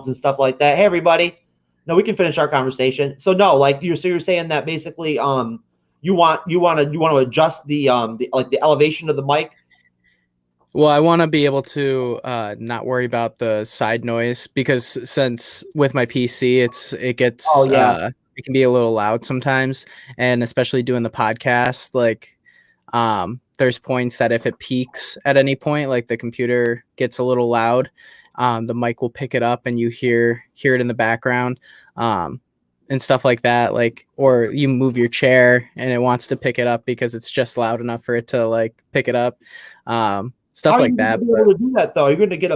and stuff like that. Hey, everybody. No, we can finish our conversation. So no, like you're saying that basically, you want to adjust the elevation of the mic. Well, I want to be able to not worry about the side noise because since with my PC, it gets it can be a little loud sometimes, and especially doing the podcast, like there's points that if it peaks at any point, like the computer gets a little loud, the mic will pick it up and you hear it in the background. And stuff like that, like, or you move your chair and it wants to pick it up because it's just loud enough for it to like pick it up. Stuff like that. How are you able to do that though? Are you going to get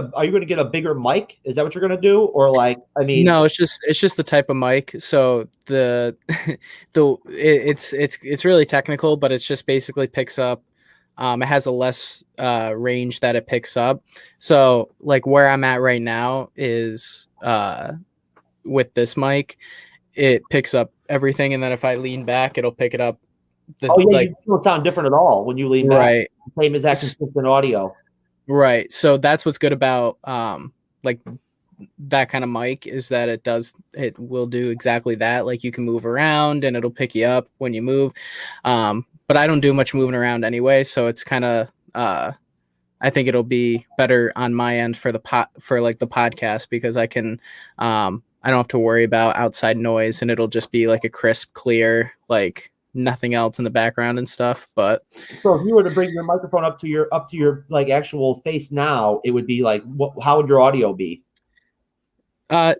a bigger mic? Is that what you're going to do? Or like, I mean, no, it's just the type of mic. So it's really technical, but it's just basically picks up. It has a less range that it picks up. So like where I'm at right now is with this mic, it picks up everything, and then if I lean back, it'll pick it up. You don't sound different at all when you lean back. Right. Same as that consistent audio. Right. So that's what's good about like that kind of mic is that it will do exactly that. Like you can move around and it'll pick you up when you move. But I don't do much moving around anyway, so it's kind of I think it'll be better on my end for the podcast because I can I don't have to worry about outside noise, and it'll just be like a crisp, clear, like nothing else in the background and stuff. But so if you were to bring your microphone up to your like actual face now, it would be like how would your audio be? I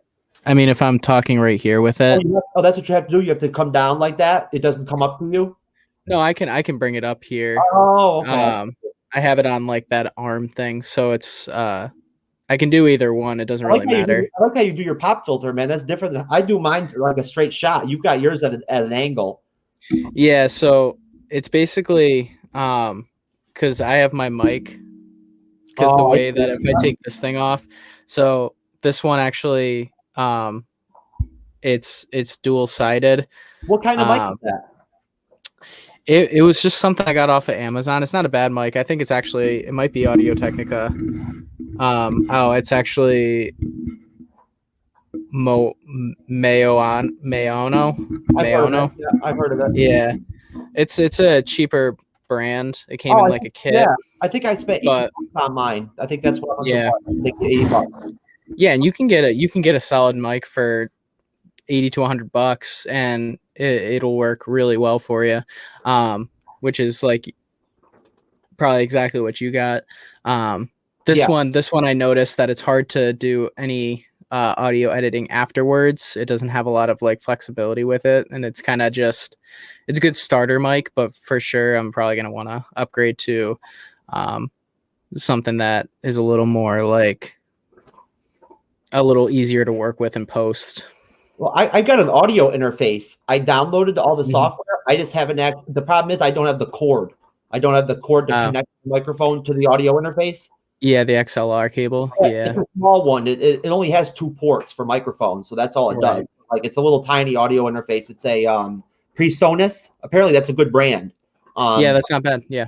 mean, if I'm talking right here with it. Oh, that's what you have to do. You have to come down like that. It doesn't come up to you. No, I can bring it up here. Oh, okay. I have it on like that arm thing, so it's I can do either one. It doesn't really matter. I like how you do your pop filter, man. That's different than I do mine like a straight shot. You've got yours at an angle. Yeah, so it's basically because I have my mic because the way that if I take this thing off, so this one actually it's dual sided. What kind of mic is that? It was just something I got off of Amazon. It's not a bad mic. I think it might be Audio Technica. It's actually Mayono. I've heard of it. Yeah, it's a cheaper brand. It came in like a kit. Yeah, I think I spent $80 on mine. I think that's what. Yeah. $80. Yeah, and you can get a solid mic for $80 to $100, and it'll work really well for you. Which is like probably exactly what you got. This one I noticed that it's hard to do any audio editing afterwards. It doesn't have a lot of like flexibility with it, and it's kind of just it's a good starter mic, but for sure I'm probably gonna want to upgrade to something that is a little more like a little easier to work with in post. Well, I got an audio interface. I downloaded all the software. I just haven't. The problem is I don't have the cord. I don't have the cord to connect the microphone to the audio interface. Yeah, the XLR cable. Yeah, it's a small one. It only has 2 ports for microphones, so that's all it does. Like it's a little tiny audio interface. It's a PreSonus. Apparently, that's a good brand. Yeah, that's not bad. Yeah,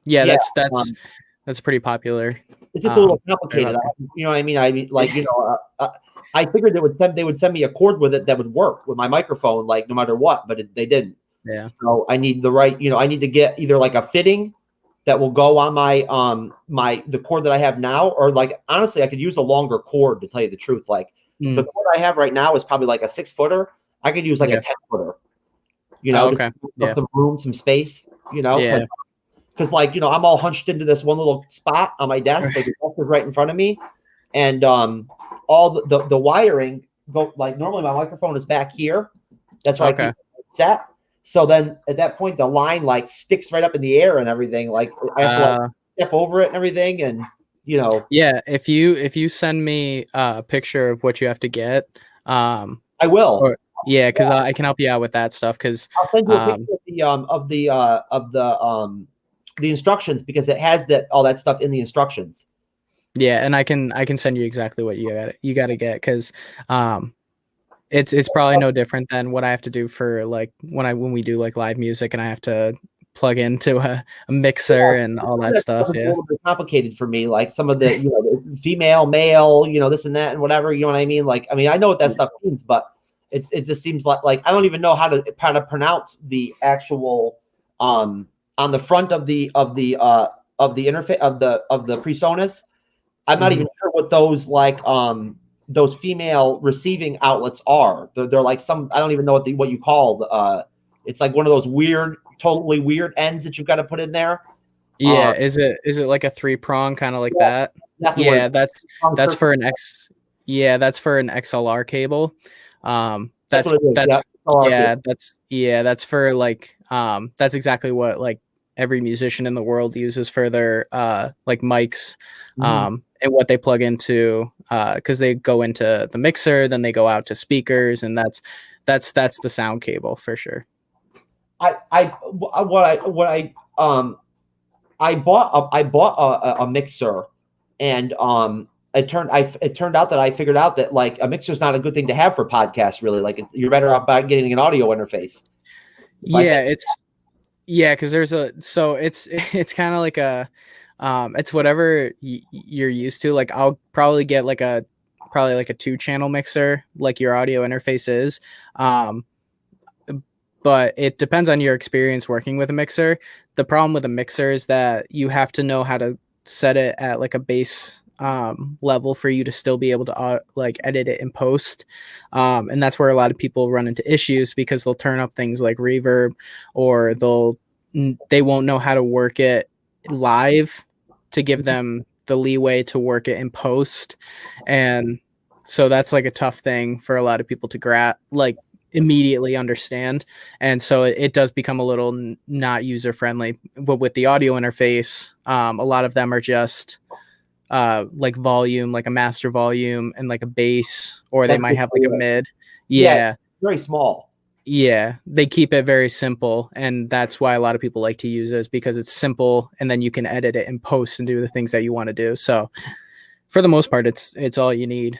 that's pretty popular. It's just a little complicated. You know what I mean? I figured they would send me a cord with it that would work with my microphone, like no matter what, but they didn't. Yeah. So I need I need to get either like a fitting that will go on the cord that I have now, or like honestly, I could use a longer cord to tell you the truth. Like the cord I have right now is probably like a 6-footer. I could use like a 10-footer. Some room, some space. Because I'm all hunched into this one little spot on my desk. Like the desk is right in front of me, and all the wiring go like normally my microphone is back here. That's why I keep it set. So then at that point the line like sticks right up in the air and everything. Like I have to like step over it and everything, and Yeah, if you send me a picture of what you have to get, I will. Because I can help you out with that stuff. Because I'll send you a picture of the instructions, because it has all that stuff in the instructions. Yeah, and I can send you exactly what you got to get, because it's probably no different than what I have to do for like when we do like live music and I have to plug into a mixer and all that stuff. It's Yeah. a little bit complicated for me. Like some of the, the female, male, this and that and whatever. You know what I mean? Like, I mean, I know what that stuff means, but it just seems like I don't even know how to pronounce the actual on the front of the interface of the PreSonus. I'm not even sure what those those female receiving outlets are. They're like some, I don't even know what you call it's like one of those totally weird ends that you've got to put in there. Yeah, is it like a 3-prong kind of like that? Yeah, that's for an that's for an XLR cable. That's for like that's exactly what like every musician in the world uses for their like mics and what they plug into because they go into the mixer, then they go out to speakers, and that's the sound cable for sure. I bought a mixer, and it turned out that I figured out that like a mixer is not a good thing to have for podcasts. Really, like you're better off by getting an audio interface. Because it's kind of like a it's whatever you're used to. Like I'll probably get like a 2-channel mixer like your audio interface is. But it depends on your experience working with a mixer. The problem with a mixer is that you have to know how to set it at like a bass level for you to still be able to like edit it in post. And that's where a lot of people run into issues because they'll turn up things like reverb, or they won't know how to work it live to give them the leeway to work it in post. And so that's like a tough thing for a lot of people to immediately understand, and so it does become a little not user friendly. But with the audio interface, a lot of them are just like volume, like a master volume and like a bass, or they might have like a mid. Yeah, very small. Yeah, they keep it very simple, and that's why a lot of people like to use it, because it's simple, and then you can edit it and post and do the things that you want to do. So for the most part, it's all you need.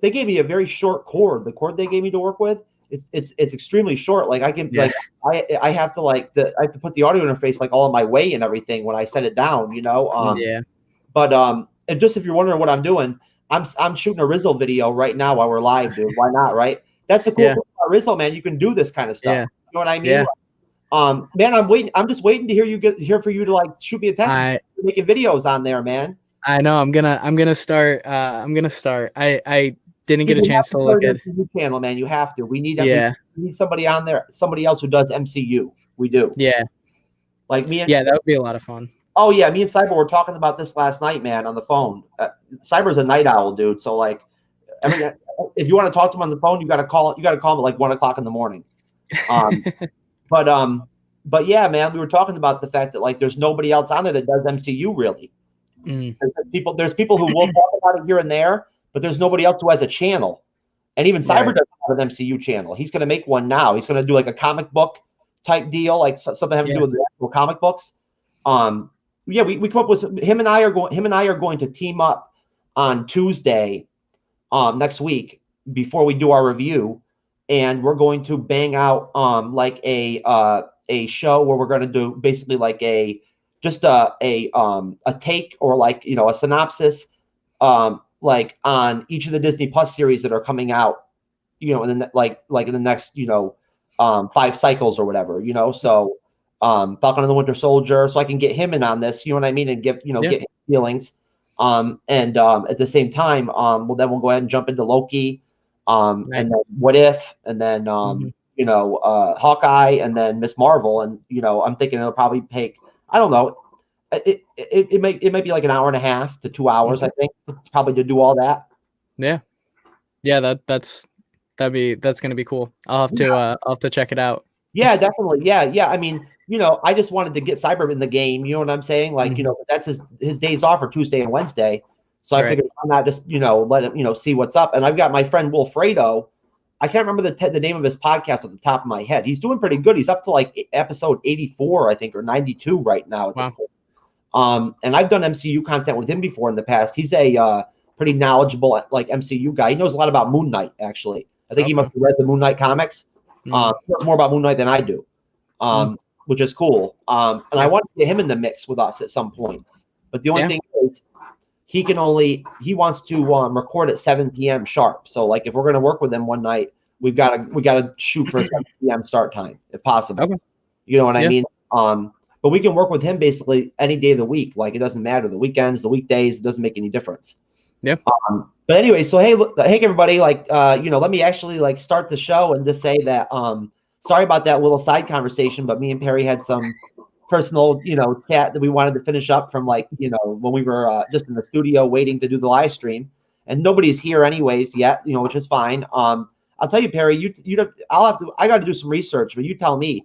They gave me a very short cord. The cord they gave me to work with, it's extremely short. Like I can I have to I have to put the audio interface like all in my way and everything when I set it down, But and just if you're wondering what I'm doing, I'm shooting a Rizzo video right now while we're live, dude. Why not, right? That's the cool thing about Rizzo, man. You can do this kind of stuff. You know what I mean? Yeah. Man, I'm just waiting to hear for you to like shoot me a text. Making videos on there, man. I know. I'm gonna start. I didn't get a chance to look at the channel, man. You have to. We need we need somebody on there, somebody else who does MCU. We do. Yeah. Like me and that would be a lot of fun. Oh yeah, me and Cyber were talking about this last night, man, on the phone. Cyber's a night owl, dude. So like, if you want to talk to him on the phone, you got to call him at like 1 o'clock in the morning. But yeah, man, we were talking about the fact that like there's nobody else on there that does MCU really. There's people who will talk about it here and there, but there's nobody else who has a channel. And even Cyber doesn't have an MCU channel. He's going to make one now. He's going to do like a comic book type deal, like something having to do with the actual comic books. We come up with him and I are going to team up on Tuesday next week before we do our review, and we're going to bang out like a show where we're going to do basically like a take, or like a synopsis like on each of the Disney Plus series that are coming out, in the next 5 cycles or whatever, so Falcon and the Winter Soldier, so I can get him in on this, you know what I mean, and get his feelings. And at the same time, we'll go ahead and jump into Loki, and then What If, and then Hawkeye, and then Miss Marvel, and I'm thinking it'll probably take, I don't know, it might be like an hour and a half to 2 hours, I think, probably, to do all that. That's gonna be cool. I'll have to check it out. Yeah, definitely. Yeah. I mean, I just wanted to get Cyber in the game. You know what I'm saying? Like, that's his days off are Tuesday and Wednesday. So I figured why not just, let him, see what's up. And I've got my friend Wilfredo. I can't remember the name of his podcast at the top of my head. He's doing pretty good. He's up to like episode 84, I think, or 92 right now at this point. And I've done MCU content with him before in the past. He's a pretty knowledgeable like MCU guy. He knows a lot about Moon Knight, actually. I think he must have read the Moon Knight comics. He knows more about Moon Knight than I do. which is cool. And I want to get him in the mix with us at some point. But the only thing is, he wants to record at 7 p.m. sharp. So like if we're going to work with him one night, we got to shoot for a 7 p.m. start time if possible. Okay. You know what I mean? But we can work with him basically any day of the week. Like it doesn't matter, the weekends, the weekdays, it doesn't make any difference. Yeah. But anyway, so hey everybody, like let me actually like start the show and just say that sorry about that little side conversation, but me and Perry had some personal, chat that we wanted to finish up from like, when we were just in the studio waiting to do the live stream, and nobody's here anyways yet, which is fine. I'll tell you, Perry, I got to do some research, but you tell me,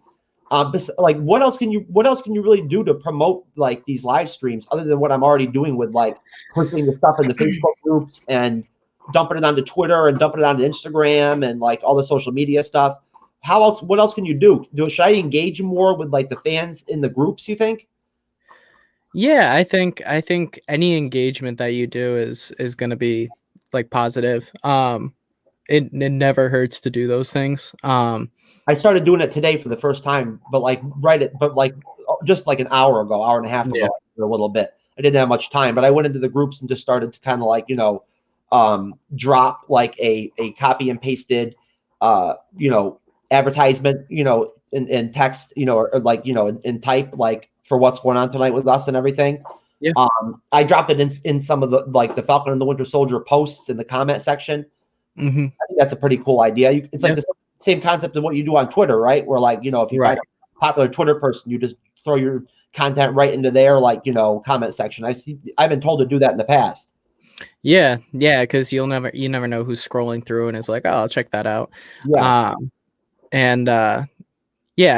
like what else can you really do to promote like these live streams other than what I'm already doing with like pushing the stuff in the Facebook groups and dumping it onto Twitter and dumping it onto Instagram and like all the social media stuff? What else can you do? Should I engage more with like the fans in the groups, you think? Yeah, I think any engagement that you do is going to be like positive. It never hurts to do those things. I started doing it today for the first time, but just like an hour ago, hour and a half ago, a little bit. I didn't have much time, but I went into the groups and just started to kind of like, drop like a copy and pasted, advertisement, in text, or like, in type, like for what's going on tonight with us and everything. Yeah. I dropped it in some of the like the Falcon and the Winter Soldier posts in the comment section. Mm-hmm. I think that's a pretty cool idea. It's like the same concept of what you do on Twitter, right? Where like, if you find a popular Twitter person, you just throw your content right into their like, comment section. I've been told to do that in the past. Yeah, because you never know who's scrolling through and is like, oh, I'll check that out. I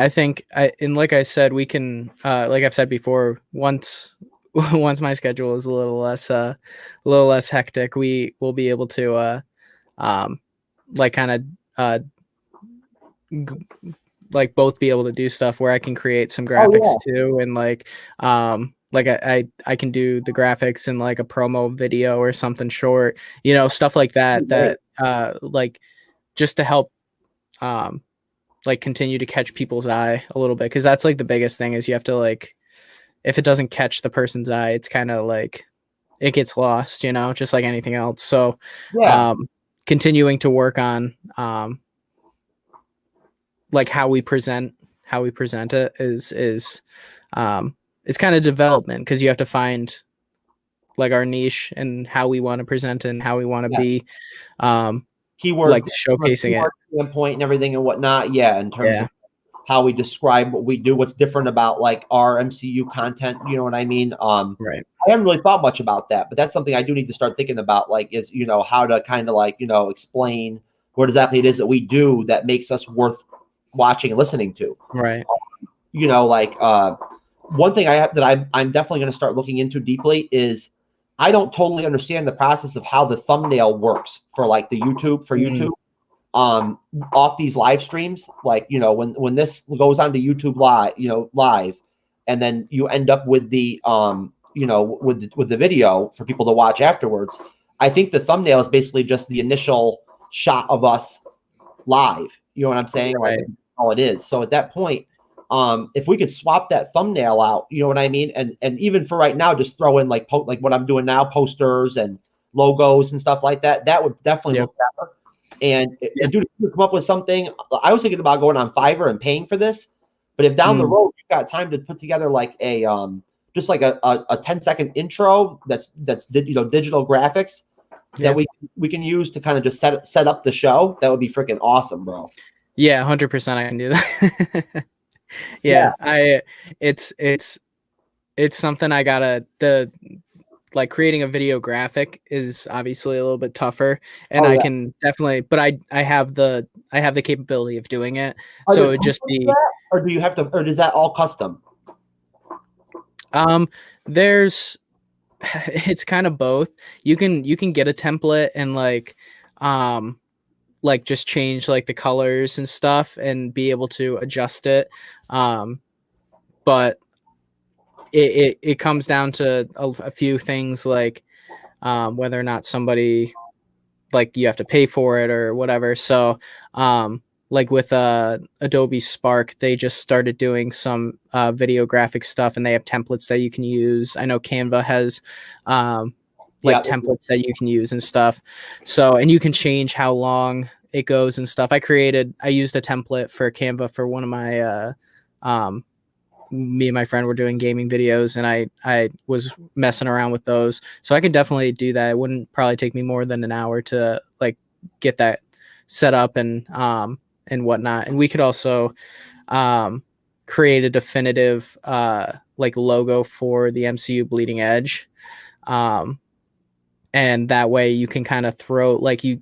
think and like I said, we can like I've said before, once my schedule is a little less hectic, we will be able to like kind of like both be able to do stuff where I can create some graphics too, and like I can do the graphics in like a promo video or something short, stuff like that like just to help like continue to catch people's eye a little bit, because that's like the biggest thing is you have to like, if it doesn't catch the person's eye, it's kind of like it gets lost, just like anything else. So continuing to work on like how we present it is it's kind of development, because you have to find like our niche and how we want to present it and how we want to be keyword, like showcasing it standpoint and everything and whatnot. In terms of how we describe what we do, what's different about like our MCU content, you know what I mean? Right. I haven't really thought much about that, but that's something I do need to start thinking about, like is how to kind of like explain what exactly it is that we do that makes us worth watching and listening to. Right. One thing I'm definitely going to start looking into deeply is I don't totally understand the process of how the thumbnail works for like the YouTube YouTube off these live streams. Like, when this goes on to YouTube live, and then you end up with the with the video for people to watch afterwards. I think the thumbnail is basically just the initial shot of us live. You know what I'm saying? Right. Like, all it is. So at that point, if we could swap that thumbnail out, you know what I mean? And even for right now, just throw in like what I'm doing now, posters and logos and stuff like that. That would definitely look better. And dude, if you come up with something, I was thinking about going on Fiverr and paying for this. But if down the road you've got time to put together like a just like a 10-second intro that's digital graphics that we can use to kind of just set up the show, that would be freaking awesome, bro. Yeah, 100% I can do that. It's something I gotta like creating a video graphic is obviously a little bit tougher, and I can definitely, but I have the capability of doing it. So it would just be, or do you have to, or is that all custom? There's it's kind of both. You can get a template and like just change like the colors and stuff and be able to adjust it. But it comes down to a few things, like whether or not somebody, like, you have to pay for it or whatever. So like with Adobe Spark, they just started doing some video graphic stuff, and they have templates that you can use. I know Canva has templates that you can use and stuff. So, and you can change how long it goes and stuff. I used a template for Canva for one of my me and my friend were doing gaming videos, and I was messing around with those. So I could definitely do that. It wouldn't probably take me more than an hour to like get that set up and whatnot. And we could also create a definitive like logo for the MCU Bleeding Edge. And that way you can kind of throw, like, you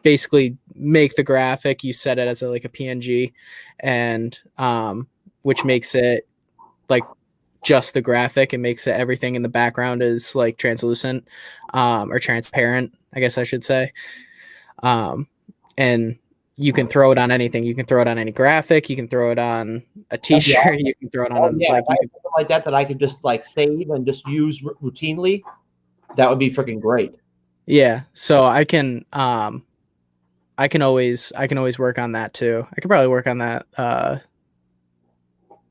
basically make the graphic, you set it as like a PNG, and which makes it like just the graphic. It makes it everything in the background is like translucent or transparent, I guess I should say. And you can throw it on anything. You can throw it on any graphic. You can throw it on a T-shirt. You can throw it on something like that I could just like save and just use routinely. That would be freaking great. Yeah. So I can always work on that too. I could probably work on that.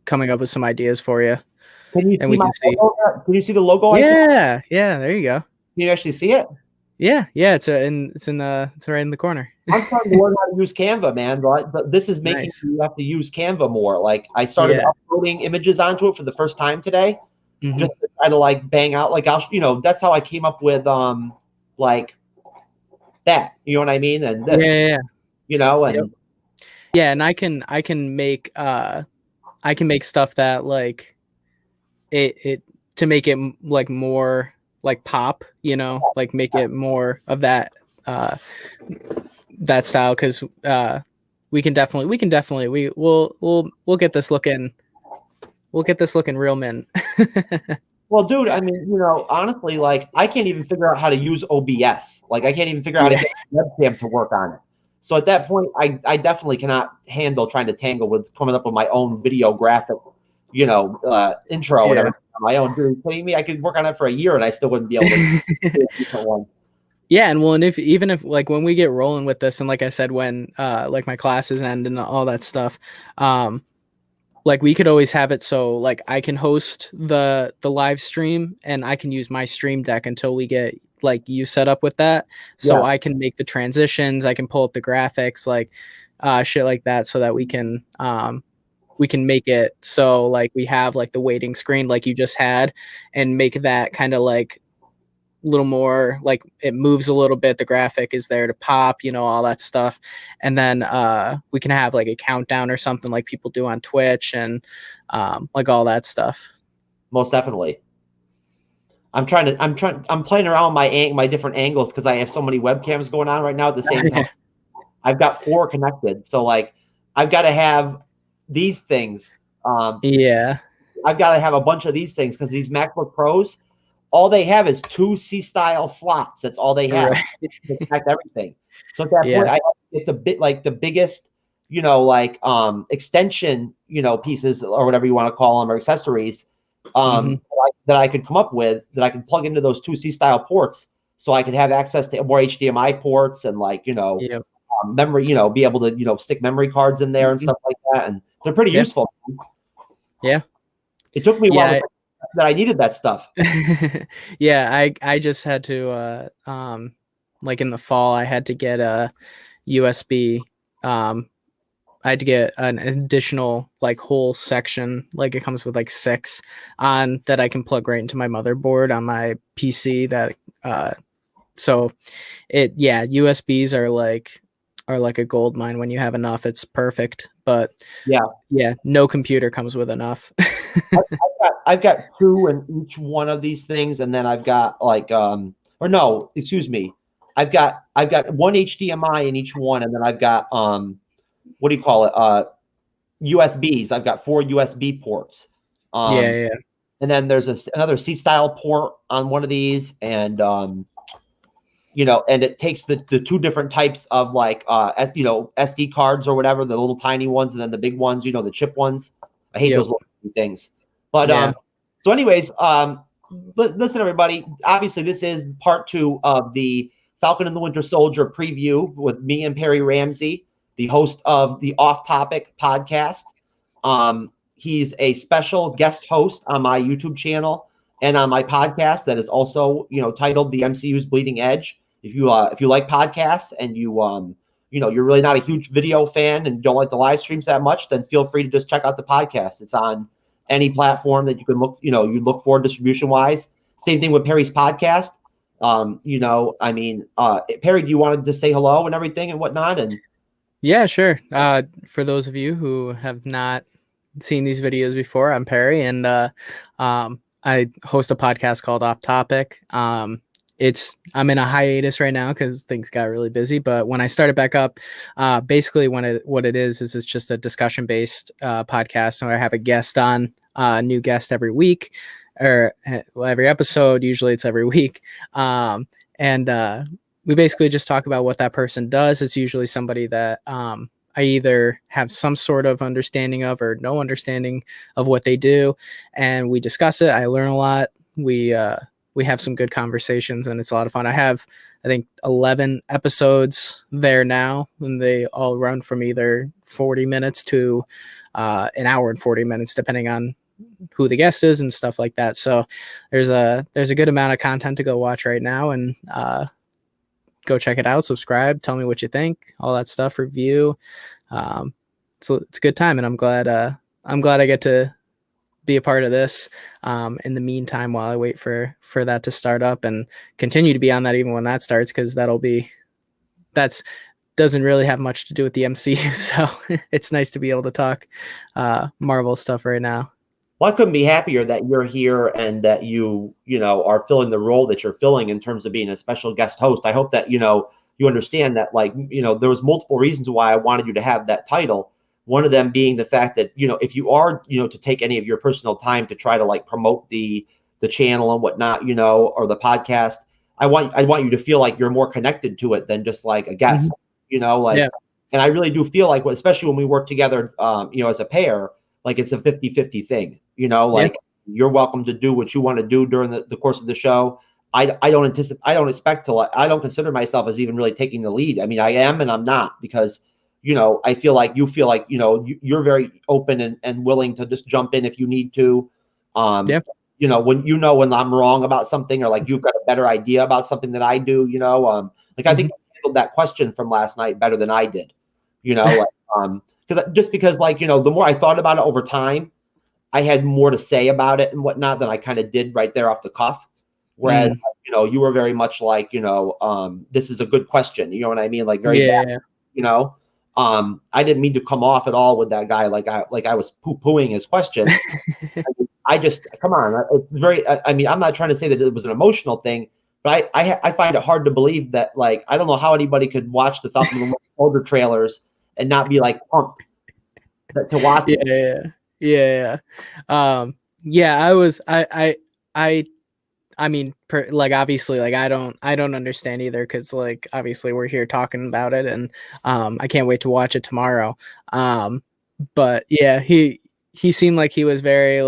Coming up with some ideas for you. Can you see logo? Can you see the logo? Yeah. Yeah. There you go. Can you actually see it? Yeah. Yeah. It's right in the corner. I'm trying to learn how to use Canva, man. But this is making you have to use Canva more. Like I started uploading images onto it for the first time today. Mm-hmm. Just to try to like bang out, like that's how I came up with like that. You know what I mean? And this, and and I can make stuff that like it to make it like more like pop, like make it more of that that style, because we'll get this looking. We'll get this looking real mint. Well, dude, I mean, honestly, like I can't even figure out how to use OBS. Like I can't even figure out how to get the webcam to work on it. So at that point, I definitely cannot handle trying to tangle with coming up with my own video graphic, intro or whatever on my own. Dude, are you kidding me? I could work on it for a year and I still wouldn't be able to do a decent one. Yeah, and even if like when we get rolling with this, and like I said, when like my classes end and all that stuff, like we could always have it so like I can host the live stream and I can use my stream deck until we get like you set up with that. So I can make the transitions, I can pull up the graphics, like shit like that, so that we can make it so like we have like the waiting screen like you just had, and make that kind of like little more like it moves a little bit, the graphic is there to pop, all that stuff. And then we can have like a countdown or something like people do on Twitch, and like all that stuff. Most definitely. I'm playing around with my different angles because I have so many webcams going on right now at the same time. I've got 4 connected, so like I've got to have these things. I've got to have a bunch of these things because these MacBook Pros, all they have is 2 C-style slots. That's all they have to connect everything. So at that point, it's a bit like the biggest, extension, pieces or whatever you want to call them, or accessories that I could come up with, that I could plug into those 2 C-style ports, so I could have access to more HDMI ports and memory, be able to stick memory cards in there and stuff like that, and they're pretty useful. Yeah, it took me a while that I needed that stuff. I just had to like in the fall I had to get a USB. I had to get an additional like whole section, like it comes with like 6 on that I can plug right into my motherboard on my PC. That so it USBs are like a gold mine. When you have enough, it's perfect. But no computer comes with enough. I've got 2 in each one of these things, and then I've got like I've got 1 HDMI in each one, and then I've got what do you call it? USBs. I've got 4 USB ports. And then there's another C-style port on one of these, and and it takes the 2 different types of like SD cards or whatever, the little tiny ones, and then the big ones, the chip ones. I hate those little things. But so anyways, listen, everybody. Obviously, this is part 2 of the Falcon and the Winter Soldier preview with me and Perry Ramsey. the host of the Off Topic podcast. He's a special guest host on my YouTube channel and on my podcast that is also, titled The MCU's Bleeding Edge. If you like podcasts and you're really not a huge video fan and don't like the live streams that much, then feel free to just check out the podcast. It's on any platform that you can look, you look for distribution wise. Same thing with Perry's podcast. Perry, do you want to just say hello and everything and whatnot? And yeah, sure. For those of you who have not seen these videos before, I'm Perry, and I host a podcast called Off Topic. I'm in a hiatus right now because things got really busy. But when I started back up, basically what it is it's just a discussion based podcast. So I have a guest on, a new guest every week, or every episode. Usually it's every week, and we basically just talk about what that person does. It's usually somebody that I either have some sort of understanding of or no understanding of what they do, and we discuss it. I learn a lot. We have some good conversations, and it's a lot of fun. I have, I think, 11 episodes there now, and they all run from either 40 minutes to an hour and 40 minutes, depending on who the guest is and stuff like that. So there's a good amount of content to go watch right now, and go check it out, subscribe, tell me what you think, all that stuff, review. So it's a good time, and I'm glad I get to be a part of this in the meantime while I wait for that to start up, and continue to be on that even when that starts, because that's doesn't really have much to do with the MCU. So it's nice to be able to talk Marvel stuff right now. Well, I couldn't be happier that you're here and that you are filling the role that you're filling in terms of being a special guest host. I hope that, you understand that, there was multiple reasons why I wanted you to have that title. One of them being the fact that, if you are, to take any of your personal time to try to promote the channel and whatnot, or the podcast, I want you to feel like you're more connected to it than just like a guest, Yeah. And I really do feel like, especially when we work together, as a pair, it's a 50-50 thing. You're welcome to do what you want to do during the course of the show. I don't consider myself as even really taking the lead. I mean, I am and I'm not, because, I feel like you feel like, you're very open and willing to just jump in if you need to. When I'm wrong about something, or you've got a better idea about something that I do, I think you handled that question from last night better than I did, because the more I thought about it over time, I had more to say about it and whatnot than I kind of did right there off the cuff. Whereas, you were very much this is a good question. You know what I mean? I didn't mean to come off at all with that guy like I was poo-pooing his question. I just, come on. It's very, I'm not trying to say that it was an emotional thing, but I find it hard to believe that, I don't know how anybody could watch the Falcon and the Soldier trailers and not be pumped to watch it. Yeah. Obviously, I don't understand either, because obviously we're here talking about it, and I can't wait to watch it tomorrow. But yeah, he seemed like he was very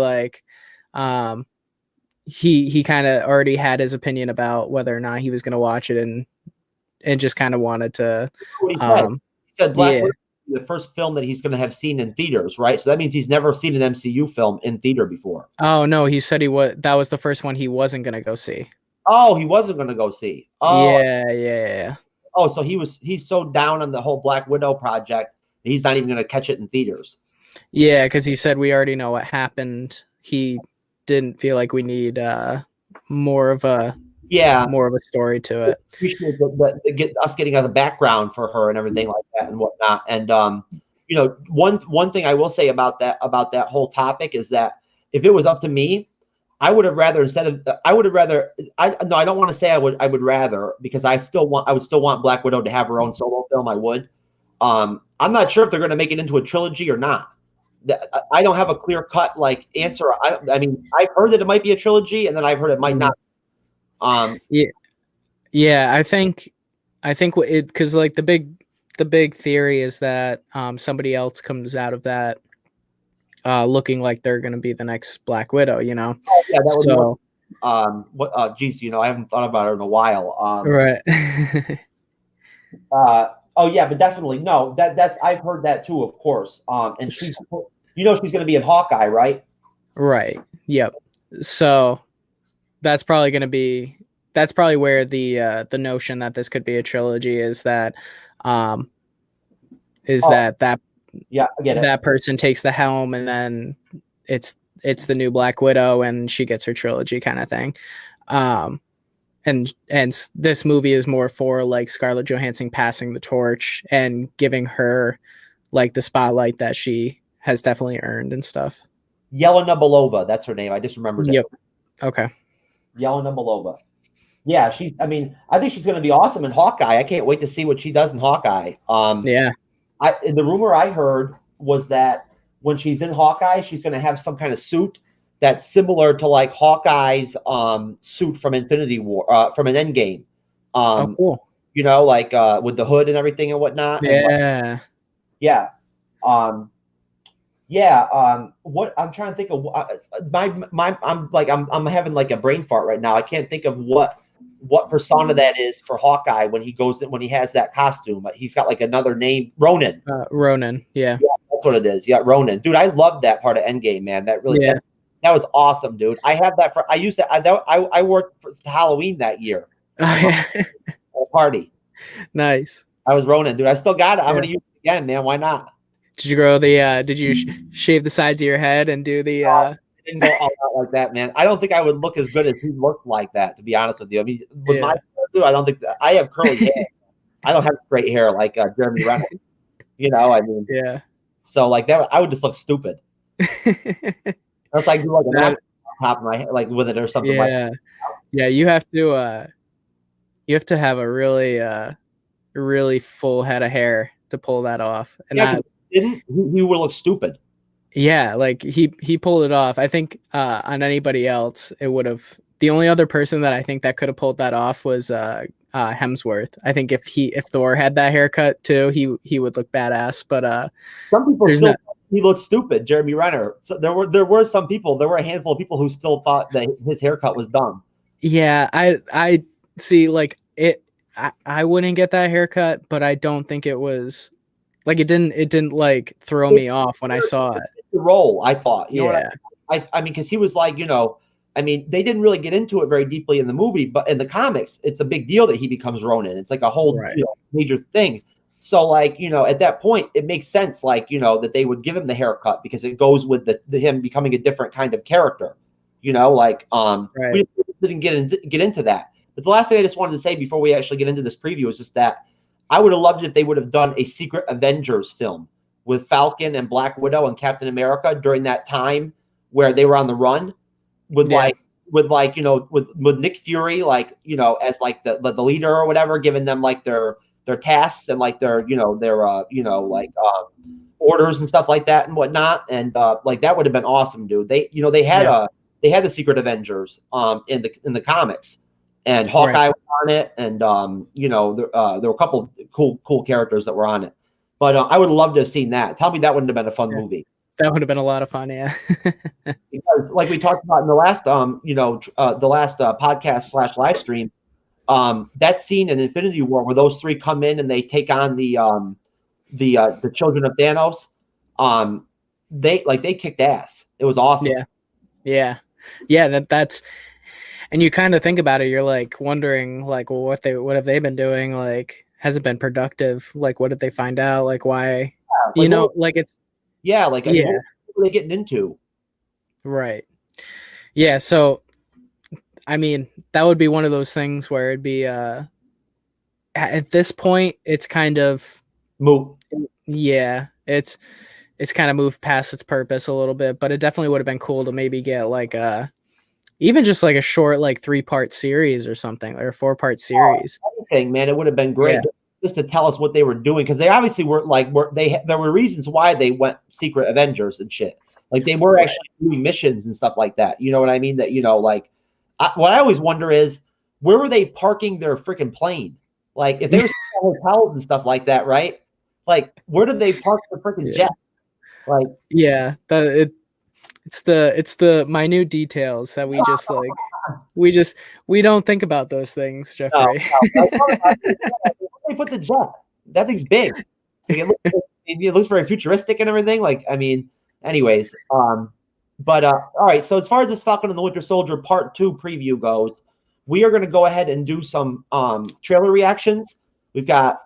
he kind of already had his opinion about whether or not he was going to watch it, and just kind of wanted to. He said Black Widow is the first film that he's going to have seen in theaters, right? So that means he's never seen an MCU film in theater before. Oh no, he said that was the first one he wasn't going to go see. Oh, he wasn't going to go see. Oh, yeah. Oh, so he's so down on the whole Black Widow project, he's not even going to catch it in theaters. Yeah, because he said we already know what happened. He didn't feel like we need more of a story to it. Appreciate get us getting a background for her and everything like that and whatnot. And one thing I will say about that whole topic is that if it was up to me, I would have rather I don't want to say I would rather, because I would still want Black Widow to have her own solo film. I would. I'm not sure if they're going to make it into a trilogy or not. I don't have a clear cut answer. I mean, I've heard that it might be a trilogy, and then I've heard it might not. Yeah. I think it, because the big theory is that somebody else comes out of that looking like they're going to be the next Black Widow. Oh, yeah, that would geez, I haven't thought about it in a while. Right. Oh yeah, but definitely no. That's I've heard that too, of course. And she's she's going to be in Hawkeye, right? Right. Yep. So that's probably where the notion that this could be a trilogy is that that yeah, I get it. That person takes the helm and then it's the new Black Widow and she gets her trilogy kind of thing. And this movie is more for like Scarlett Johansson passing the torch and giving her like the spotlight that she has definitely earned and stuff. Yelena Belova, that's her name. I just remembered it. Yep. Okay. Yelena Belova. Yeah, I think she's going to be awesome in Hawkeye. I can't wait to see what she does in Hawkeye. Yeah. The rumor I heard was that when she's in Hawkeye, she's going to have some kind of suit that's similar to like Hawkeye's suit from Infinity War, from an Endgame. Oh, cool. Like with the hood and everything and whatnot. Yeah. And what I'm trying to think of, I'm having like a brain fart right now. I can't think of what persona that is for Hawkeye when he has that costume. He's got like another name, Ronin. Ronin, yeah. That's what it is. Yeah, Ronin. Dude, I love that part of Endgame, man. That really, that was awesome, dude. I have that I used that. I worked for Halloween that year. At a party. Nice. I was Ronin, dude. I still got it. I'm gonna use it again, man. Why not? Did you grow did you shave the sides of your head and do the I didn't go all out like that, man. I don't think I would look as good as he looked like that, to be honest with you. I mean, with my hair, dude, I don't think I have curly hair. I don't have straight hair like Jeremy Renner. I mean, yeah. So like that, I would just look stupid. Unless I do like a on top of my head, like with it or something like that. Yeah, you have to have a really full head of hair to pull that off. And he would look stupid. Yeah, like he pulled it off. I think on anybody else, it would have. The only other person that I think that could have pulled that off was Hemsworth. I think if Thor had that haircut too, he would look badass. But some people still he looked stupid, Jeremy Renner. So there were some people. There were a handful of people who still thought that his haircut was dumb. Yeah, I see. Like it, I wouldn't get that haircut, but I don't think it was. Like it didn't like throw me off when I saw it. The role, I thought, I mean, because he was like, I mean, they didn't really get into it very deeply in the movie, but in the comics, it's a big deal that he becomes Ronin. It's like a whole major thing. So like, at that point, it makes sense, like, that they would give him the haircut because it goes with the him becoming a different kind of character. We didn't get into that. But the last thing I just wanted to say before we actually get into this preview is just that I would have loved it if they would have done a Secret Avengers film with Falcon and Black Widow and Captain America during that time where they were on the run with Nick Fury, like, as like the leader or whatever, giving them like their tasks and like their orders and stuff like that and whatnot. And like that would have been awesome, dude. They had the Secret Avengers in the comics. And Hawkeye was on it, and there were a couple of cool characters that were on it. But I would love to have seen that. Tell me that wouldn't have been a fun movie. That would have been a lot of fun, yeah. Because like we talked about in the last podcast / live stream, that scene in Infinity War where those three come in and they take on the children of Thanos, they kicked ass. It was awesome. Yeah. That's. And you kind of think about it, you're like wondering, like, well, what have they been doing? Like, has it been productive? Like, what did they find out? Like, why? What are they getting into? Right. Yeah. So, I mean, that would be one of those things where it'd be at this point, it's kind of moot. Yeah, it's kind of moved past its purpose a little bit, but it definitely would have been cool to maybe get like even just like a short, like 3-part series or something, or a 4-part series. Anything, man, it would have been great just to tell us what they were doing, because they obviously were like, there were reasons why they went Secret Avengers and shit. Like they were actually doing missions and stuff like that. You know what I mean? That what I always wonder is where were they parking their freaking plane? Like if they were hotels and stuff like that, right? Like where did they park the freaking jet? Like it's the minute details that we just like we don't think about those things, Jeffrey. No. They put the jet. that thing's big. Like, it looks very futuristic and everything. Like, I mean, anyways, all right. So as far as this Falcon and the Winter Soldier Part 2 preview goes, we are going to go ahead and do some trailer reactions. We've got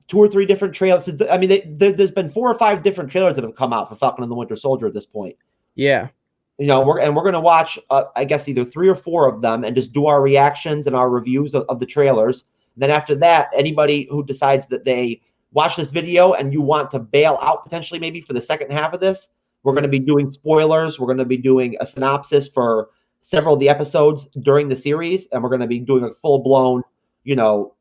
2 or 3 different trailers. I mean, there's been 4 or 5 different trailers that have come out for Falcon and the Winter Soldier at this point. Yeah. You know, we're going to watch, I guess, either 3 or 4 of them and just do our reactions and our reviews of the trailers. And then after that, anybody who decides that they watch this video and you want to bail out potentially maybe for the second half of this, we're going to be doing spoilers. We're going to be doing a synopsis for several of the episodes during the series. And we're going to be doing a full-blown, you know,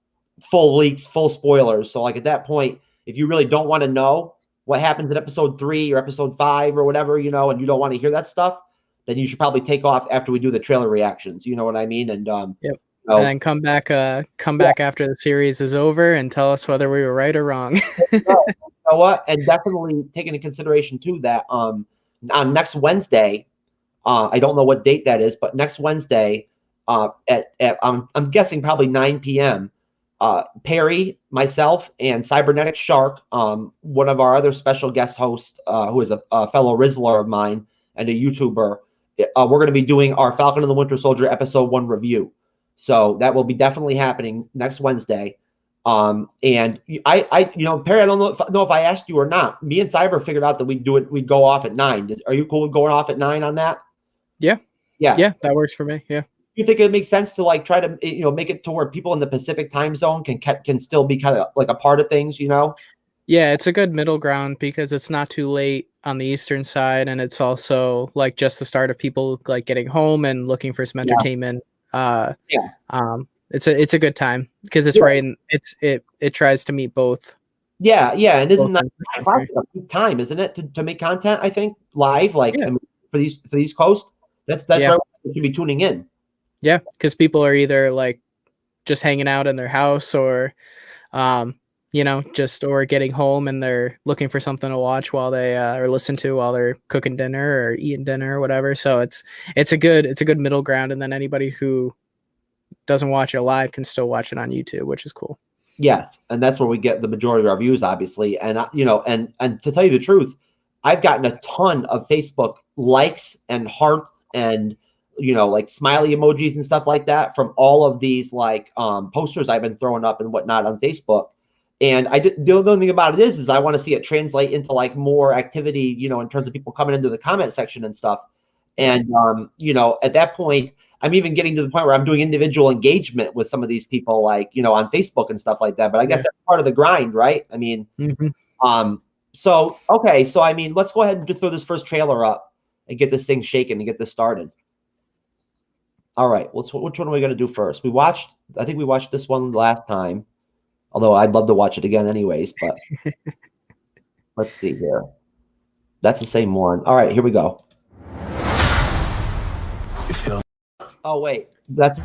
full leaks, full spoilers. So like at that point, if you really don't want to know what happens in episode 3 or episode 5 or whatever, you know, and you don't want to hear that stuff, then you should probably take off after we do the trailer reactions. You know what I mean? And yep. And then come back after the series is over and tell us whether we were right or wrong. You know what? And definitely take into consideration too that on next Wednesday, I don't know what date that is, but next Wednesday at I'm guessing probably 9 p.m. Perry, myself, and Cybernetic Shark, one of our other special guest hosts, who is a fellow Rizzler of mine and a YouTuber, we're going to be doing our Falcon and the Winter Soldier episode 1 review. So that will be definitely happening next Wednesday. And I, you know, Perry, I don't know if I asked you or not. Me and Cyber figured out that we'd go off at 9. Are you cool with going off at 9 on that? Yeah. Yeah. Yeah, that works for me. Yeah. You think it makes sense to like try to, you know, make it to where people in the Pacific time zone can still be kind of like a part of things, you know? Yeah, it's a good middle ground because it's not too late on the Eastern side, and it's also like just the start of people like getting home and looking for some entertainment. It's a good time because it's right and it tries to meet both. Yeah, and isn't that a time, isn't it, to make content? I think live, like I mean, for these coast, that's right. You should be tuning in. Yeah, because people are either like just hanging out in their house or, you know, or getting home and they're looking for something to watch while they or listen to while they're cooking dinner or eating dinner or whatever. So it's a good middle ground, and then anybody who doesn't watch it live can still watch it on YouTube, which is cool. Yes, and that's where we get the majority of our views, obviously. And you know, and to tell you the truth, I've gotten a ton of Facebook likes and hearts and, you know, like smiley emojis and stuff like that from all of these like posters I've been throwing up and whatnot on Facebook. And the only thing about it is I want to see it translate into like more activity, you know, in terms of people coming into the comment section and stuff. And you know, at that point, I'm even getting to the point where I'm doing individual engagement with some of these people, like, you know, on Facebook and stuff like that. But I guess that's part of the grind, right? I mean, so okay, so I mean, let's go ahead and just throw this first trailer up and get this thing shaking and get this started. All right, which one are we going to do first? I think we watched this one last time, although I'd love to watch it again anyways, but let's see here. That's the same one. All right, here we go. Oh, wait, that's...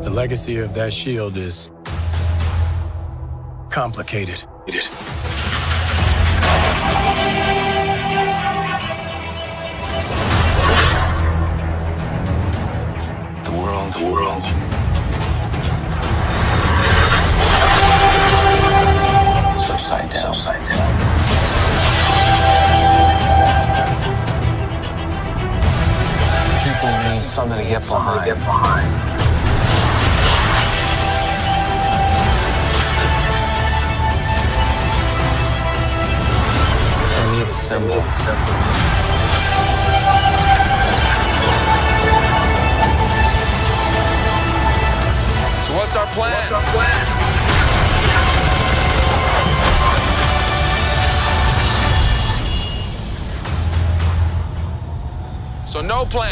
The legacy of that shield is complicated. The world. Upside down. People need something to get behind. They need a symbol. What's our plan? So no plan.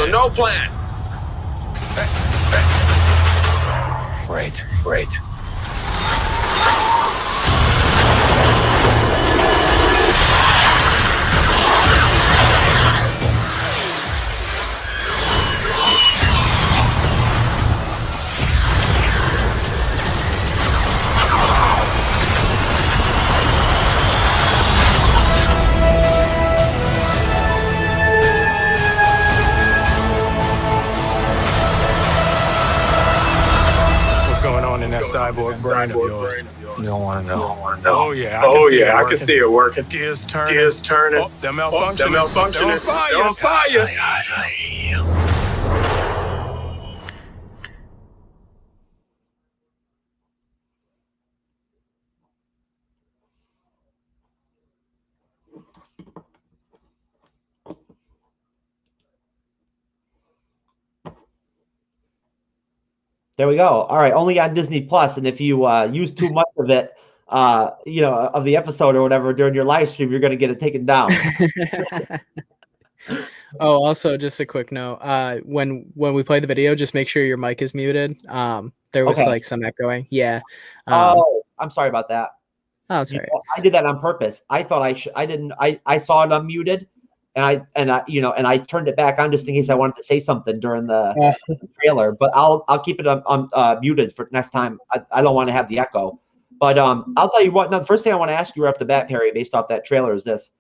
Great. on in that cyborg brain of yours? You don't want to know. Oh yeah, I can see it working. Gears turning. Oh, they're malfunctioning. They're on fire. There we go. All right, only on Disney Plus, and if you use too much of it, of the episode or whatever during your live stream, you're going to get it taken down. Oh, also just a quick note. When we play the video, just make sure your mic is muted. There was like some echoing. Yeah. I'm sorry about that. Oh, sorry. I did that on purpose. I thought I didn't. I saw it unmuted, and I turned it back on just in case I wanted to say something during the trailer. But I'll keep it muted for next time. I don't want to have the echo. But I'll tell you what. Now, the first thing I want to ask you right off the bat, Perry, based off that trailer, is this.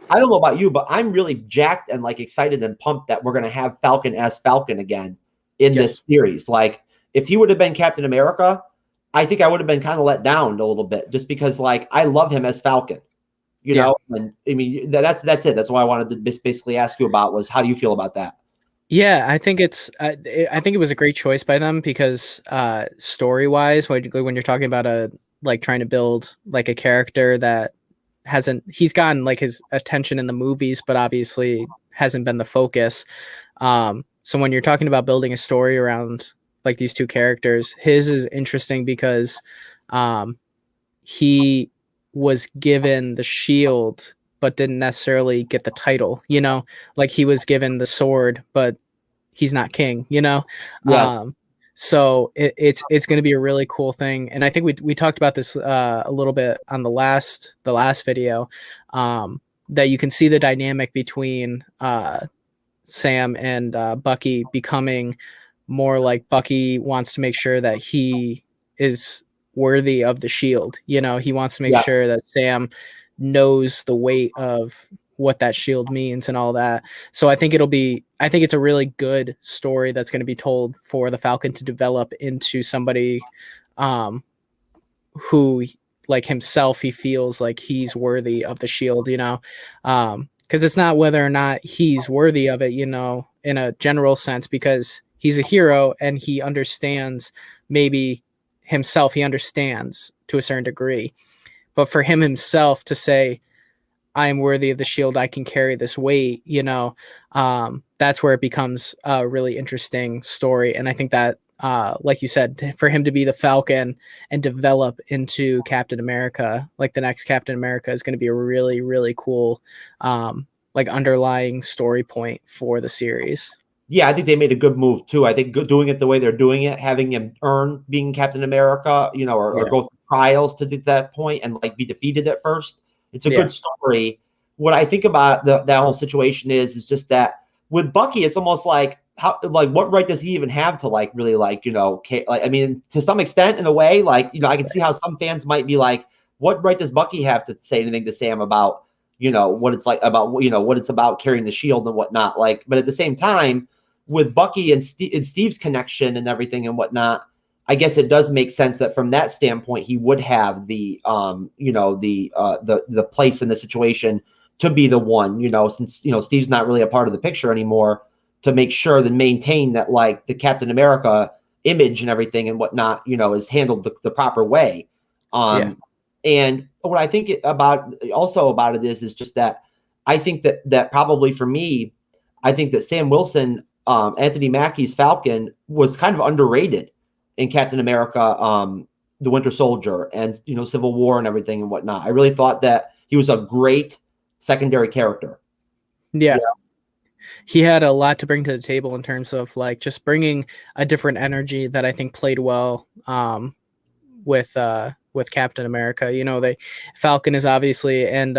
I don't know about you, but I'm really jacked and like excited and pumped that we're going to have Falcon as Falcon again in this series. Like, if he would have been Captain America, I think I would have been kind of let down a little bit, just because like I love him as Falcon, you know. And I mean that's it. That's why I wanted to basically ask you about was how do you feel about that? Yeah, I think I think it was a great choice by them because story wise, when you're talking about trying to build like a character that he's gotten like his attention in the movies, but obviously hasn't been the focus. So when you're talking about building a story around like these two characters, his is interesting because he was given the shield but didn't necessarily get the title, you know, like he was given the sword but he's not king, you know. So it's going to be a really cool thing, and I think we talked about this a little bit on the last video, that you can see the dynamic between Sam and Bucky becoming more like Bucky wants to make sure that he is worthy of the shield. You know, he wants to make sure that Sam knows the weight of what that shield means and all that. So I think it's a really good story that's going to be told for the Falcon to develop into somebody who like himself, he feels like he's worthy of the shield, you know, because it's not whether or not he's worthy of it, you know, in a general sense, because he's a hero and he understands maybe himself, he understands to a certain degree, but for him himself to say, I am worthy of the shield, I can carry this weight, you know, that's where it becomes a really interesting story. And I think that, like you said, for him to be the Falcon and develop into Captain America, like the next Captain America, is going to be a really, really cool, like underlying story point for the series. Yeah, I think they made a good move too. I think doing it the way they're doing it, having him earn being Captain America, you know, or go through trials to get that point and like be defeated at first. It's a good story. What I think about that whole situation is just that with Bucky, it's almost like what right does he even have to like really like, you know, like, I mean, to some extent in a way, like, you know, I can see how some fans might be like, what right does Bucky have to say anything to Sam about, you know, what it's like about, you know, what it's about carrying the shield and whatnot. Like, but at the same time, with Bucky and Steve's connection and everything and whatnot, I guess it does make sense that from that standpoint, he would have the, you know, the place in the situation to be the one, you know, since, you know, Steve's not really a part of the picture anymore, to make sure that maintain that like the Captain America image and everything and whatnot, you know, is handled the proper way. And what I think about it is just that I think that probably for me, I think that Sam Wilson, Anthony Mackie's Falcon was kind of underrated in Captain America, the Winter Soldier, and, you know, Civil War and everything and whatnot. I really thought that he was a great secondary character. Yeah. He had a lot to bring to the table in terms of like just bringing a different energy that I think played well with Captain America. You know, Falcon is obviously, and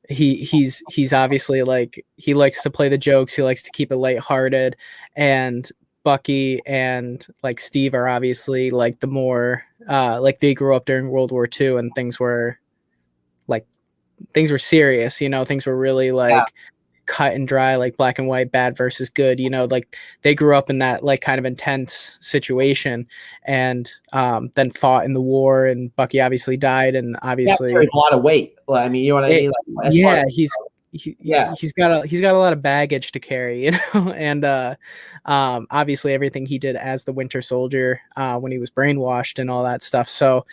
he's obviously like, he likes to play the jokes, he likes to keep it lighthearted, and Bucky and like Steve are obviously like the more like they grew up during World War II and things were serious, you know, things were really like cut and dry, like black and white, bad versus good, you know, like they grew up in that like kind of intense situation, and then fought in the war, and Bucky obviously died, and obviously a lot of weight. Well, I mean, you know what I mean? Like, yeah, he's got a lot of baggage to carry, you know, and obviously everything he did as the Winter Soldier when he was brainwashed and all that stuff. So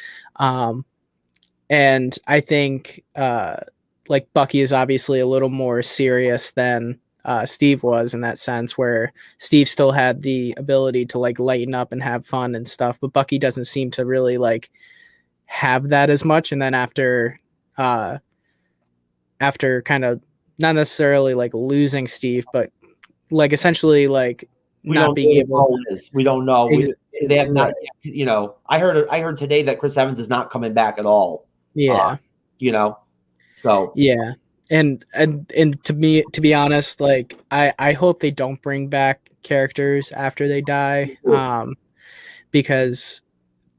and I think like Bucky is obviously a little more serious than Steve was in that sense, where Steve still had the ability to like lighten up and have fun and stuff, but Bucky doesn't seem to really like have that as much. And then after kind of not necessarily like losing Steve, but like essentially like not being able to, we don't know. They have not, you know, I heard today that Chris Evans is not coming back at all. Yeah. You know, so yeah. And to be honest, like I hope they don't bring back characters after they die. Because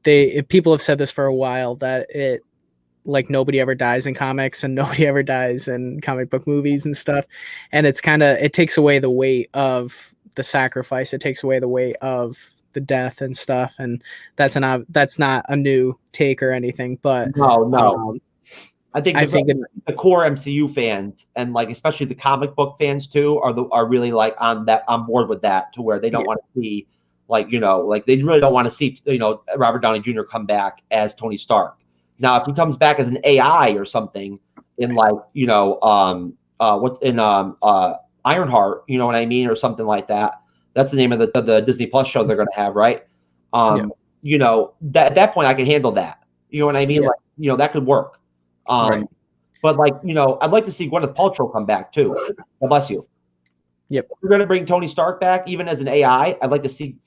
people have said this for a while, that it, like, nobody ever dies in comics and nobody ever dies in comic book movies and stuff. And it's kind of, it takes away the weight of the sacrifice. It takes away the weight of the death and stuff. And that's not a new take or anything, but no. I think the core MCU fans, and like especially the comic book fans too, are really like on board with that, to where they don't want to see, like, you know, like they really don't want to see, you know, Robert Downey Jr. come back as Tony Stark. Now, if he comes back as an AI or something in, like, you know, what's in Ironheart, you know what I mean, or something like that. That's the name of the Disney Plus show they're going to have, right? You know, at that point I can handle that. You know what I mean? Like, you know, that could work. But like, you know, I'd like to see Gwyneth Paltrow come back too. God bless you. Yep. If we're going to bring Tony Stark back, even as an AI, I'd like to see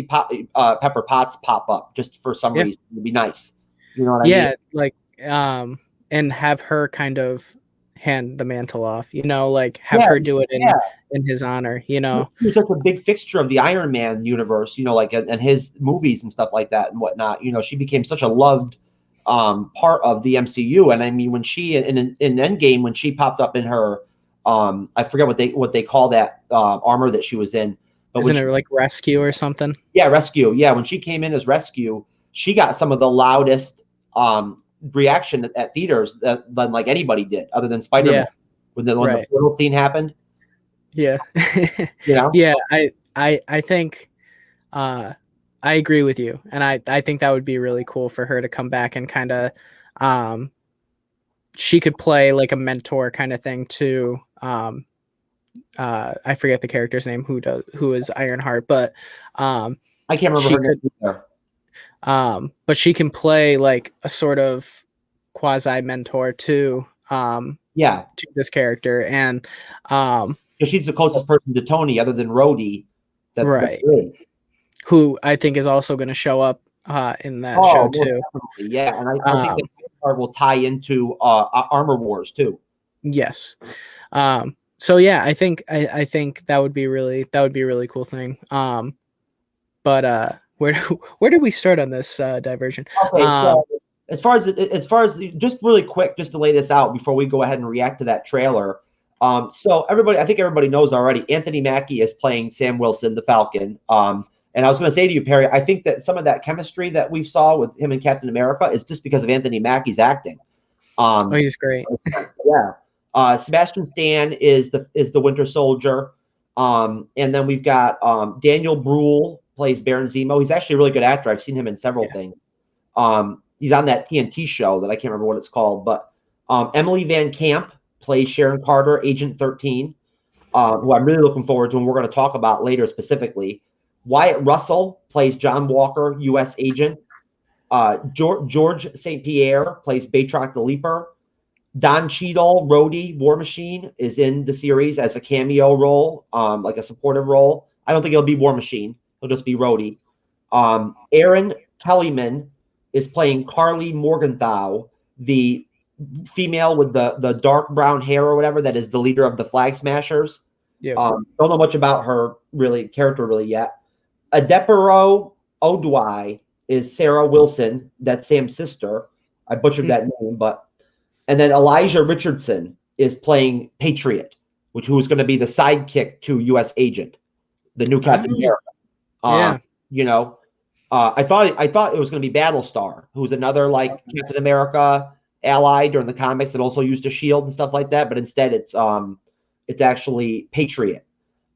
Pepper Potts pop up just for some reason. It'd be nice. You know what I mean? Yeah, like, and have her kind of hand the mantle off, you know, like have her do it in his honor, you know. He's such a big fixture of the Iron Man universe, you know, like, and his movies and stuff like that and whatnot. You know, she became such a loved part of the MCU. And I mean, when she in Endgame, when she popped up in her I forget what they call that armor that she was in, but isn't it like Rescue or something? Yeah, Rescue. Yeah, when she came in as Rescue, she got some of the loudest reaction at theaters than like anybody did, other than Spider-Man, when the portal scene happened. Yeah. You know? Yeah, I think I agree with you, and I think that would be really cool for her to come back and kind of she could play like a mentor kind of thing to I forget the character's name who is Ironheart, but I can't remember her name either. But she can play like a sort of quasi mentor to this character, and she's the closest person to Tony other than Rhodey, who I think is also going to show up in that show too. Definitely. Yeah, and I think that part will tie into Armor Wars too. Yes. So yeah, I think that would be really cool thing. But where did we start on this diversion? Okay, so as far as just really quick, just to lay this out before we go ahead and react to that trailer. So I think everybody knows already, Anthony Mackie is playing Sam Wilson, the Falcon. And I was going to say to you, Perry, I think that some of that chemistry that we saw with him and Captain America is just because of Anthony Mackie's acting. He's great. Yeah. Sebastian Stan is the Winter Soldier. And then we've got Daniel Bruhl plays Baron Zemo. He's actually a really good actor. I've seen him in several things. He's on that TNT show that I can't remember what it's called. But Emily Van Camp plays Sharon Carter, Agent 13, who I'm really looking forward to, and we're going to talk about later specifically. Wyatt Russell plays John Walker, U.S. agent. George St. Pierre plays Batroc the Leaper. Don Cheadle, Rhodey, War Machine, is in the series as a cameo role, like a supportive role. I don't think it'll be War Machine. It'll just be Rhodey. Aaron Kellyman is playing Carly Morgenthau, the female with the dark brown hair or whatever that is the leader of the Flag Smashers. Yeah. Don't know much about her character yet. Adepero Odwai is Sarah Wilson, that's Sam's sister. I butchered that name, and then Elijah Richardson is playing Patriot. who's going to be the sidekick to U.S. Agent, the new Captain America. Yeah. You know, I thought it was going to be Battlestar, who's another like Captain America ally during the comics that also used a shield and stuff like that. But instead, it's actually Patriot.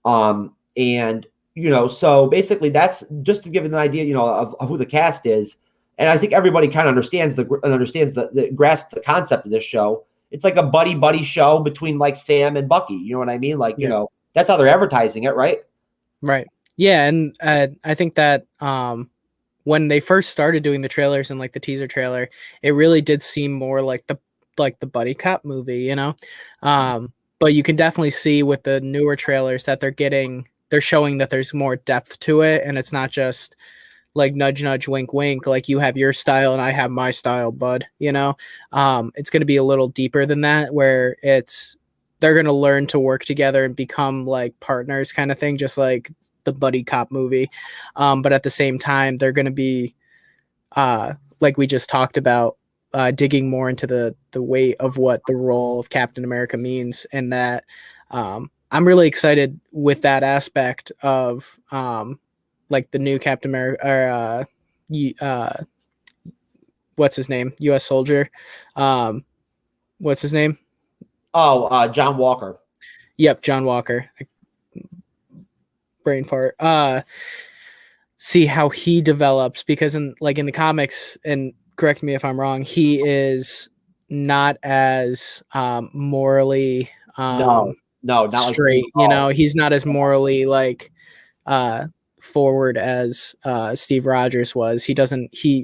And you know, so basically, that's just to give an idea, you know, of who the cast is. And I think everybody kind of grasps the concept of this show. It's like a buddy show between like Sam and Bucky. You know what I mean? Like, you know, that's how they're advertising it, right? Right. Yeah, and I think that when they first started doing the trailers and like the teaser trailer, it really did seem more like the buddy cop movie, you know. But you can definitely see with the newer trailers that they're showing that there's more depth to it, and it's not just like nudge nudge wink wink, like you have your style and I have my style, bud, you know. It's going to be a little deeper than that, where they're going to learn to work together and become like partners kind of thing, just like the buddy cop movie. But at the same time, they're going to be like we just talked about, digging more into the weight of what the role of Captain America means, and that I'm really excited with that aspect of like the new Captain America, or what's his name? U.S. soldier. What's his name? Oh, John Walker. Yep, John Walker. Brain fart. See how he develops, because in the comics, and correct me if I'm wrong, he is not as morally no, not straight. Like, you know, he's not as morally like forward as Steve Rogers was. He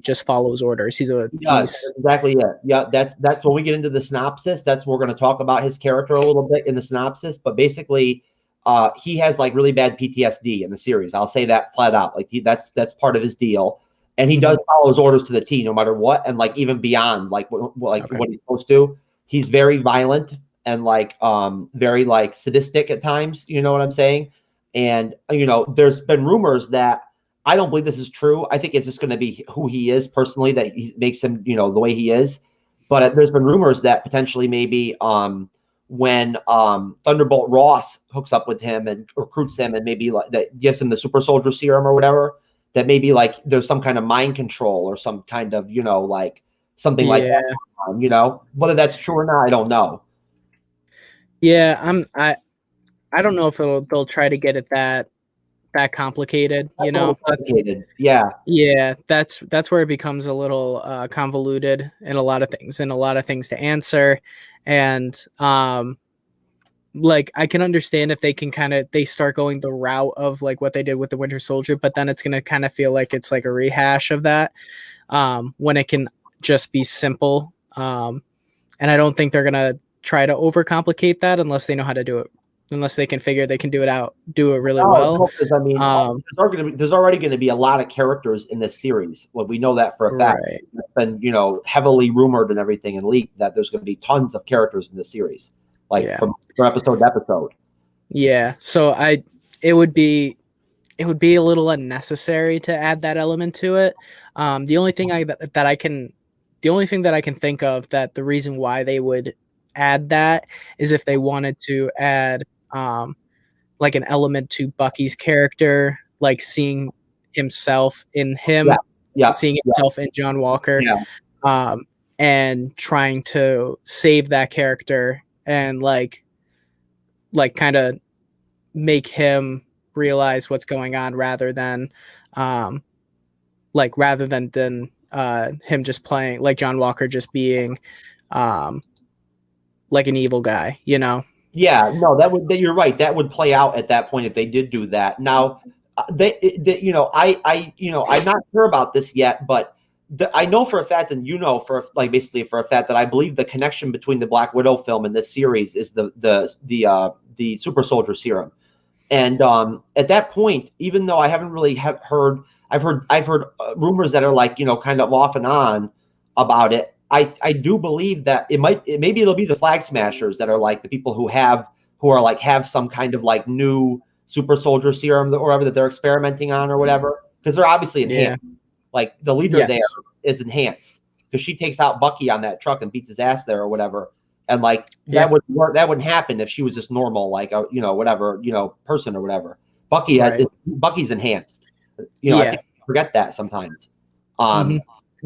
just follows orders. He's exactly it. Yeah, that's when we get into the synopsis. That's we're going to talk about his character a little bit in the synopsis. But basically, he has like really bad PTSD in the series. I'll say that flat out. Like that's part of his deal, and he does follow his orders to the T, no matter what, and like even beyond like what he's supposed to. He's very violent and like very like sadistic at times. You know what I'm saying? And, you know, there's been rumors that I don't believe this is true. I think it's just going to be who he is personally that he makes him, you know, the way he is. But there's been rumors that potentially maybe when Thunderbolt Ross hooks up with him and recruits him and maybe like that gives him the super soldier serum or whatever, that maybe like there's some kind of mind control or some kind of, you know, like something like that. You know, whether that's true or not, I don't know. Yeah, I don't know if they'll try to get it that complicated, you know. Yeah, that's where it becomes a little convoluted in a lot of things, and a lot of things to answer. And like I can understand if they start going the route of like what they did with the Winter Soldier, but then it's gonna kind of feel like it's like a rehash of that, when it can just be simple. And I don't think they're gonna try to overcomplicate that unless they know how to do it. Unless they can figure they can do it really well. I mean, there's already going to be a lot of characters in this series. Well, we know that for a fact. Right. It's been, you know, heavily rumored and everything and leaked that there's going to be tons of characters in the series, like from episode to episode. Yeah. So it would be a little unnecessary to add that element to it. The only thing that I can think of that the reason why they would add that is if they wanted to add like an element to Bucky's character, like seeing himself in him, seeing himself in John Walker, and trying to save that character and like kind of make him realize what's going on rather than him just playing like John Walker just being like an evil guy, you know? Yeah, no, you're right. That would play out at that point if they did do that. Now, you know, I'm not sure about this yet, but I know for a fact, and you know, basically for a fact that I believe the connection between the Black Widow film and this series is the super soldier serum. And at that point, even though I haven't really heard rumors that are like, you know, kind of off and on about it. I do believe that maybe it'll be the Flag Smashers that are like the people who have some kind of like new super soldier serum or whatever that they're experimenting on or whatever, because they're obviously enhanced. Yeah. Like the leader there is enhanced because she takes out Bucky on that truck and beats his ass there or whatever. And like that would work. That wouldn't happen if she was just normal, like a whatever person or whatever. Bucky's enhanced. I think we forget that sometimes. We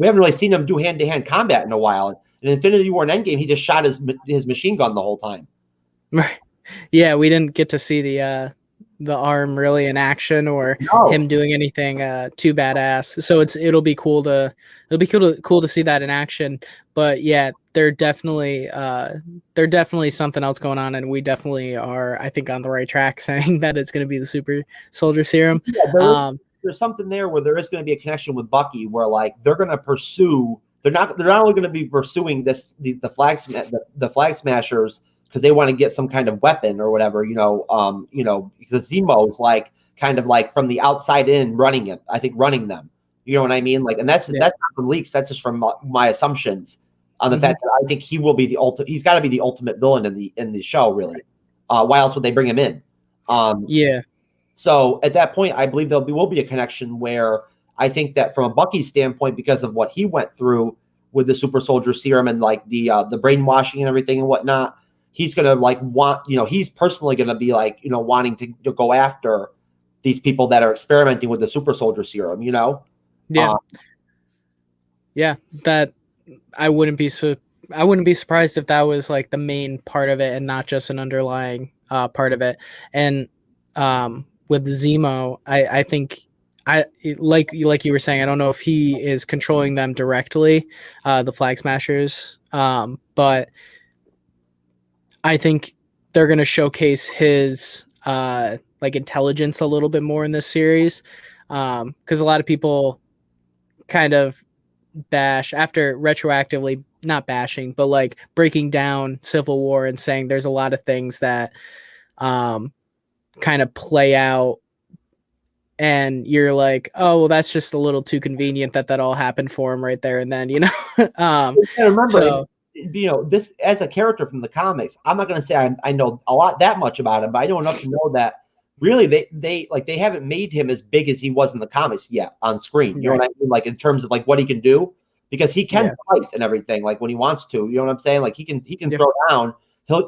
haven't really seen him do hand-to-hand combat in a while. In Infinity War and Endgame, he just shot his machine gun the whole time. Right. Yeah, we didn't get to see the arm really in action or him doing anything too badass. So it'll be cool to see that in action. But yeah, they're definitely something else going on, and we definitely are, I think, on the right track saying that it's going to be the super soldier serum. Yeah, there's something there where there is going to be a connection with Bucky, where like they're going to pursue. They're not only going to be pursuing the flag smashers because they want to get some kind of weapon or whatever, because Zemo is like kind of like from the outside in running them. You know what I mean? Like, and that's not from leaks. That's just from my assumptions on the fact that I think he will be the ultimate. He's got to be the ultimate villain in the show, really. Why else would they bring him in? So at that point, I believe there will be a connection where I think that from a Bucky standpoint, because of what he went through with the super soldier serum and like the brainwashing and everything and whatnot, he's gonna like he's personally gonna be like wanting to go after these people that are experimenting with the super soldier serum. That I wouldn't be surprised if that was like the main part of it and not just an underlying part of it. And with Zemo, I think like you were saying, I don't know if he is controlling them directly, the Flag Smashers, but I think they're going to showcase his like intelligence a little bit more in this series, because a lot of people kind of bash after retroactively, not bashing, but like breaking down Civil War and saying there's a lot of things that kind of play out and you're like, oh, well, that's just a little too convenient that all happened for him right there and then, remember, this as a character from the comics, I'm not going to say I know that much about him, but I know enough to know that really they haven't made him as big as he was in the comics yet on screen. You know what I mean? Like in terms of like what he can do, because he can fight and everything, like when he wants to. You know what I'm saying? Like he can throw down.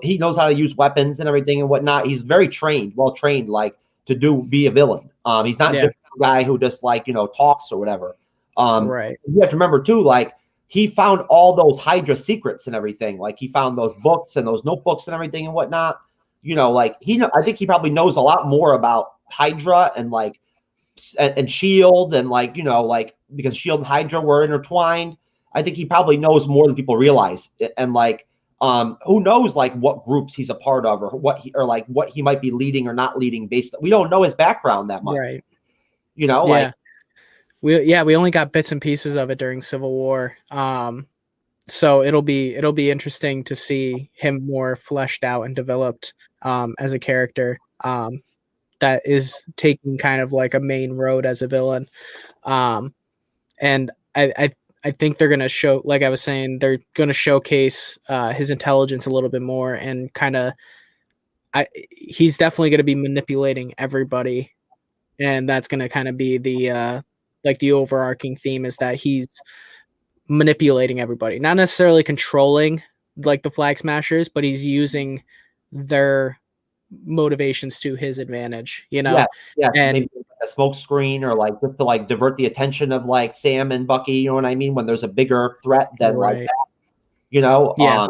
He knows how to use weapons and everything and whatnot. He's very well trained, like to be a villain. He's not just a guy who just like talks or whatever. Right. You have to remember too, like he found all those Hydra secrets and everything. Like he found those books and those notebooks and everything and whatnot. Like I think he probably knows a lot more about Hydra and like and Shield and like like because Shield and Hydra were intertwined. I think he probably knows more than people realize. And like who knows like what groups he's a part of or what he might be leading or not leading we don't know his background that much. Right. Like we only got bits and pieces of it during Civil War. So it'll be interesting to see him more fleshed out and developed as a character that is taking kind of like a main road as a villain. And I think they're going to show, like I was saying, they're going to showcase his intelligence a little bit more and kind of he's definitely going to be manipulating everybody. And that's going to kind of be the overarching theme is that he's manipulating everybody, not necessarily controlling like the Flag Smashers, but he's using their motivations to his advantage, and maybe a smoke screen or like just to like divert the attention of like Sam and Bucky, you know what I mean, when there's a bigger threat than like that,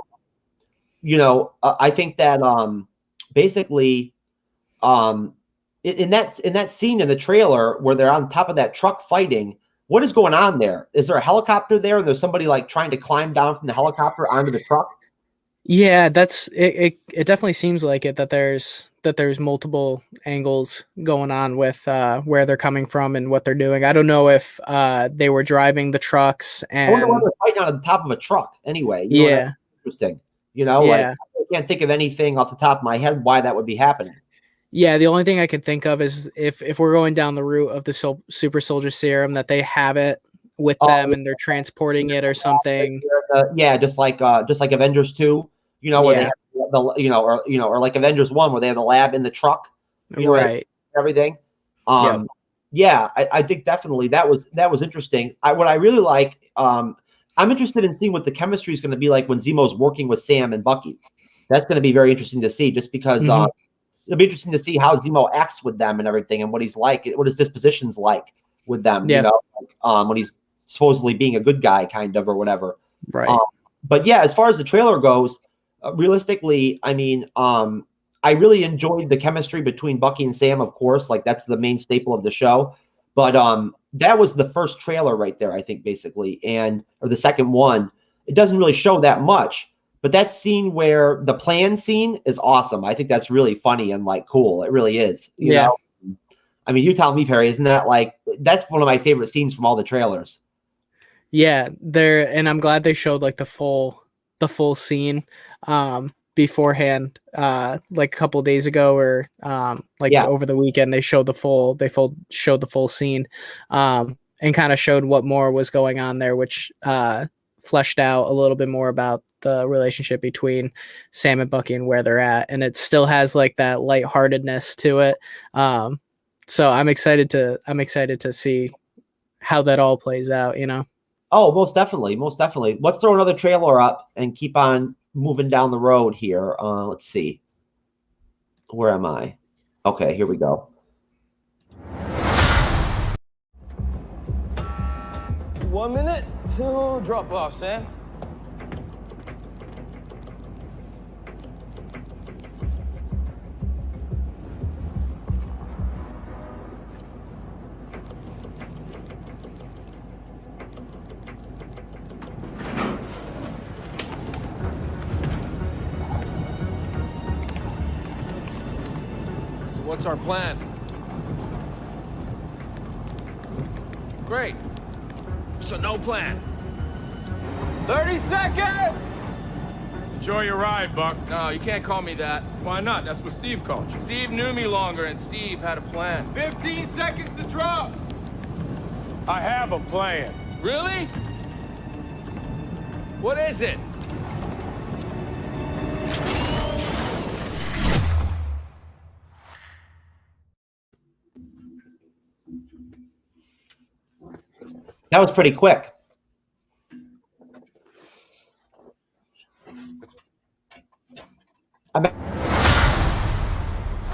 I think that basically in that scene in the trailer where they're on top of that truck fighting, what is going on there? Is there a helicopter there and there's somebody like trying to climb down from the helicopter onto the truck? Yeah, that's it. It definitely seems like it that there's multiple angles going on with where they're coming from and what they're doing. I don't know if they were driving the trucks and I wonder why they're fighting on the top of a truck anyway. Interesting. Like I can't think of anything off the top of my head why that would be happening. Yeah, the only thing I can think of is if we're going down the route of the super soldier serum, that they have it with them and they're transporting it or something. Just like Avengers 2, where they have or like Avengers 1 where they have the lab in the truck, right? Everything. I think definitely that was interesting. What I really like, I'm interested in seeing what the chemistry is going to be like when Zemo's working with Sam and Bucky. That's going to be very interesting to see, just because it'll be interesting to see how Zemo acts with them and everything, and what he's like, what his disposition's like with them. Yeah. You know, like, when he's supposedly being a good guy, kind of, or whatever. Right. But yeah, as far as the trailer goes, realistically, I mean, I really enjoyed the chemistry between Bucky and Sam. Of course, like that's the main staple of the show. But that was the first trailer right there, I think, basically, or the second one. It doesn't really show that much, but that scene where the plan scene is awesome. I think that's really funny and like cool. It really is. You know? I mean, you tell me, Perry, isn't that like that's one of my favorite scenes from all the trailers? Yeah, and I'm glad they showed like the full scene beforehand, like a couple of days ago, or over the weekend. They showed the full scene, and kind of showed what more was going on there, which fleshed out a little bit more about the relationship between Sam and Bucky and where they're at, and it still has like that lightheartedness to it. So I'm excited to see how that all plays out, you know. Oh, most definitely. Let's throw another trailer up and keep on moving down the road here. Let's see. Where am I? Okay, here we go. One minute to drop off, Sam. What's our plan? Great. So no plan. 30 seconds! Enjoy your ride, Buck. No, you can't call me that. Why not? That's what Steve called you. Steve knew me longer, and Steve had a plan. 15 seconds to drop! I have a plan. Really? What is it? That was pretty quick.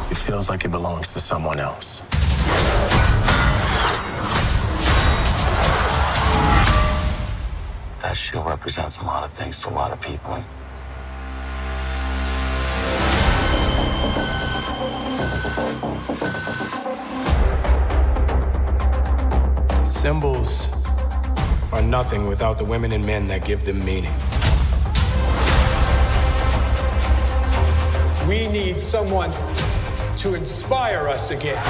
It feels like it belongs to someone else. That shield represents a lot of things to a lot of people. Symbols are nothing without the women and men that give them meaning. We need someone to inspire us again.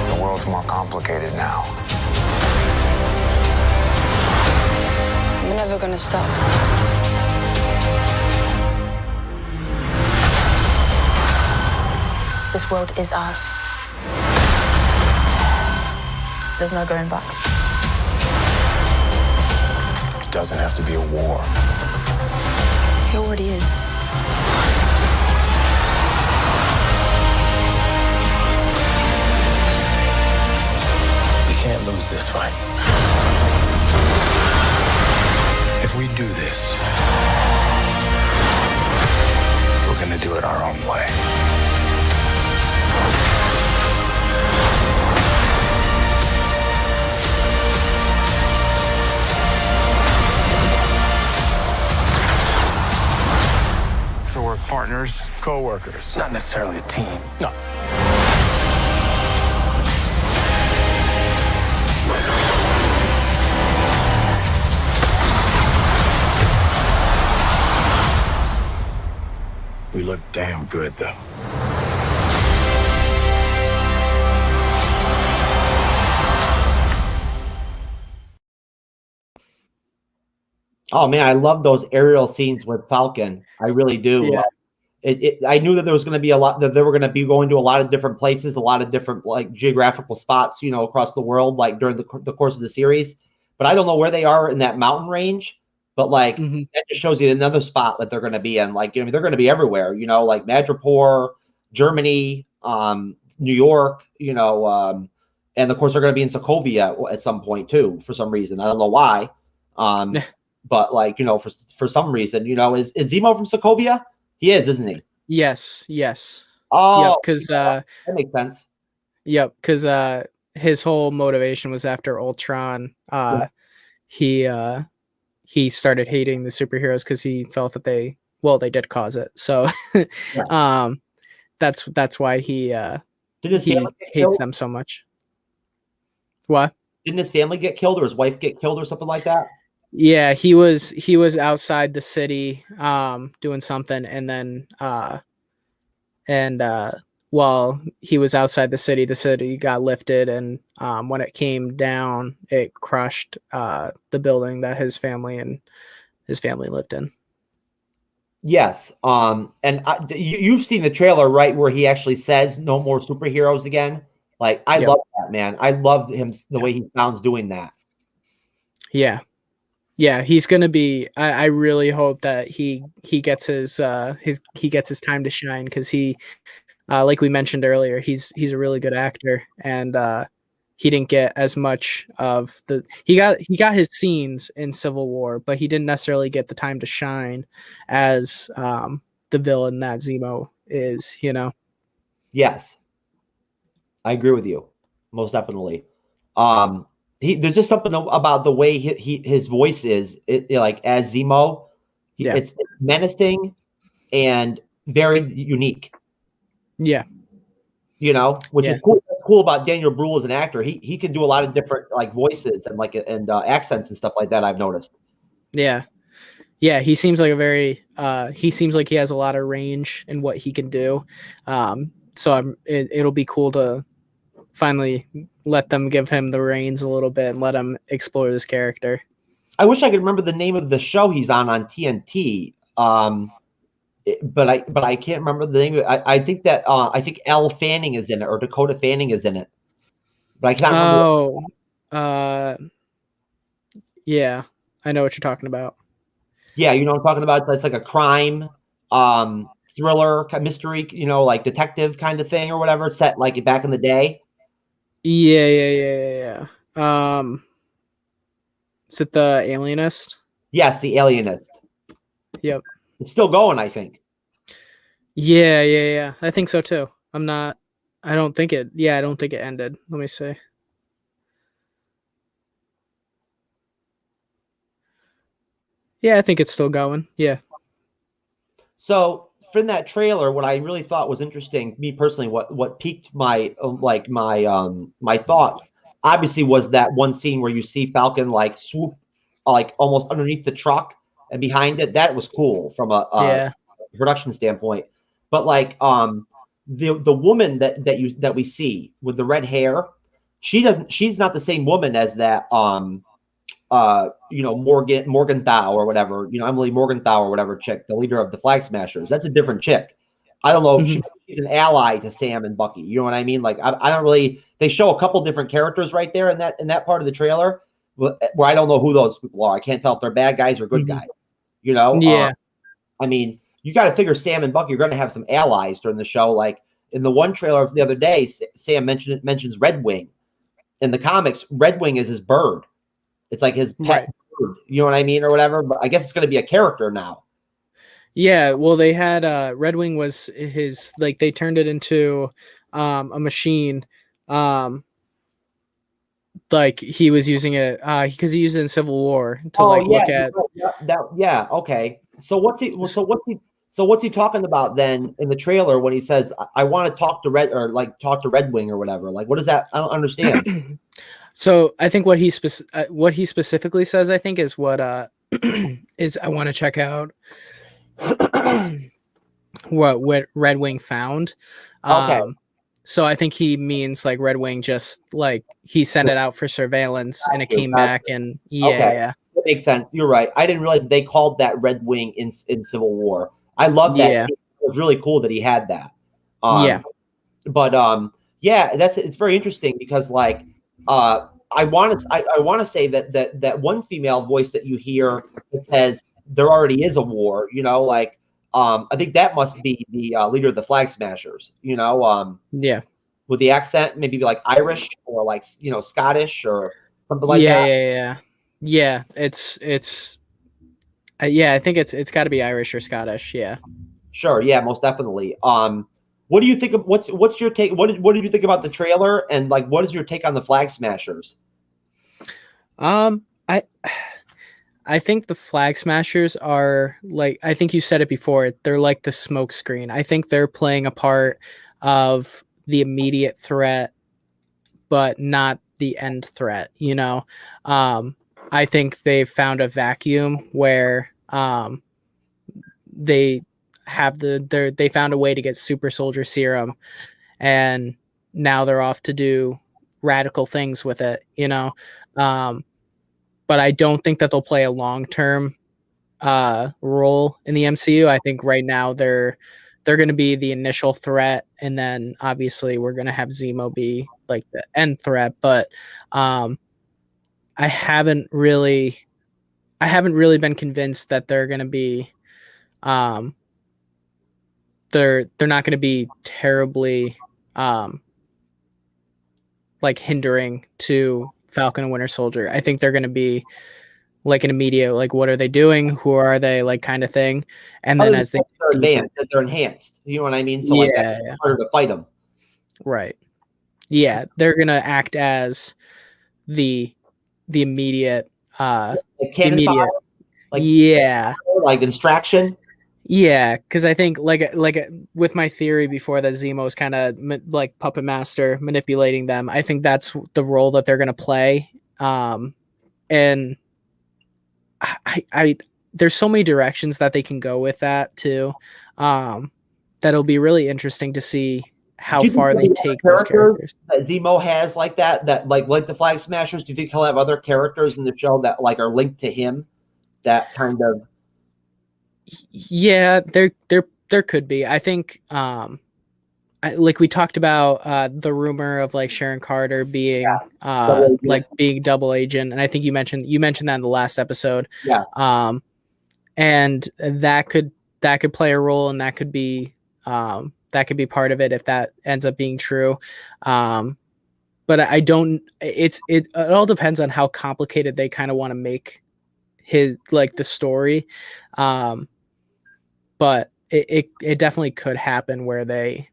The world's more complicated now. We're never gonna stop. This world is ours. There's no going back. It doesn't have to be a war. It already is. We can't lose this fight. If we do this, we're gonna do it our own way. So we're partners, co-workers. Not necessarily a team. No. We look damn good, though. Oh man, I love those aerial scenes with Falcon. I really do. Yeah. I knew that there was going to be a lot, that they were going to be going to a lot of different places, a lot of different like geographical spots, you know, across the world, like during the course of the series. But I don't know where they are in that mountain range. But like that just shows you another spot that they're going to be in. Like, I mean, they're going to be everywhere, you know, like Madripoor, Germany, New York, you know, And of course, they're going to be in Sokovia at some point too, for some reason. I don't know why. But like, you know, for some reason, you know, is Zemo from Sokovia? He is, isn't he? Yes. Oh, yep, because that makes sense. Yep, because his whole motivation was after Ultron. He started hating the superheroes because he felt that they did cause it. So, that's why he hates them so much. What? Didn't his family get killed or his wife get killed or something like that? Yeah, he was outside the city doing something, and then while he was outside the city got lifted, and when it came down, it crushed the building that his family lived in. Yes. And you've seen the trailer, right, where he actually says no more superheroes again. Like, I love that, man. I love him, the way he sounds doing that. Yeah, he's gonna be. I really hope that he gets his time to shine, because he, like we mentioned earlier, he's a really good actor, and he didn't get as much of the. He got his scenes in Civil War, but he didn't necessarily get the time to shine as the villain that Zemo is. You know. Yes, I agree with you, most definitely. There's just something about the way his voice is, like as Zemo. It's menacing and very unique. Yeah. You know, which is cool. What's cool about Daniel Bruhl as an actor. He can do a lot of different like voices and accents and stuff like that, I've noticed. Yeah. He seems like he seems like he has a lot of range in what he can do. So it'll be cool to finally let them give him the reins a little bit and let him explore this character. I wish I could remember the name of the show he's on TNT. But I can't remember the name. I think that I think Elle Fanning is in it, or Dakota Fanning is in it. But I can't remember. Yeah, I know what you're talking about. Yeah, you know what I'm talking about. It's like a crime, thriller, mystery, you know, like detective kind of thing or whatever, set like back in the day. Yeah. Is it The Alienist? Yes, The Alienist. Yep. It's still going, I think. Yeah. I think so too. I don't think it ended. Let me see. Yeah, I think it's still going. Yeah. So from that trailer, what I really thought was interesting, me personally, what piqued my my thoughts, obviously, was that one scene where you see Falcon like swoop, like almost underneath the truck and behind it. That was cool from a production standpoint. But like the woman that we see with the red hair, she's not the same woman as that Morgenthau or whatever, Emily Morgenthau or whatever chick, the leader of the Flag Smashers. That's a different chick. I don't know. Mm-hmm. She's an ally to Sam and Bucky. You know what I mean? Like I don't really. They show a couple different characters right there in that part of the trailer where I don't know who those people are. I can't tell if they're bad guys or good guys. You know? Yeah. I mean, you got to figure Sam and Bucky are going to have some allies during the show. Like in the one trailer the other day, Sam mentions Red Wing. In the comics, Red Wing is his bird. It's like his pet bird, you know what I mean, or whatever. But I guess it's going to be a character now. Yeah, well, they had Red Wing was his, like they turned it into a machine. Like he was using it because he used it in Civil War to look at. Yeah. Okay. So what's he talking about then in the trailer when he says, "I want to talk to Red Wing or whatever"? Like, what is that? I don't understand. So I think what he specifically says, I think, is what is I want to check out what Red Wing found. Okay. So I think he means like Red Wing just like he sent it out for surveillance and it came back and yeah. That makes sense. You're right. I didn't realize they called that Red Wing in Civil War. I love that. Yeah. It was really cool that he had that. But it's very interesting because like I want to say that one female voice that you hear that says there already is a war, like I think that must be the leader of the Flag Smashers, with the accent, maybe like Irish or like Scottish or something like yeah, that. Yeah. It's I think it's got to be Irish or Scottish. Yeah. Sure. Yeah, most definitely. What do you think of what's your take? What did you think about the trailer, and like what is your take on the Flag Smashers? I think the Flag Smashers are like, I think you said it before, they're like the smoke screen. I think they're playing a part of the immediate threat, but not the end threat, I think they've found a vacuum where they have they found a way to get super soldier serum, and now they're off to do radical things with it, but I don't think that they'll play a long-term role in the MCU. I think right now they're going to be the initial threat, and then obviously we're going to have Zemo be like the end threat. But I haven't really been convinced that they're going to be they're not going to be terribly like hindering to Falcon and Winter Soldier. I think they're going to be like an immediate, like, what are they doing? Who are they? Like, kind of thing. And then as they're advanced, they're enhanced. You know what I mean? So like that's harder to fight them. Right. Yeah, they're gonna act as the immediate like immediate, like distraction. Yeah, because I think like with my theory before that Zemo's kind of like puppet master manipulating them. I think that's the role that they're gonna play. And I there's so many directions that they can go with that too. That'll be really interesting to see how far they take those characters. That Zemo has like that like the Flag Smashers. Do you think he'll have other characters in the show that like are linked to him? That kind of. Yeah, there could be. I think like we talked about the rumor of like Sharon Carter being like being double agent, and I think you mentioned that in the last episode. Yeah. And that could play a role, and that could be part of it if that ends up being true. But I don't. It all depends on how complicated they kind of want to make his like the story. But it definitely could happen where they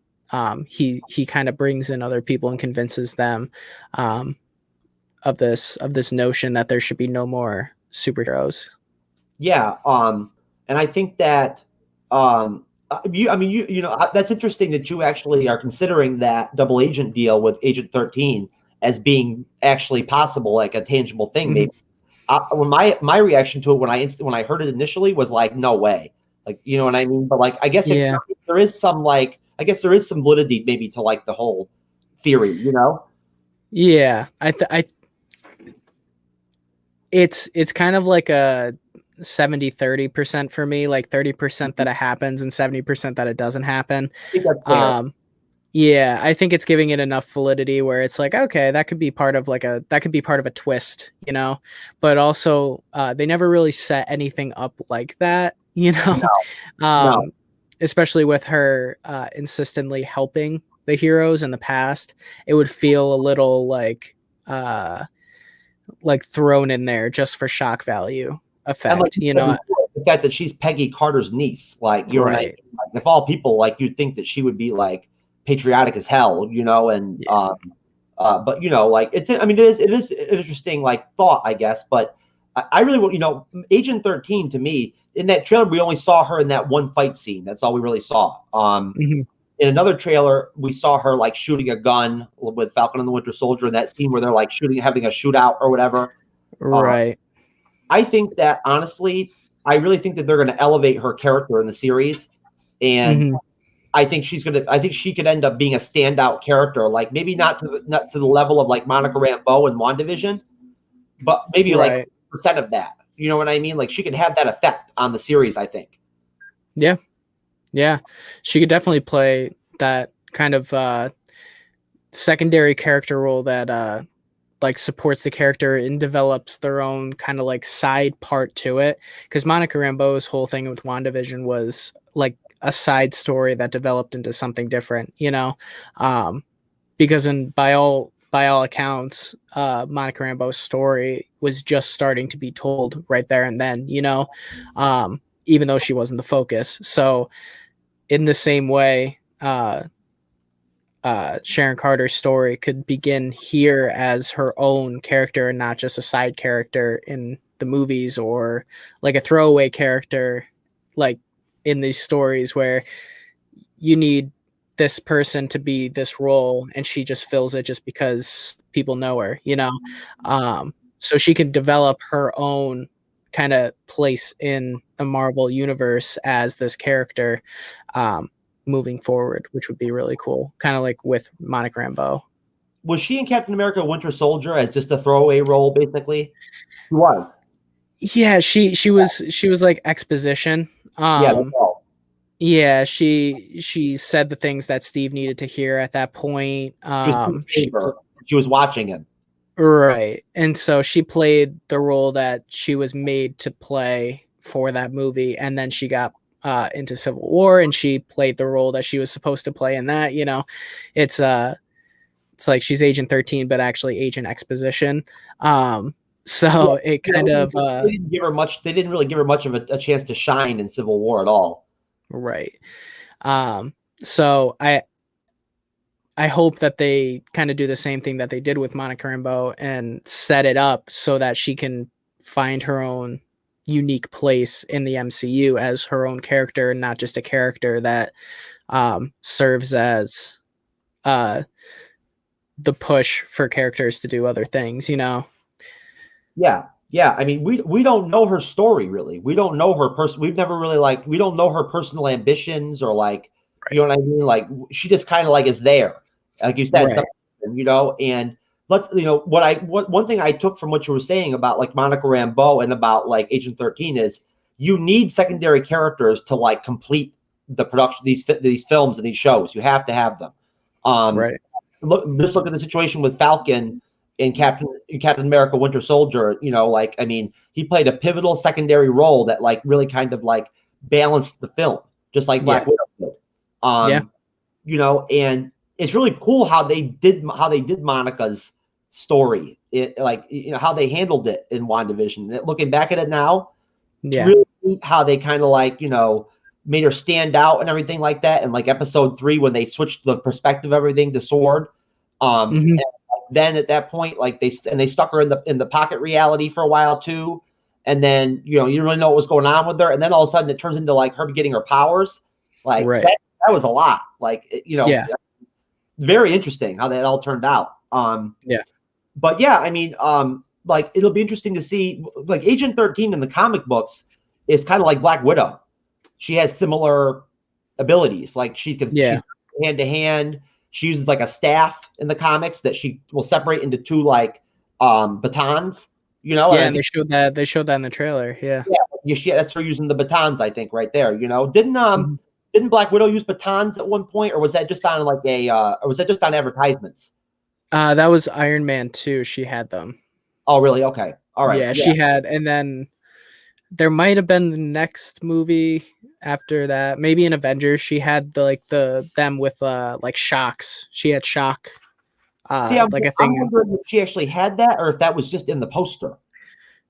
he kind of brings in other people and convinces them of this notion that there should be no more superheroes. Yeah, and I think that that's interesting that you actually are considering that double agent deal with Agent 13 as being actually possible, like a tangible thing. Mm-hmm. Maybe when my reaction to it when I heard it initially was like, no way, like, you know what I mean? But like, I guess there is some validity maybe to like the whole theory, you know? Yeah, it's kind of like a 70-30% for me, like 30% that it happens and 70% that it doesn't happen. Yeah, I think it's giving it enough validity where it's like, okay, that could be part of a twist, you know, but also they never really set anything up like that, you know. No. Especially with her insistently helping the heroes in the past, it would feel a little like thrown in there just for shock value effect, like, you know. The fact that she's Peggy Carter's niece, like, you're right. Like, if all people, like, you'd think that she would be like patriotic as hell, you know, and but you know, like it is an interesting like thought, I guess. But I really want, you know, Agent 13 to me in that trailer, we only saw her in that one fight scene. That's all we really saw. In another trailer, we saw her like shooting a gun with Falcon and the Winter Soldier in that scene where they're like having a shootout or whatever. Right. I think that honestly, I really think that they're going to elevate her character in the series, and I think she could end up being a standout character, like maybe not to the level of like Monica Rambeau in WandaVision, but maybe like % of that. You know what I mean? Like she could have that effect on the series, I think. Yeah. Yeah. She could definitely play that kind of secondary character role that like supports the character and develops their own kind of like side part to it. Because Monica Rambeau's whole thing with WandaVision was like a side story that developed into something different, you know? Because by all by all accounts, Monica Rambeau's story was just starting to be told right there and then, even though she wasn't the focus. So in the same way, Sharon Carter's story could begin here as her own character and not just a side character in the movies or like a throwaway character, like in these stories where you need this person to be this role and she just fills it just because people know her, so she can develop her own kind of place in the Marvel universe as this character moving forward, which would be really cool, kind of like with Monica Rambeau. Was she in Captain America Winter Soldier as just a throwaway role, basically? She was. Yeah, she was like exposition. Yeah, she said the things that Steve needed to hear at that point. She was watching him. Right. And so she played the role that she was made to play for that movie. And then she got into Civil War and she played the role that she was supposed to play in that, it's like she's Agent 13, but actually Agent Exposition. So it kind of they didn't really give her much of a chance to shine in Civil War at all. Right. So I hope that they kind of do the same thing that they did with Monica Rambeau and set it up so that she can find her own unique place in the MCU as her own character and not just a character that serves as the push for characters to do other things, Yeah. I mean, we don't know her story really. We don't know her person. We've never really we don't know her personal ambitions or you know what I mean? Like she just kind of is there, like you said, right. And one thing I took from what you were saying about Monica Rambeau and about Agent 13 is you need secondary characters to complete the production, these films and these shows. You have to have them. Right. Look at the situation with Falcon in Captain America Winter Soldier. He played a pivotal secondary role that really kind of balanced the film, just like Black Widow did. And it's really cool how they did Monica's story. How they handled it in WandaVision. Looking back at it now, it's really neat how they kind of made her stand out and everything like that. And episode 3, when they switched the perspective of everything to Sword, and then at that point, they stuck her in the pocket reality for a while too. And then you didn't really know what was going on with her. And then all of a sudden it turns into her getting her powers. Right. That was a lot. Very interesting how that all turned out. But yeah, I mean, it'll be interesting to see. Agent 13 in the comic books is kind of like Black Widow. She has similar abilities. She can she's hand to hand. She uses a staff in the comics that she will separate into 2 batons. And they showed that in the trailer. That's her using the batons, I think, right there. Didn't Black Widow use batons at one point, or was that just on or was that just on advertisements? That was Iron Man 2. She had them. Oh, really? Okay. All right. Yeah, she had, and then there might have been the next movie after that. Maybe in Avengers, she had them with shocks. She had shock. I'm wondering if she actually had that, or if that was just in the poster.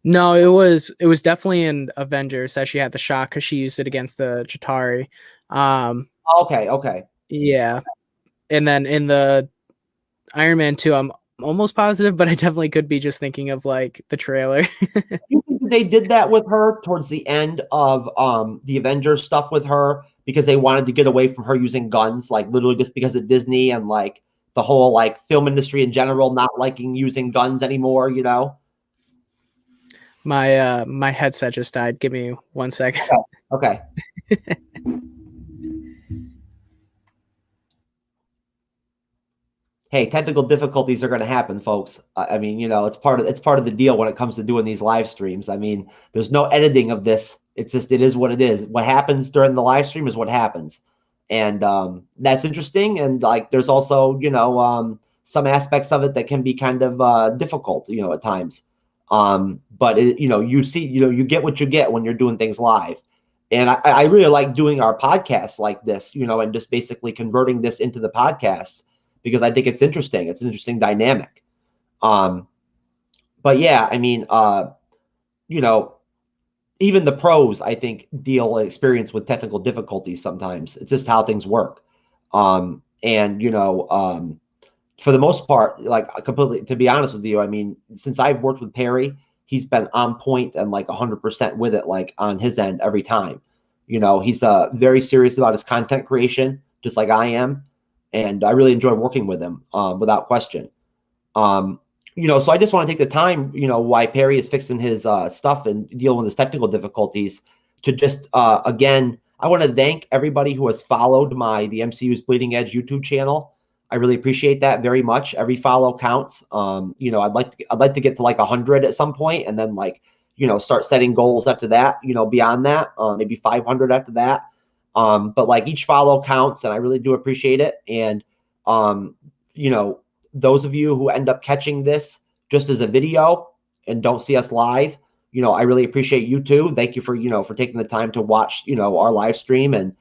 No, it was definitely in Avengers that she had the shock because she used it against the Chitauri. Okay. Yeah, and then in the Iron Man 2, I'm almost positive, but I definitely could be just thinking of the trailer. You think they did that with her towards the end of the Avengers stuff with her because they wanted to get away from her using guns, literally just because of Disney and the whole film industry in general not liking using guns anymore, My headset just died. Give me 1 second. Okay. Hey, technical difficulties are going to happen, folks. I mean, it's part of the deal when it comes to doing these live streams. I mean, there's no editing of this. It is what it is. What happens during the live stream is what happens, and that's interesting. And there's also some aspects of it that can be kind of difficult, at times. But you get what you get when you're doing things live. And I really like doing our podcasts like this, and just basically converting this into the podcasts, because I think it's interesting. It's an interesting dynamic. But yeah, I mean, you know, even the pros, I think, deal and experience with technical difficulties sometimes. It's just how things work. And, you know, for the most part, like completely, to be honest with you, I mean, since I've worked with Perry, he's been on point and like 100% with it, like on his end every time. You know, he's very serious about his content creation, just like I am. And I really enjoy working with him, without question. You know, so I just want to take the time, you know, while Perry is fixing his stuff and dealing with his technical difficulties, to just, again, I want to thank everybody who has followed the MCU's Bleeding Edge YouTube channel. I really appreciate that very much. Every follow counts. You know, I'd like to get to like 100 at some point, and then like, you know, start setting goals after that, you know, beyond that, maybe 500 after that. But like each follow counts, and I really do appreciate it. And, you know, those of you who end up catching this just as a video and don't see us live, you know, I really appreciate you too. Thank you for, you know, for taking the time to watch, you know, our live stream. And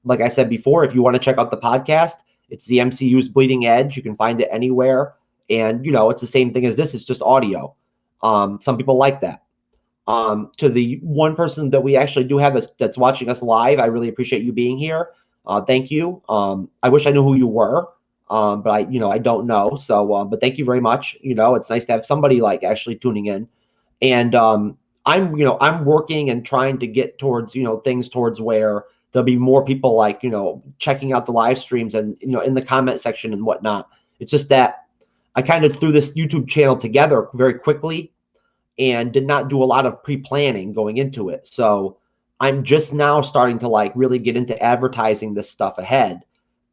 like I said before, if you want to check out the podcast, it's the MCU's Bleeding Edge. You can find it anywhere. And, you know, it's the same thing as this. It's just audio. Some people like that. To the one person that we actually do have that's watching us live, I really appreciate you being here. Thank you. I wish I knew who you were. But I don't know. So, but thank you very much. You know, it's nice to have somebody like actually tuning in. And I'm working and trying to get towards, you know, things towards where there'll be more people like, you know, checking out the live streams and, you know, in the comment section and whatnot. It's just that I kind of threw this YouTube channel together very quickly and did not do a lot of pre-planning going into it. So I'm just now starting to like really get into advertising this stuff ahead.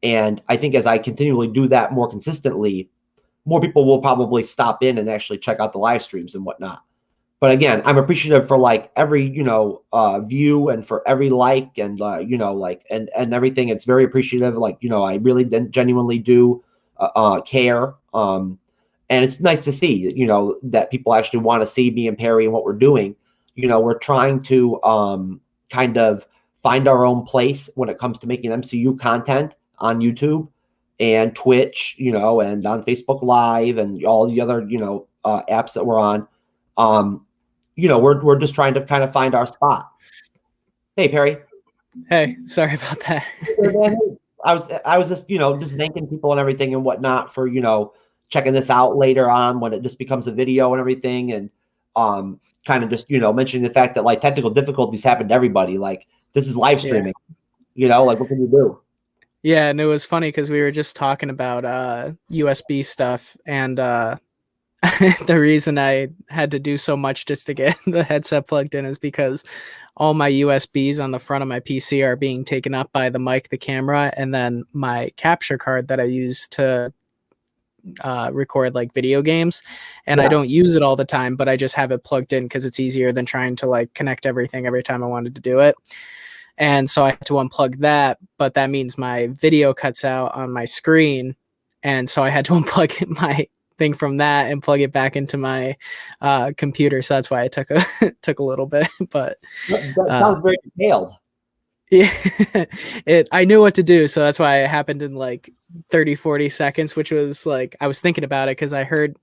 And I think as I continually do that more consistently, more people will probably stop in and actually check out the live streams and whatnot. But again, I'm appreciative for like every, you know, view and for every like and, you know, like and everything. It's very appreciative. Like, you know, I really genuinely do care. And it's nice to see, you know, that people actually want to see me and Perry and what we're doing. You know, we're trying to kind of find our own place when it comes to making MCU content on YouTube and Twitch, you know, and on Facebook Live and all the other, you know, apps that we're on. You know, we're just trying to kind of find our spot. Hey, Perry. Hey, sorry about that. I was just, you know, just thanking people and everything and whatnot for, you know, checking this out later on when it just becomes a video and everything. And kind of just, you know, mentioning the fact that like technical difficulties happen to everybody. Like this is live streaming, you know, like what can you do? Yeah, and it was funny because we were just talking about USB stuff, and the reason I had to do so much just to get the headset plugged in is because all my USBs on the front of my PC are being taken up by the mic, the camera, and then my capture card that I use to record like video games. And I don't use it all the time, but I just have it plugged in because it's easier than trying to like connect everything every time I wanted to do it. And so I had to unplug that, but that means my video cuts out on my screen. And so I had to unplug my thing from that and plug it back into my computer. So that's why it took a little bit, but that sounds very detailed. Yeah, I knew what to do. So that's why it happened in like 30-40 seconds, which was like, I was thinking about it because I heard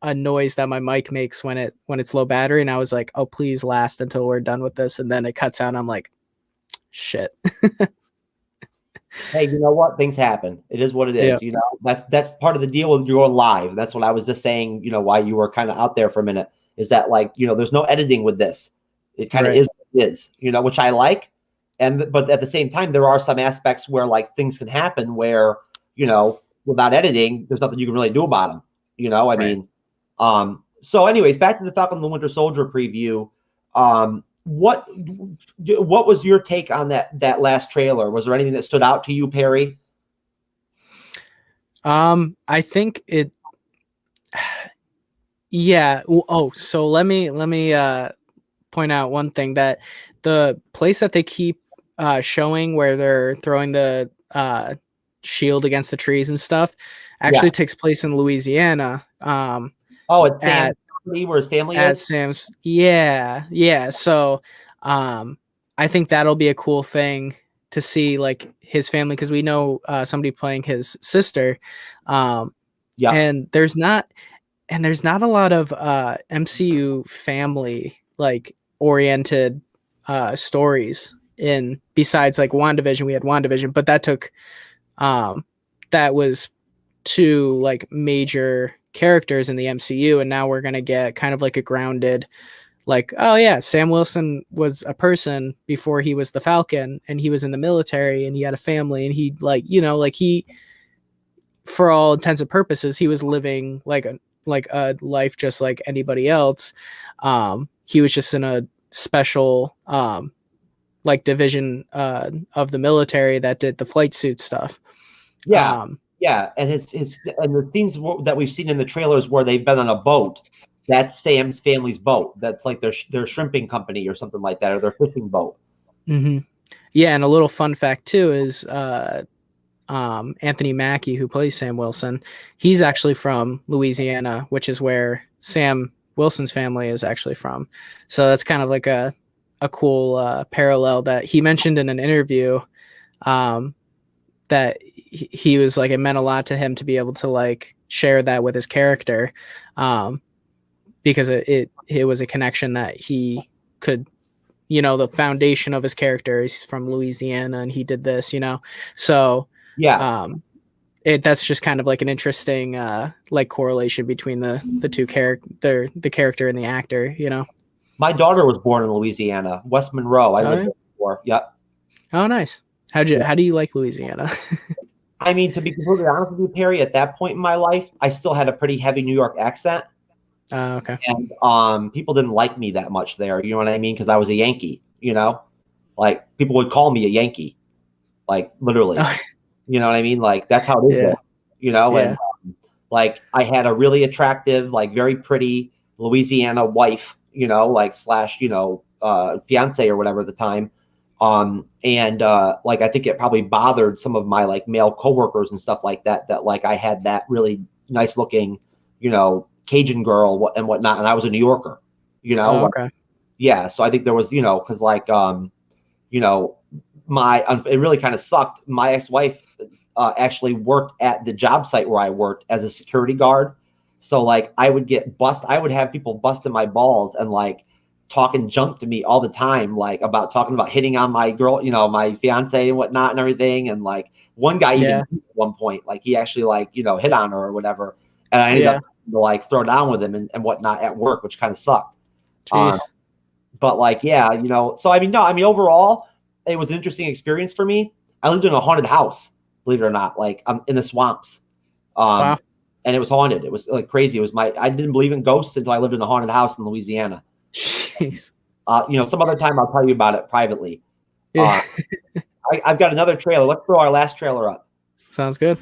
a noise that my mic makes when it's low battery. And I was like, oh, please last until we're done with this. And then it cuts out and I'm like, shit. Hey, you know what? Things happen. It is what it is. You know, that's part of the deal with your live. That's what I was just saying, you know, why you were kind of out there for a minute, is that like, you know, there's no editing with this. It kind of is what it is, you know, which I like. But at the same time, there are some aspects where like things can happen where, you know, without editing, there's nothing you can really do about them. You know, I mean, so anyways, back to the Falcon and the Winter Soldier preview. What was your take on that last trailer? Was there anything that stood out to you, Perry? I think it. Yeah. Oh, so let me point out one thing, that the place that they keep showing where they're throwing the shield against the trees and stuff actually takes place in Louisiana. It's Sam's family, where his family at is? Sam's. Yeah. So I think that'll be a cool thing to see like his family, because we know somebody playing his sister. And there's not a lot of MCU family like oriented stories in, besides like WandaVision. We had WandaVision, but that took that was 2 like major characters in the MCU, and now we're gonna get kind of like a grounded, like, oh yeah, Sam Wilson was a person before he was the Falcon, and he was in the military, and he had a family, and he like, you know, like he, for all intents and purposes, he was living like a life just like anybody else. He was just in a special like division of the military that did the flight suit stuff. Yeah, and the things that we've seen in the trailers where they've been on a boat, that's Sam's family's boat. That's like their shrimping company or something like that, or their fishing boat. Mm-hmm. Yeah, and a little fun fact too is Anthony Mackie, who plays Sam Wilson, he's actually from Louisiana, which is where Sam Wilson's family is actually from. So that's kind of like a cool parallel that he mentioned in an interview, that he was like, it meant a lot to him to be able to like share that with his character, because it was a connection that he could, you know, the foundation of his character is from Louisiana and he did this, you know, so that's just kind of like an interesting like correlation between the two the character and the actor, you know. My daughter was born in Louisiana, West Monroe. I lived there before. Yep. Oh, nice. How do you like Louisiana? I mean, to be completely honest with you, Perry, at that point in my life, I still had a pretty heavy New York accent. Okay. And people didn't like me that much there. You know what I mean? Because I was a Yankee. You know, like people would call me a Yankee, like literally. You know what I mean? Like that's how it is. There, you know, and like I had a really attractive, like very pretty Louisiana wife. You know, like / you know, fiance or whatever at the time. Like I think it probably bothered some of my like male coworkers and stuff like that like I had that really nice looking, you know, Cajun girl and whatnot, and I was a New Yorker, you know. Oh, okay. Yeah, so I think there was, you know, because like you know, it really kind of sucked. My ex-wife actually worked at the job site where I worked as a security guard, so like I would have people busting my balls and like talking junk to me all the time, like talking about hitting on my girl, you know, my fiance and whatnot and everything. And like one guy even at one point, like he actually like, you know, hit on her or whatever. And I ended up to like throw down with him and whatnot at work, which kind of sucked. But like, yeah, you know, so I mean, overall it was an interesting experience for me. I lived in a haunted house, believe it or not, like in the swamps. And it was haunted. It was like crazy. I didn't believe in ghosts until I lived in a haunted house in Louisiana. Jeez. You know, some other time I'll tell you about it privately. I've got another trailer. Let's throw our last trailer up. Sounds good.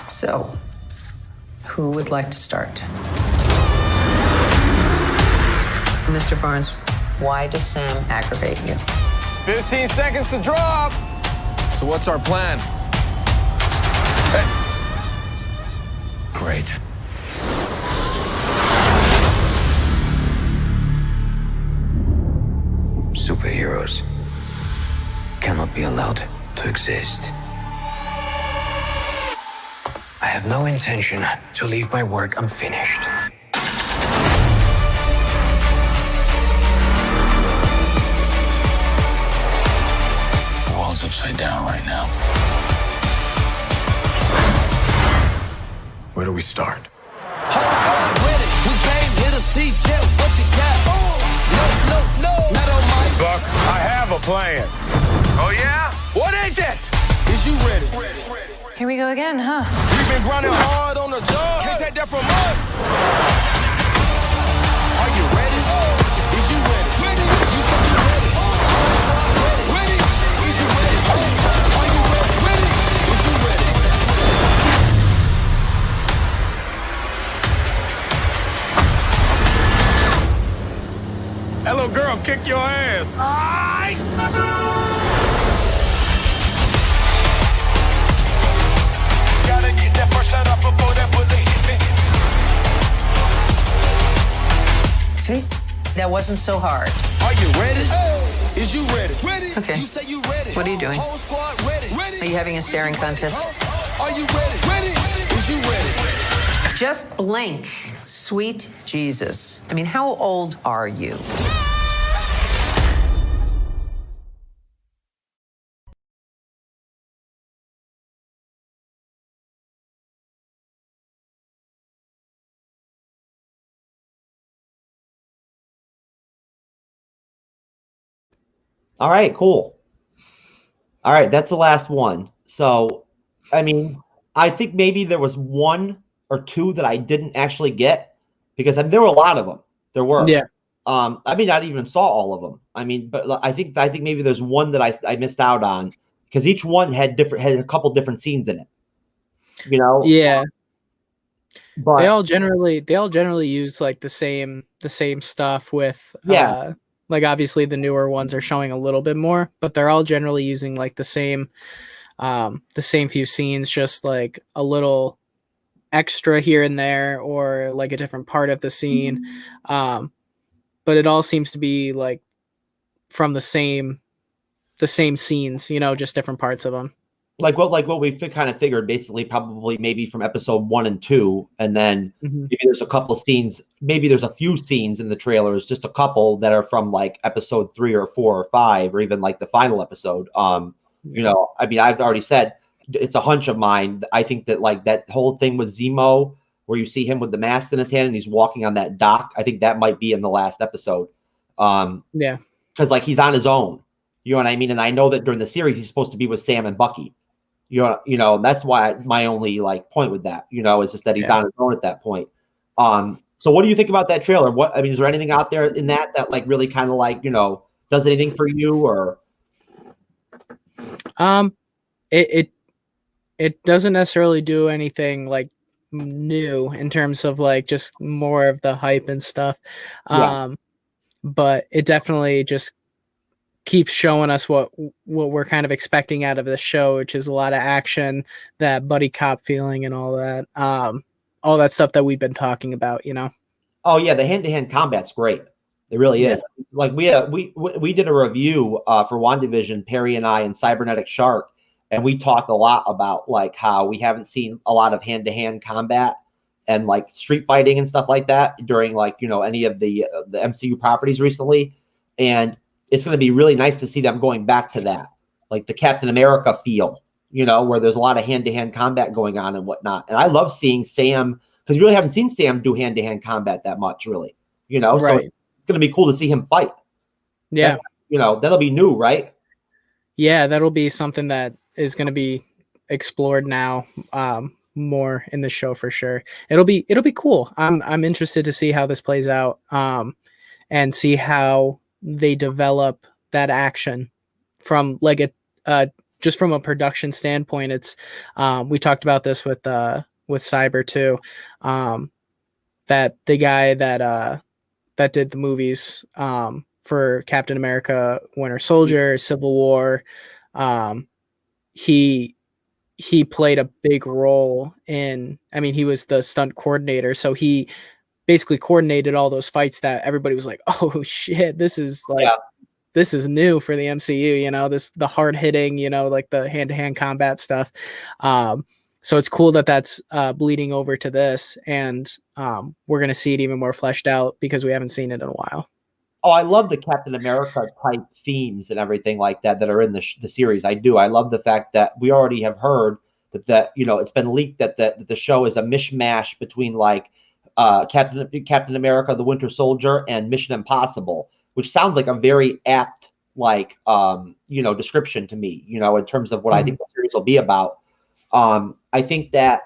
So, who would like to start? Mr. Barnes, why does Sam aggravate you? 15 seconds to drop. So what's our plan? Great. Superheroes cannot be allowed to exist. I have no intention to leave my work unfinished. The world's upside down right now. Where do we start? Buck, I have a plan. Oh, yeah? What is it? Is you ready? Here we go again, huh? We've been grinding hard on the job. Can't take that from us. Are you ready? Is you ready? You said you ready. Ready? Is you ready? Are you ready? Is you ready? That little girl kicked your ass. Gotta get that first shot up before that bullet hit me. See? That wasn't so hard. Are you ready? Is you ready? Okay. You say you ready. What are you doing? Whole squad ready. Are you having a staring contest? Are you ready? Is you ready? Just blink. Sweet Jesus. I mean, how old are you? All right, cool. All right, that's the last one. So, I mean, I think maybe there was one or two that I didn't actually get because there were a lot of them. There were. Yeah. I mean, I even saw all of them. I mean, but I think maybe there's one that I missed out on because each one had a couple different scenes in it. You know. Yeah. But they all generally use like the same stuff with like obviously the newer ones are showing a little bit more, but they're all generally using like the same few scenes, just like a little extra here and there or like a different part of the scene. But it all seems to be like from the same scenes, you know, just different parts of them. Like what we kind of figured, basically, probably maybe from episode 1 and 2, and then maybe there's a couple scenes, maybe there's a few scenes in the trailers, just a couple that are from like episode 3 or 4 or 5, or even like the final episode. You know, I mean, I've already said it's a hunch of mine. I think that like that whole thing with Zemo, where you see him with the mask in his hand and he's walking on that dock, I think that might be in the last episode. Yeah, because like he's on his own. You know what I mean? And I know that during the series he's supposed to be with Sam and Bucky. You know, that's why my only like point with that, you know, is just that he's on his own at that point. So what do you think about that trailer? I mean, is there anything out there in that like really kind of like, you know, does anything for you or? It doesn't necessarily do anything like new in terms of like just more of the hype and stuff. But it definitely just keeps showing us what we're kind of expecting out of the show, which is a lot of action, that buddy cop feeling and all that stuff that we've been talking about, you know? Oh yeah. The hand-to-hand combat's great. It really is. Like we did a review for WandaVision, Perry and I, and Cybernetic Shark. And we talked a lot about like how we haven't seen a lot of hand-to-hand combat and like street fighting and stuff like that during like, you know, any of the MCU properties recently. And it's going to be really nice to see them going back to that, like the Captain America feel, you know, where there's a lot of hand-to-hand combat going on and whatnot. And I love seeing Sam, because you really haven't seen Sam do hand-to-hand combat that much, really, you know. So it's going to be cool to see him fight. Yeah. You know, that'll be new, right? Yeah, that'll be something that is going to be explored now more in the show for sure. It'll be cool. I'm interested to see how this plays out and see how they develop that action from like just from a production standpoint. It's we talked about this with Cyber too, that the guy that did the movies for Captain America, Winter Soldier, Civil War, he played a big role in, I mean, he was the stunt coordinator, so he basically coordinated all those fights that everybody was like, oh shit, this is like this is new for the MCU, you know, the hard hitting, you know, like the hand-to-hand combat stuff. So it's cool that that's bleeding over to this, and we're going to see it even more fleshed out because we haven't seen it in a while. Oh, I love the Captain America type themes and everything like that are in the series. I do. I love the fact that we already have heard that you know, it's been leaked that the show is a mishmash between like Captain America, the Winter Soldier, and Mission Impossible, which sounds like a very apt like you know, description to me, you know, in terms of what I think the series will be about. I think that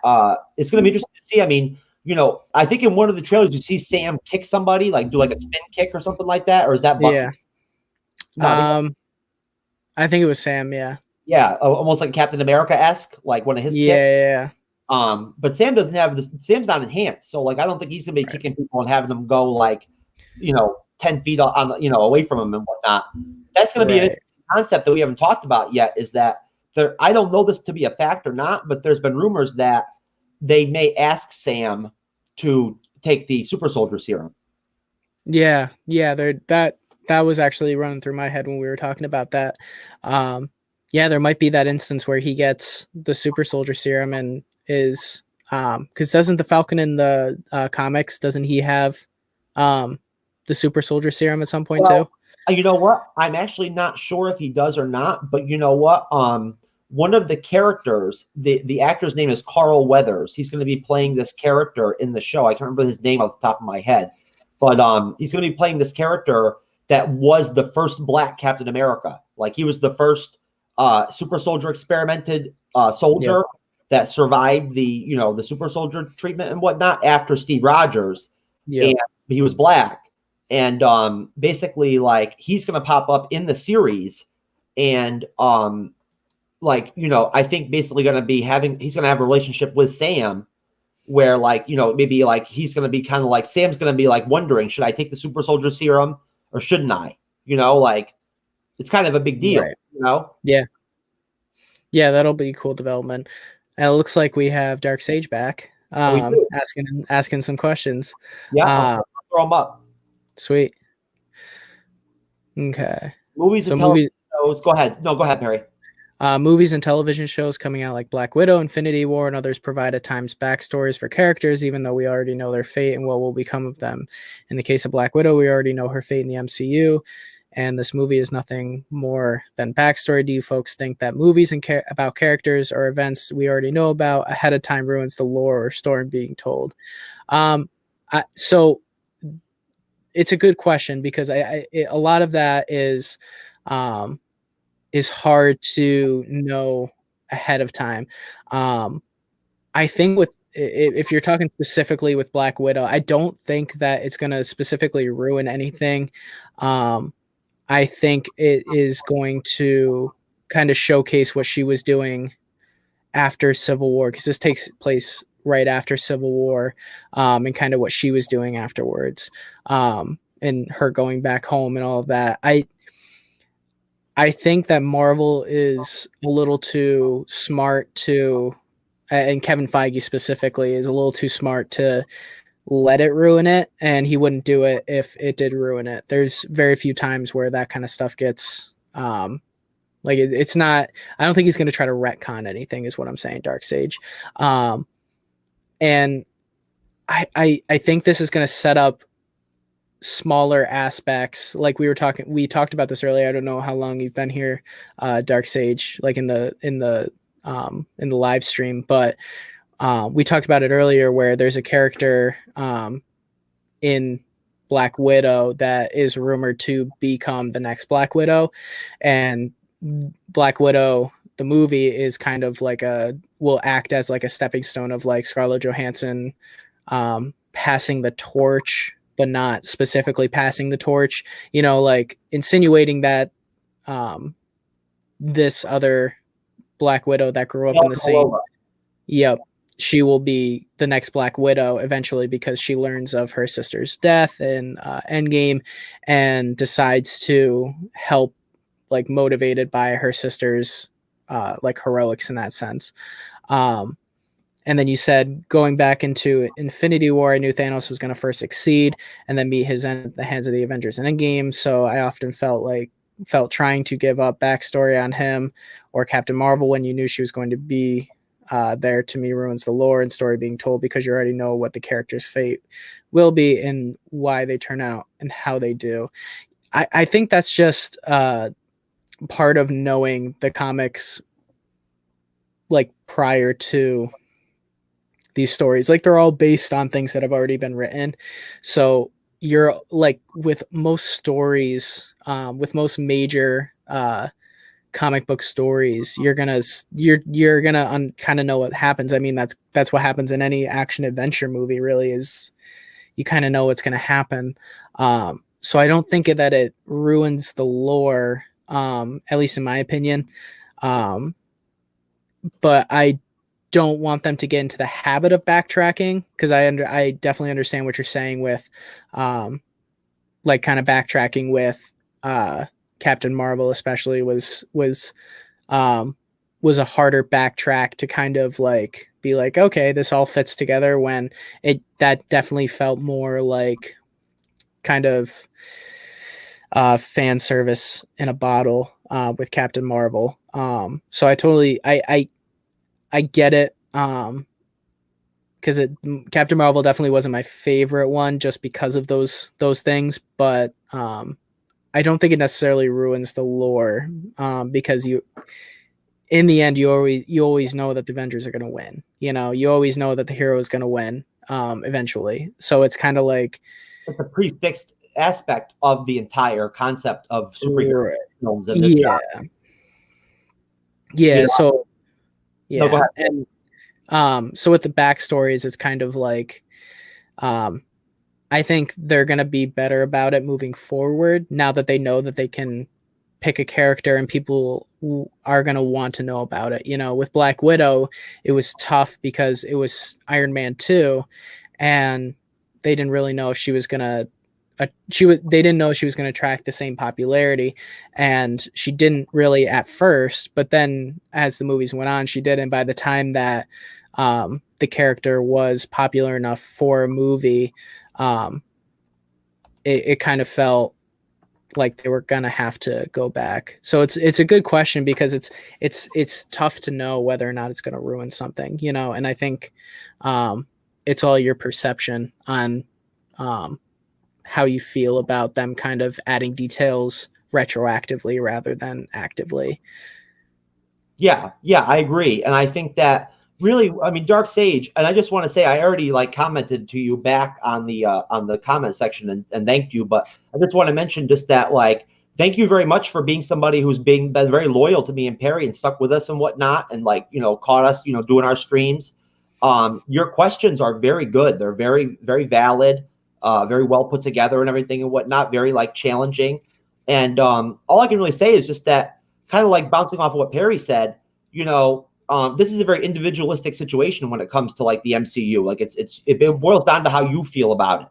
it's going to be interesting to see. I mean, you know, I think in one of the trailers you see Sam kick somebody, like do like a spin kick or something like that, or is that Bucky? Yeah? No, I think it was Sam. Yeah, almost like Captain America-esque, like one of his kicks. Yeah. But Sam doesn't have this. Sam's not enhanced, so like I don't think he's gonna be kicking people and having them go like, you know, 10 feet on, you know, away from him and whatnot. That's gonna be an interesting concept that we haven't talked about yet. Is that I don't know this to be a fact or not, but there's been rumors that they may ask Sam to take the super soldier serum. Yeah, that was actually running through my head when we were talking about that. Yeah, there might be that instance where he gets the super soldier serum and is because doesn't the Falcon in the comics, doesn't he have the super soldier serum at some point too? You know what? I'm actually not sure if he does or not, but you know what? One of the characters, the actor's name is Carl Weathers. He's going to be playing this character in the show. I can't remember his name off the top of my head, but he's going to be playing this character that was the first Black Captain America. Like he was the first super soldier experimented soldier that survived the the super soldier treatment and whatnot after Steve Rogers. And he was Black. And basically, like, he's going to pop up in the series, and like, I think basically he's going to have a relationship with Sam, where, like, maybe like he's going to be kind of like, Sam's going to be like wondering, should I take the super soldier serum or shouldn't I? Like, it's kind of a big deal, Yeah, that'll be cool development. And it looks like we have Darkseid back, asking some questions. Yeah, I'll throw them up. Sweet. Okay. Movies and television shows. Go ahead. No, go ahead, Perry. Movies and television shows coming out like Black Widow, Infinity War, and others provide at times backstories for characters, even though we already know their fate and what will become of them. In the case of Black Widow, we already know her fate in the MCU, and this movie is nothing more than backstory. Do you folks think that movies and about characters or events we already know about ahead of time ruins the lore or story being told? So it's a good question, because a lot of that is hard to know ahead of time. I think if you're talking specifically with Black Widow, I don't think that it's going to specifically ruin anything. I think it is going to kind of showcase what she was doing after Civil War, because this takes place right after Civil War, and kind of what she was doing afterwards, and her going back home and all of that. I think that Marvel is a little too smart to, and Kevin Feige specifically is a little too smart to let it ruin it, and he wouldn't do it if it did ruin it. There's very few times where that kind of stuff gets it's not. I don't think he's going to try to retcon anything, is what I'm saying, Darkseid. And I think this is going to set up smaller aspects. Like we talked about this earlier. I don't know how long you've been here, Darkseid, like in the live stream, but we talked about it earlier, where there's a character in Black Widow that is rumored to become the next Black Widow, and Black Widow, the movie, is kind of like will act as like a stepping stone of like Scarlett Johansson passing the torch, but not specifically passing the torch, like insinuating that this other Black Widow that grew up in the same, she will be the next Black Widow eventually, because she learns of her sister's death in Endgame and decides to help, like motivated by her sister's like heroics in that sense. And then you said, going back into Infinity War, I knew Thanos was going to first succeed and then meet his end at the hands of the Avengers in Endgame. So I often felt trying to give up backstory on him or Captain Marvel when you knew she was going to be there, to me, ruins the lore and story being told, because you already know what the character's fate will be and why they turn out and how they do. I think that's just part of knowing the comics, like prior to these stories. Like, they're all based on things that have already been written. So you're like, with most stories, with most major comic book stories, you're gonna kind of know what happens. I mean, that's what happens in any action adventure movie, really, is you kind of know what's going to happen. So I don't think that it ruins the lore, at least in my opinion. But I don't want them to get into the habit of backtracking, because I definitely understand what you're saying with like kind of backtracking with Captain Marvel, especially was a harder backtrack to kind of like be like, okay, this all fits together, when that definitely felt more like kind of, fan service in a bottle with Captain Marvel. So I totally I get it. Because Captain Marvel definitely wasn't my favorite one just because of those things, but I don't think it necessarily ruins the lore because in the end you always know that the Avengers are going to win. You know, you always know that the hero is going to win eventually. So it's kind of like it's a prefixed aspect of the entire concept of superhero films. In this genre. Yeah. You know, So yeah, no, go ahead. And so with the backstories, it's kind of like I think they're going to be better about it moving forward now that they know that they can pick a character and people are going to want to know about it. You know, with Black Widow, it was tough because it was Iron Man 2 and they didn't really know if she was going to they didn't know she was going to attract the same popularity, and she didn't really at first, but then as the movies went on, she did. And by the time that the character was popular enough for a movie, it kind of felt like they were gonna have to go back. So it's a good question because it's tough to know whether or not it's gonna ruin something, you know. And I think it's all your perception on how you feel about them kind of adding details retroactively rather than actively. Yeah, I agree. And I think that really, I mean, Dark Sage, and I just want to say I already like commented to you back on the comment section and thanked you, but I just want to mention just that, like, thank you very much for being somebody who's been very loyal to me and Perry and stuck with us and whatnot, and like, you know, caught us, you know, doing our streams. Your questions are very good. They're very, very valid. Very well put together and everything and whatnot, very like challenging. And all I can really say is just that, kind of like bouncing off of what Perry said, you know, this is a very individualistic situation when it comes to like the MCU. Like it boils down to how you feel about it.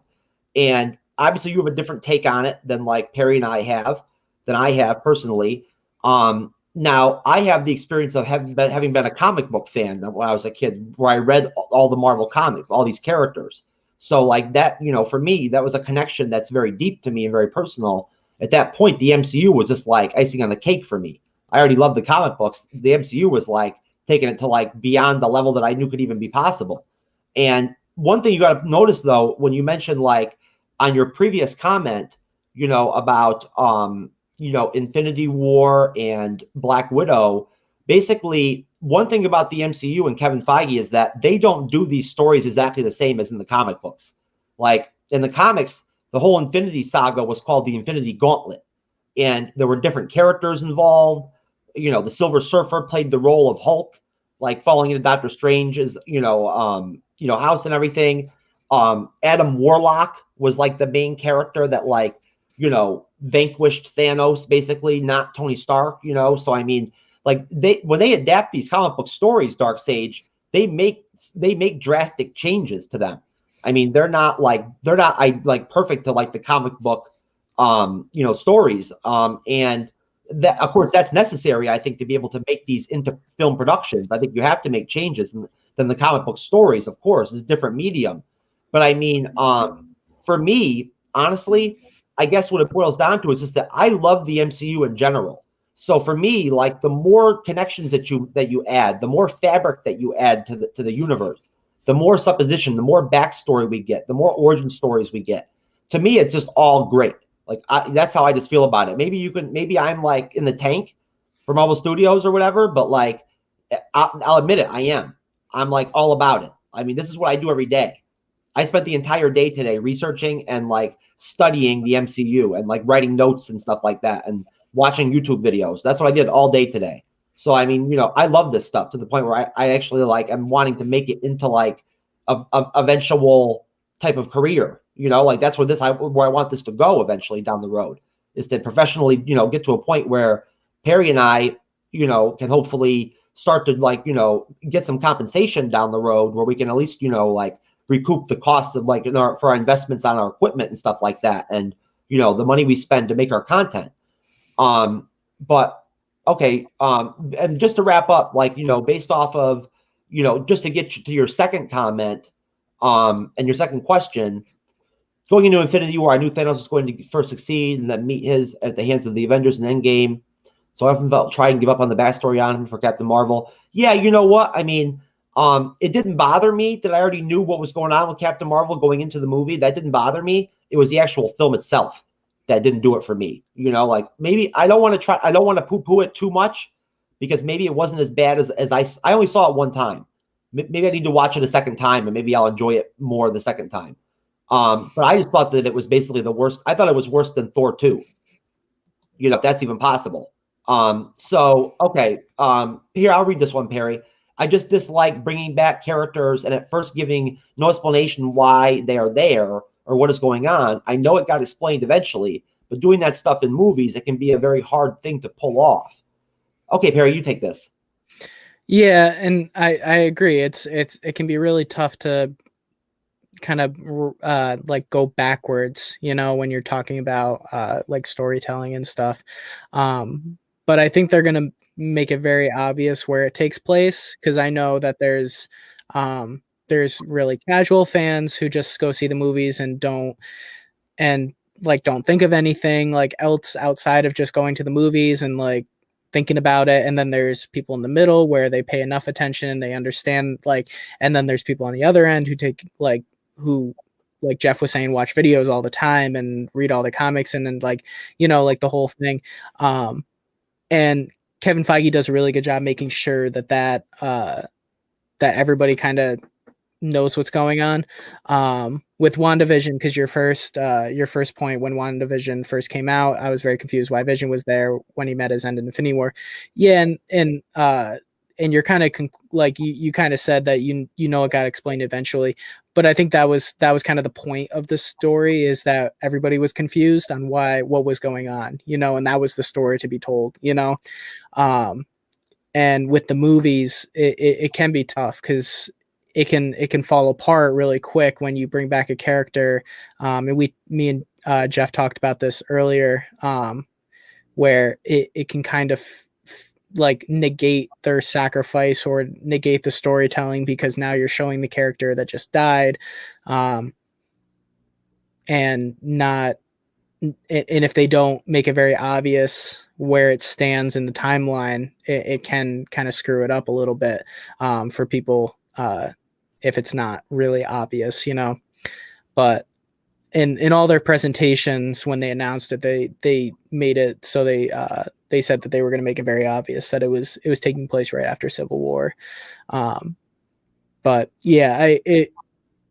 And obviously you have a different take on it than like Perry and I have personally. Now I have the experience of having been a comic book fan when I was a kid, where I read all the Marvel comics, all these characters. So like that, you know, for me, that was a connection that's very deep to me and very personal. At that point, the MCU was just like icing on the cake for me. I already loved the comic books. The MCU was like taking it to like beyond the level that I knew could even be possible. And one thing you got to notice though, when you mentioned like on your previous comment, you know, about, you know, Infinity War and Black Widow, basically one thing about the MCU and Kevin Feige is that they don't do these stories exactly the same as in the comic books. Like in the comics, the whole Infinity Saga was called the Infinity Gauntlet, and there were different characters involved. You know, the Silver Surfer played the role of Hulk, like falling into Doctor Strange's, you know, house and everything. Adam Warlock was like the main character that, like, you know, vanquished Thanos, basically, not Tony Stark, you know. So I mean, like when they adapt these comic book stories, Dark Sage, they make drastic changes to them. I mean, they're not perfect to like the comic book, you know, stories. And that, of course, that's necessary, I think, to be able to make these into film productions. I think you have to make changes than the comic book stories, of course. It's a different medium. But I mean, for me, honestly, I guess what it boils down to is just that I love the MCU in general. So for me, like the more connections that you add, the more fabric that you add to the universe, the more supposition, the more backstory we get, the more origin stories we get. To me, it's just all great. Like that's how I just feel about it. Maybe I'm like in the tank for Marvel Studios or whatever, but like I'll admit it, I am. I'm like all about it. I mean, this is what I do every day. I spent the entire day today researching and like studying the MCU and like writing notes and stuff like that and watching YouTube videos. That's what I did all day today. So, I mean, you know, I love this stuff to the point where I actually like, I'm wanting to make it into like a eventual type of career, you know, like that's where I want this to go eventually down the road, is to professionally, you know, get to a point where Perry and I, you know, can hopefully start to like, you know, get some compensation down the road where we can at least, you know, like recoup the cost of like for our investments on our equipment and stuff like that. And, you know, the money we spend to make our content. But okay. And just to wrap up, like, you know, based off of, you know, just to get to your second comment, and your second question, going into Infinity War, I knew Thanos was going to first succeed and then meet his at the hands of the Avengers in Endgame. So I often felt try and give up on the backstory on him for Captain Marvel. Yeah, you know what? I mean, it didn't bother me that I already knew what was going on with Captain Marvel going into the movie. That didn't bother me. It was the actual film itself that didn't do it for me. You know, like maybe I don't want to poo-poo it too much because maybe it wasn't as bad as I only saw it one time. Maybe I need to watch it a second time and maybe I'll enjoy it more the second time. But I just thought that it was basically the worst. I thought it was worse than Thor 2. You know, if that's even possible. So, okay. Here, I'll read this one, Perry. I just dislike bringing back characters and at first giving no explanation why they are there or what is going on. I know it got explained eventually, but doing that stuff in movies, it can be a very hard thing to pull off. Okay, Perry, you take this. Yeah, and I agree. It can be really tough to kind of like go backwards, you know, when you're talking about like storytelling and stuff. But I think they're gonna make it very obvious where it takes place, because I know that there's really casual fans who just go see the movies and don't think of anything like else outside of just going to the movies and like thinking about it. And then there's people in the middle where they pay enough attention and they understand, like, and then there's people on the other end who who like Jeff was saying, watch videos all the time and read all the comics and then like, you know, like the whole thing. And Kevin Feige does a really good job making sure that everybody kind of knows what's going on. With WandaVision, because your first point, when WandaVision first came out, I was very confused why Vision was there when he met his end in Infinity War. Yeah, and you're kind of like you kind of said that you know it got explained eventually, but I think that was kind of the point of the story, is that everybody was confused on what was going on, you know, and that was the story to be told, you know. And with the movies, it can be tough because it can fall apart really quick when you bring back a character. And me and Jeff talked about this earlier, where it can kind of like negate their sacrifice or negate the storytelling, because now you're showing the character that just died, and if they don't make it very obvious where it stands in the timeline, it can kind of screw it up a little bit for people if it's not really obvious, you know. But in all their presentations, when they announced it, they made it so they said that they were going to make it very obvious that it was taking place right after Civil War. But yeah,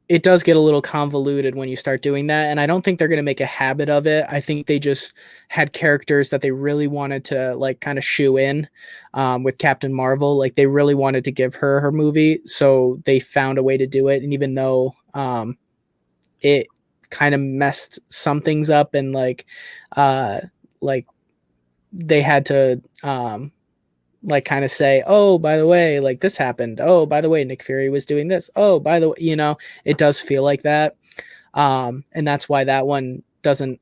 it does get a little convoluted when you start doing that, and I don't think they're going to make a habit of it. I think they just had characters that they really wanted to like kind of shoe in, with Captain Marvel. Like they really wanted to give her movie, so they found a way to do it. And even though it kind of messed some things up, and like they had to like kind of say, oh, by the way, like this happened. Oh, by the way, Nick Fury was doing this. Oh, by the way, you know, it does feel like that. And that's why that one doesn't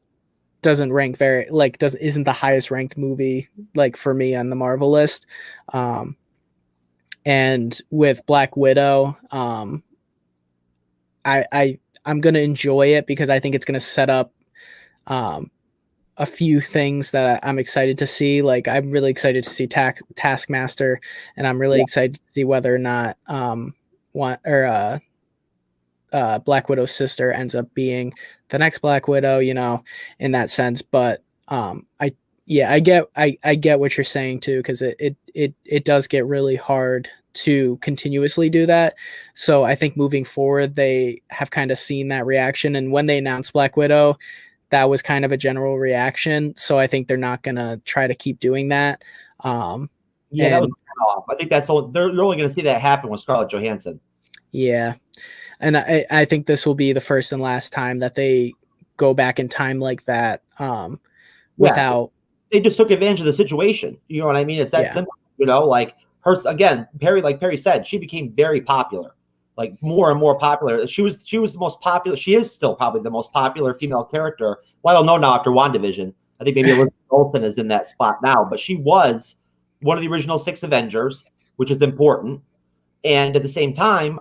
rank very, like, isn't the highest ranked movie, like for me on the Marvel list. And with Black Widow, I'm going to enjoy it because I think it's going to set up, a few things that I'm excited to see. Like I'm really excited to see Taskmaster, and I'm really excited to see whether or not Black Widow's sister ends up being the next Black Widow, you know, in that sense. But I get what you're saying too, because it does get really hard to continuously do that. So I think moving forward, they have kind of seen that reaction, and when they announced Black Widow, that was kind of a general reaction. So I think they're not going to try to keep doing that. That was off. I think they're only going to see that happen with Scarlett Johansson. Yeah. And I think this will be the first and last time that they go back in time like that. Without they just took advantage of the situation. You know what I mean? It's that simple, you know, like her, again, like Perry said, she became very popular. Like more and more popular. She was the most popular. She is still probably the most popular female character. Well, I don't know now after WandaVision. I think maybe Elizabeth Olsen is in that spot now, but she was one of the original 6 Avengers, which is important. And at the same time,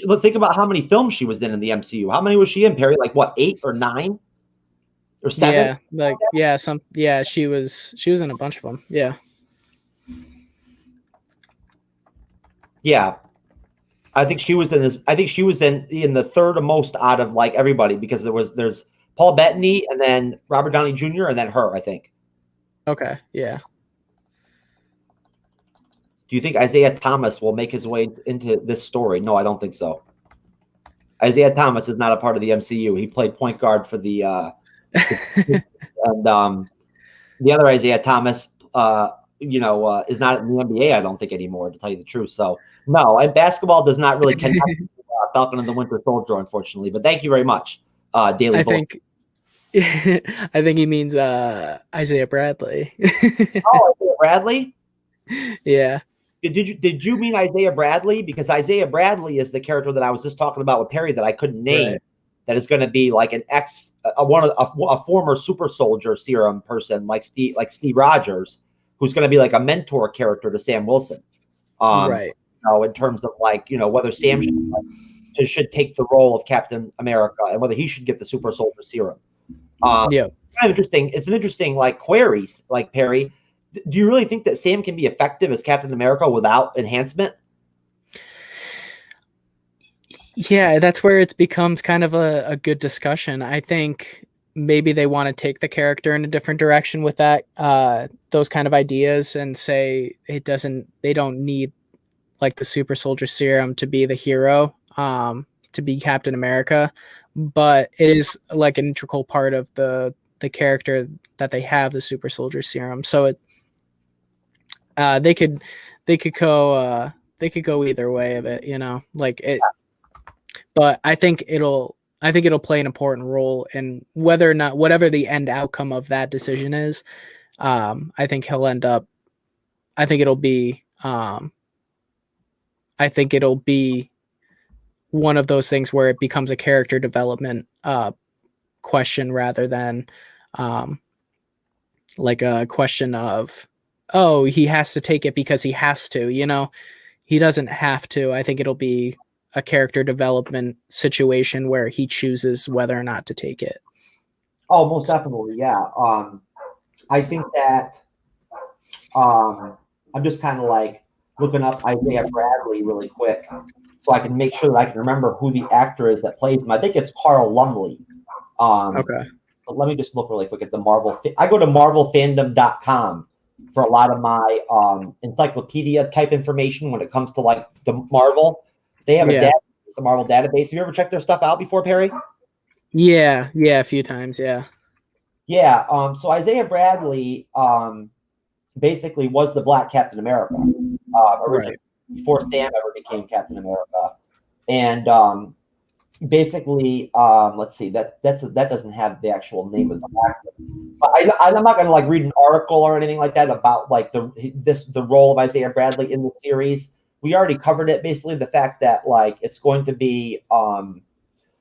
let's think about how many films she was in the MCU. How many was she in, Perry? Like what, 8 or 9 or 7? She was in a bunch of them. Yeah. Yeah. I think she was in this. I think she was in the third most out of like everybody, because there's Paul Bettany and then Robert Downey Jr. and then her, I think. Okay. Yeah. Do you think Isaiah Thomas will make his way into this story? No, I don't think so. Isaiah Thomas is not a part of the MCU. He played point guard for the and the other Isaiah Thomas, is not in the NBA, I don't think, anymore, to tell you the truth. So no, and basketball does not really connect to Falcon and the Winter Soldier, unfortunately. But thank you very much, Daily. I think he means Isaiah Bradley. Oh, Isaiah Bradley? Yeah. Did you mean Isaiah Bradley? Because Isaiah Bradley is the character that I was just talking about with Perry that I couldn't name. Right. That is going to be like a former super soldier serum person like Steve Rogers, who's going to be like a mentor character to Sam Wilson. Right. In terms of whether Sam should take the role of Captain America and whether he should get the super soldier serum. Yeah. Kind of interesting. It's an interesting query, Perry. Do you really think that Sam can be effective as Captain America without enhancement? Yeah, that's where it becomes kind of a good discussion. I think maybe they want to take the character in a different direction with that, those kind of ideas, and say they don't need like the super soldier serum to be the hero, to be Captain America, but it is like an integral part of the character that they have the super soldier serum. So they could go either way of it, but I think it'll play an important role in whether or not, whatever the end outcome of that decision is. I think it'll be one of those things where it becomes a character development question rather than like a question of, oh, he has to take it because he has to, he doesn't have to. I think it'll be a character development situation where he chooses whether or not to take it. Oh, most definitely. Yeah. I think that I'm just kind of like looking up Isaiah Bradley really quick so I can make sure that I can remember who the actor is that plays him. I think it's Carl Lumley. Okay. But let me just look really quick at the Marvel. I go to marvelfandom.com for a lot of my encyclopedia type information when it comes to like the Marvel. They have a Marvel database. Have you ever checked their stuff out before, Perry? Yeah, a few times, yeah. Yeah, so Isaiah Bradley basically was the Black Captain America originally, before Sam ever became Captain America. And basically, let's see, that doesn't have the actual name of the actor. But I'm not going to like read an article or anything like that about like the role of Isaiah Bradley in the series. We already covered it, basically the fact that like it's going to be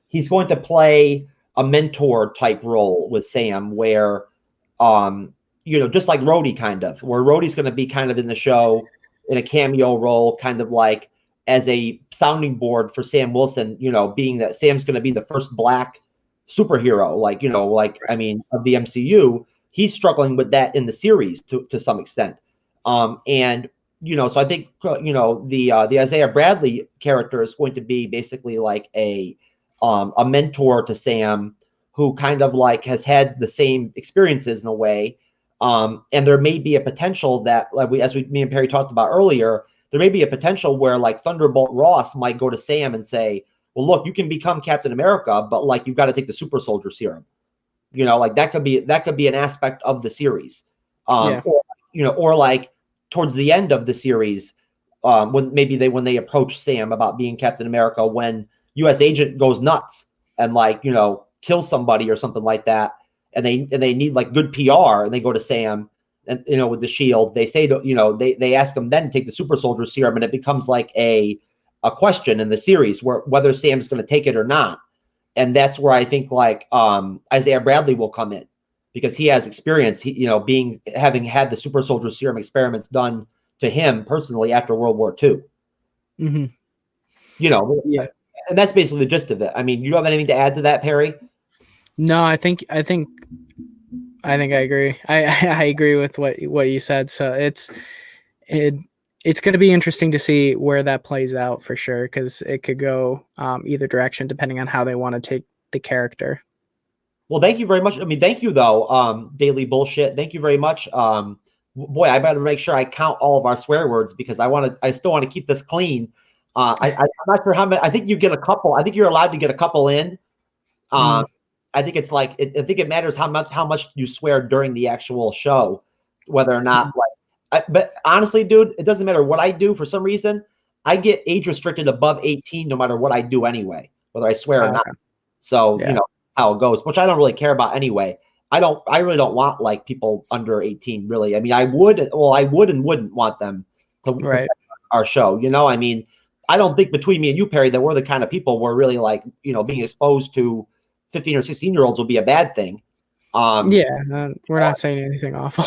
he's going to play a mentor type role with Sam, where just like Rhodey, kind of, where Rhodey's going to be kind of in the show in a cameo role, kind of like as a sounding board for Sam Wilson, being that Sam's going to be the first Black superhero, of the MCU. He's struggling with that in the series to some extent. So I think, the Isaiah Bradley character is going to be basically like a mentor to Sam, who kind of like has had the same experiences in a way. And there may be a potential that, me and Perry talked about earlier, there may be a potential where like Thunderbolt Ross might go to Sam and say, well, look, you can become Captain America, but like you've got to take the super soldier serum. That could be an aspect of the series. Or like towards the end of the series, when they approach Sam about being Captain America, when US Agent goes nuts and kills somebody or something like that, and they need like good PR, and they go to Sam and with the shield, they say they ask him then to take the super soldier serum, and it becomes like a question in the series whether Sam's going to take it or not. And that's where I think like Isaiah Bradley will come in, because he has experience, having had the super soldier serum experiments done to him personally after World War II. Mm-hmm. Yeah. And that's basically the gist of it. I mean, you don't have anything to add to that, Perry? No, I think I agree. I agree with what you said. So it's going to be interesting to see where that plays out for sure, because it could go either direction depending on how they want to take the character. Well, thank you very much. I mean, thank you though, Daily Bullshit. Thank you very much. Boy, I better make sure I count all of our swear words because I still want to keep this clean. I'm not sure how many. I think you get a couple. I think you're allowed to get a couple in. I think it's like I think it matters how much you swear during the actual show, whether or not but honestly, dude, it doesn't matter what I do. For some reason, I get age restricted above 18 no matter what I do anyway, whether I swear or not. So how it goes, which I don't really care about anyway. I really don't want like people under 18 really. I mean, I would and wouldn't want them to our show. I mean, I don't think between me and you, Perry, that we're the kind of people where really like, being exposed to 15 or 16-year-olds will be a bad thing. We're not saying anything awful.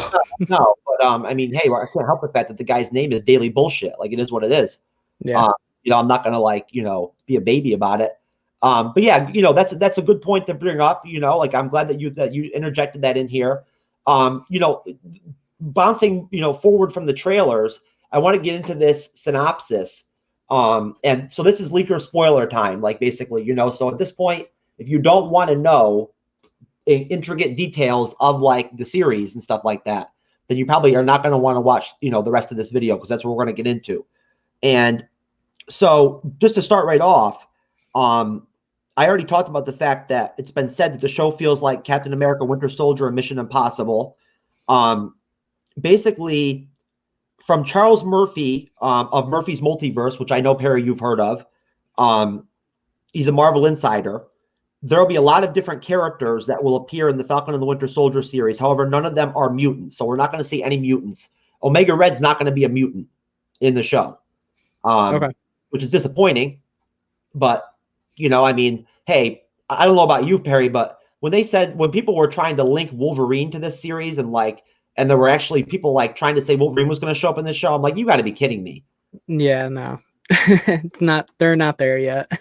No, but I mean, hey, I can't help the fact that the guy's name is Daily Bullshit. Like it is what it is. Yeah. I'm not gonna like, be a baby about it. But yeah, that's a good point to bring up. Like I'm glad that you interjected that in here. Bouncing, forward from the trailers, I want to get into this synopsis. And so this is leaker spoiler time, like basically, so at this point, if you don't want to know intricate details of like the series and stuff like that, then you probably are not going to want to watch, the rest of this video because that's what we're going to get into. And so just to start right off, I already talked about the fact that it's been said that the show feels like Captain America, Winter Soldier, and Mission Impossible. Basically, from Charles Murphy of Murphy's Multiverse, which I know, Perry, you've heard of. He's a Marvel insider. There will be a lot of different characters that will appear in the Falcon and the Winter Soldier series. However, none of them are mutants, so we're not going to see any mutants. Omega Red's not going to be a mutant in the show, which is disappointing. But, I mean, hey, I don't know about you, Perry, but when people were trying to link Wolverine to this series and there were actually people like trying to say Wolverine was going to show up in this show, I'm like, you got to be kidding me. Yeah, no, they're not there yet.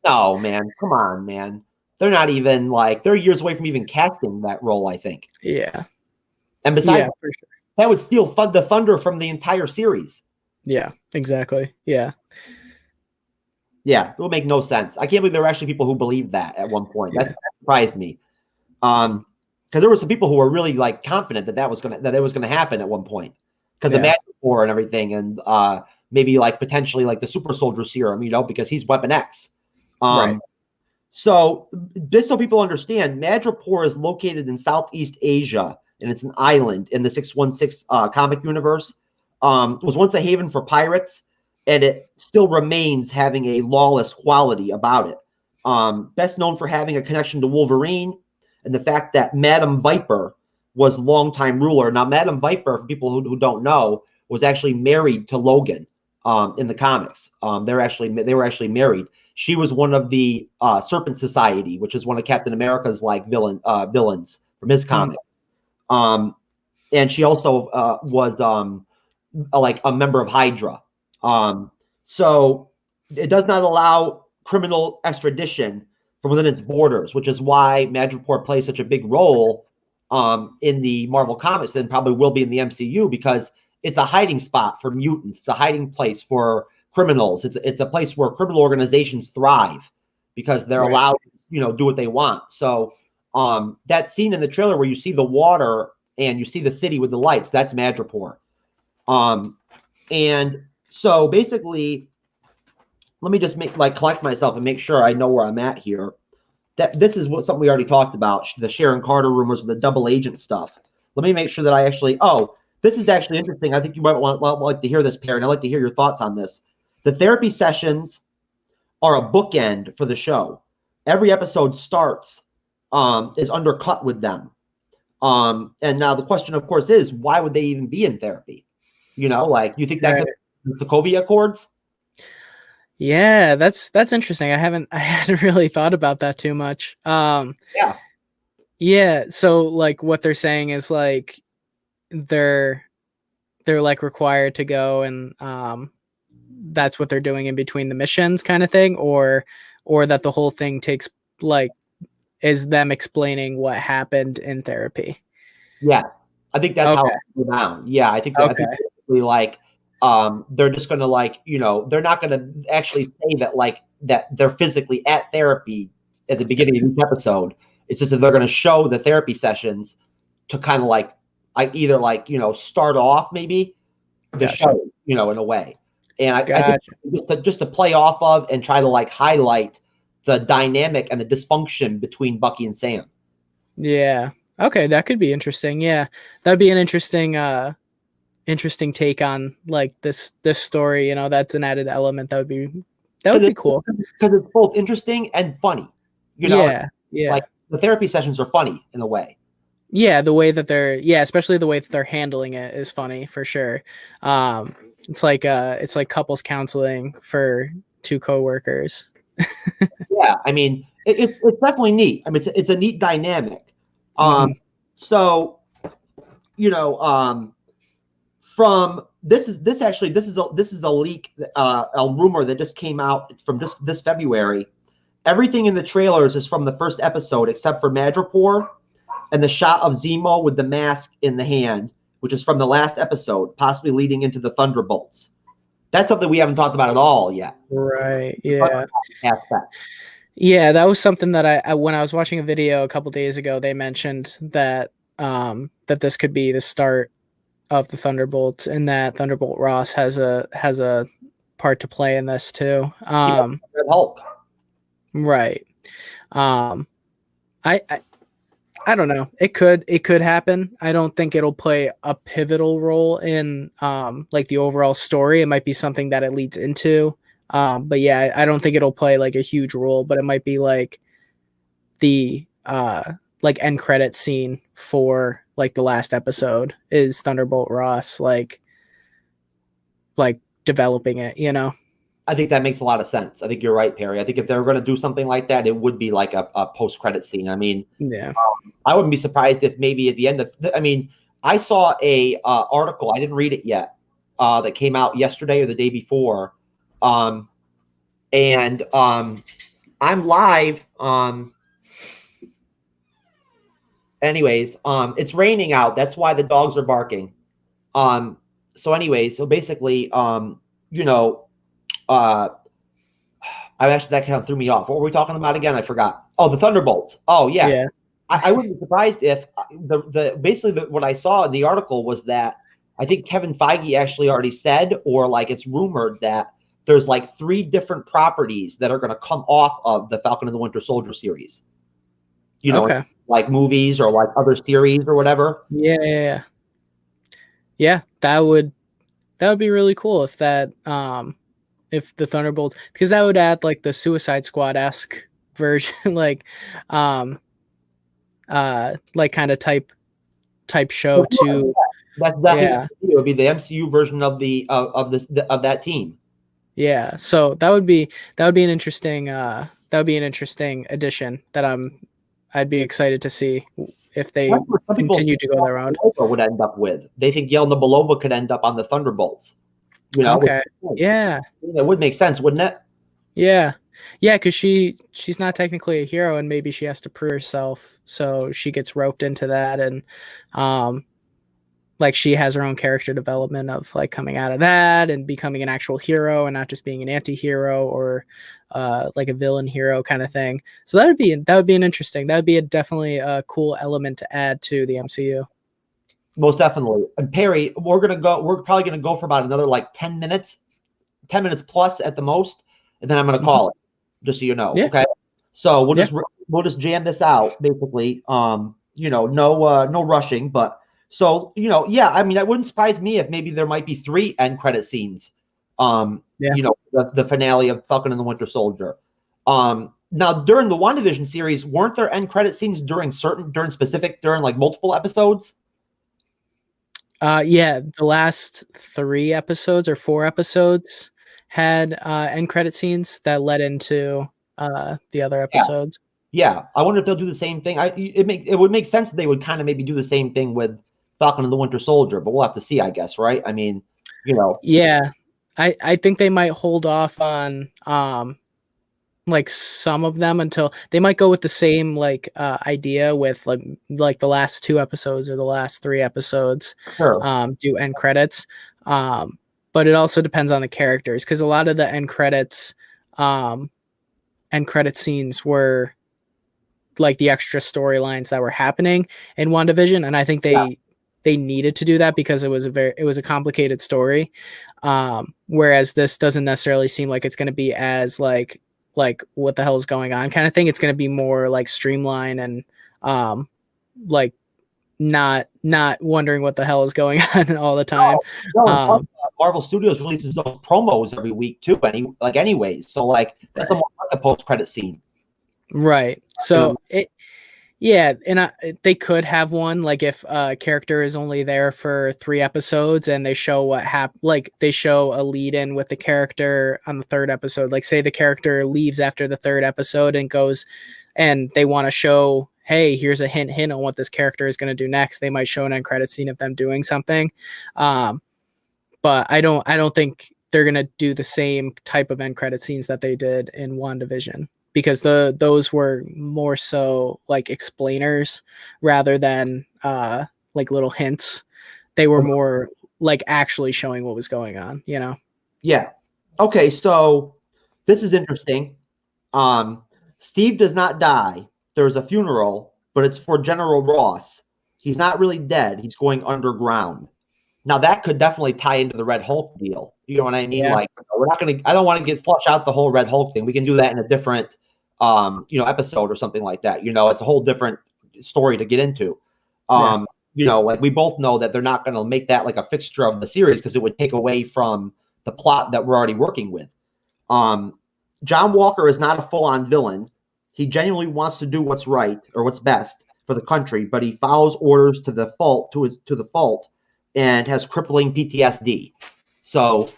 No, man, come on, man. They're not even they're years away from even casting that role, I think. Yeah. And besides, for sure, that would steal the thunder from the entire series. Yeah, exactly. Yeah. Yeah, it will make no sense. I can't believe there were actually people who believed that at one point. That surprised me. Because there were some people who were really confident that it was gonna happen at one point. Because of Madripoor and everything, and maybe potentially the Super Soldier Serum, because he's Weapon X. Right. So just so people understand, Madripoor is located in Southeast Asia, and it's an island in the 616 comic universe. It was once a haven for pirates, and it still remains having a lawless quality about it. Best known for having a connection to Wolverine and the fact that Madame Viper was longtime ruler. Now, Madame Viper, for people who don't know, was actually married to Logan in the comics. They were actually married. She was one of the Serpent Society, which is one of Captain America's villains from his comic. And she also was a member of Hydra. So it does not allow criminal extradition from within its borders, which is why Madripoor plays such a big role in the Marvel comics and probably will be in the MCU, because it's a hiding spot for mutants. It's a hiding place for criminals. It's a place where criminal organizations thrive because they're allowed to, do what they want. So that scene in the trailer where you see the water and you see the city with the lights, that's Madripoor. And so basically, let me just collect myself and make sure I know where I'm at here. That this is something we already talked about, the Sharon Carter rumors and the double agent stuff. Let me make sure that I actually, this is actually interesting. I think you might like to hear this, Perry, and I'd like to hear your thoughts on this. The therapy sessions are a bookend for the show. Every episode starts is undercut with them. And now the question, of course, is why would they even be in therapy? You think that could be the Sokovia Accords? Yeah, that's interesting. I hadn't really thought about that too much. Yeah. So what they're saying is they're required to go and that's what they're doing in between the missions kind of thing, or that the whole thing takes like is them explaining what happened in therapy. Yeah, I think that's how it's going down. Yeah, I think basically like they're just going to like, you know, they're not going to actually say that like that they're physically at therapy at the beginning of each episode. It's just that they're going to show the therapy sessions to kind of like either like, you know, start off maybe the show, you know, in a way. And I think just to play off of and try to like highlight the dynamic and the dysfunction between Bucky and Sam. Yeah. Okay, that could be interesting. Yeah, that'd be an interesting take on like this story. You know, that's an added element that would be cool because it's both interesting and funny. You know, like the therapy sessions are funny in a way. Yeah, the way that especially the way that they're handling it is funny for sure. It's like couples counseling for two coworkers. Yeah, I mean, it's definitely neat. I mean, it's a neat dynamic. So, you know, from this is a leak, a rumor that just came out from this February. Everything in the trailers is from the first episode except for Madripoor and the shot of Zemo with the mask in the hand, which is from the last episode, possibly leading into the Thunderbolts. That's something we haven't talked about at all yet. Right. Yeah. Yeah, that was something that I when I was watching a video a couple days ago, they mentioned that that this could be the start of the Thunderbolts, and that Thunderbolt Ross has a part to play in this too. Hulk. Right. I don't know. It could happen. I don't think it'll play a pivotal role in like the overall story. It might be something that it leads into. But yeah, I don't think it'll play like a huge role, but it might be like the like end credit scene for like the last episode is Thunderbolt Ross like developing it, you know? I think that makes a lot of sense. I think you're right, Perry. I think if they're going to do something like that, it would be like a post-credit scene. I mean, yeah, I wouldn't be surprised if maybe at the end of, I mean, I saw a article, I didn't read it yet, that came out yesterday or the day before. I'm live. Anyways, it's raining out. That's why the dogs are barking. So anyways, so basically, you know, that kind of threw me off. What were we talking about again? I forgot. Oh, the Thunderbolts. Oh yeah. Yeah. I wouldn't be surprised if what I saw in the article was that I think Kevin Feige actually already said, or like it's rumored that there's like 3 different properties that are going to come off of the Falcon and the Winter Soldier series. You know, like movies or like other series or whatever. Yeah. That would be really cool if that if the Thunderbolts, because that would add like the Suicide Squad-esque version, like kind of type show to. That's it would be the MCU version of of that team. Yeah, so that would be an interesting addition that I'd be excited to see if they continue to go that round. Would end up with. They think Yelena Belova could end up on the Thunderbolts. You know, okay. Yeah, it would make sense, wouldn't it? Yeah, because she's not technically a hero, and maybe she has to prove herself, so she gets roped into that, and like she has her own character development of like coming out of that and becoming an actual hero and not just being an anti-hero or like a villain hero kind of thing. So that would be definitely a cool element to add to the MCU. Most definitely. And Perry, we're probably gonna go for about another like 10 minutes plus at the most, and then I'm gonna call it, just so you know. Yeah. Okay. So we'll just jam this out basically. You know, no rushing, but so, you know, yeah, I mean, that wouldn't surprise me if maybe there might be 3 end credit scenes. You know, the finale of Falcon and the Winter Soldier. Now during the WandaVision series, weren't there end credit scenes during like multiple episodes? Yeah, the last 3 episodes or 4 episodes had end credit scenes that led into the other episodes. Yeah, I wonder if they'll do the same thing. It would make sense that they would kind of maybe do the same thing with Falcon and the Winter Soldier, but we'll have to see, I guess, right? I mean, you know. Yeah, I think they might hold off on like some of them until they might go with the same like idea with like the last 2 episodes or the last 3 episodes. Sure. Do end credits. But it also depends on the characters, because a lot of the end credit scenes were like the extra storylines that were happening in WandaVision, and I think they needed to do that because it was a complicated story. Whereas this doesn't necessarily seem like it's going to be as like what the hell is going on kind of thing. It's going to be more like streamlined and like not wondering what the hell is going on all the time. Marvel Studios releases those promos every week too, anyways. So like that's a more like a post-credit scene. Right. So they could have one like if a character is only there for 3 episodes and they show what happened, like they show a lead in with the character on the 3rd episode. Like say the character leaves after the 3rd episode and goes, and they want to show, hey, here's a hint on what this character is going to do next. They might show an end credit scene of them doing something. But I don't think they're going to do the same type of end credit scenes that they did in WandaVision, because those were more so like explainers rather than like little hints. They were more like actually showing what was going on, you know? Yeah. Okay, so this is interesting. Steve does not die. There's a funeral, but it's for General Ross. He's not really dead. He's going underground. Now that could definitely tie into the Red Hulk deal. You know what I mean? Yeah. Like I don't want to flush out the whole Red Hulk thing. We can do that in a different episode or something like that. It's a whole different story to get into. Like we both know that they're not going to make that like a fixture of the series because it would take away from the plot that we're already working with. John Walker is not a full-on villain. He genuinely wants to do what's right or what's best for the country, but he follows orders to the fault and has crippling PTSD. So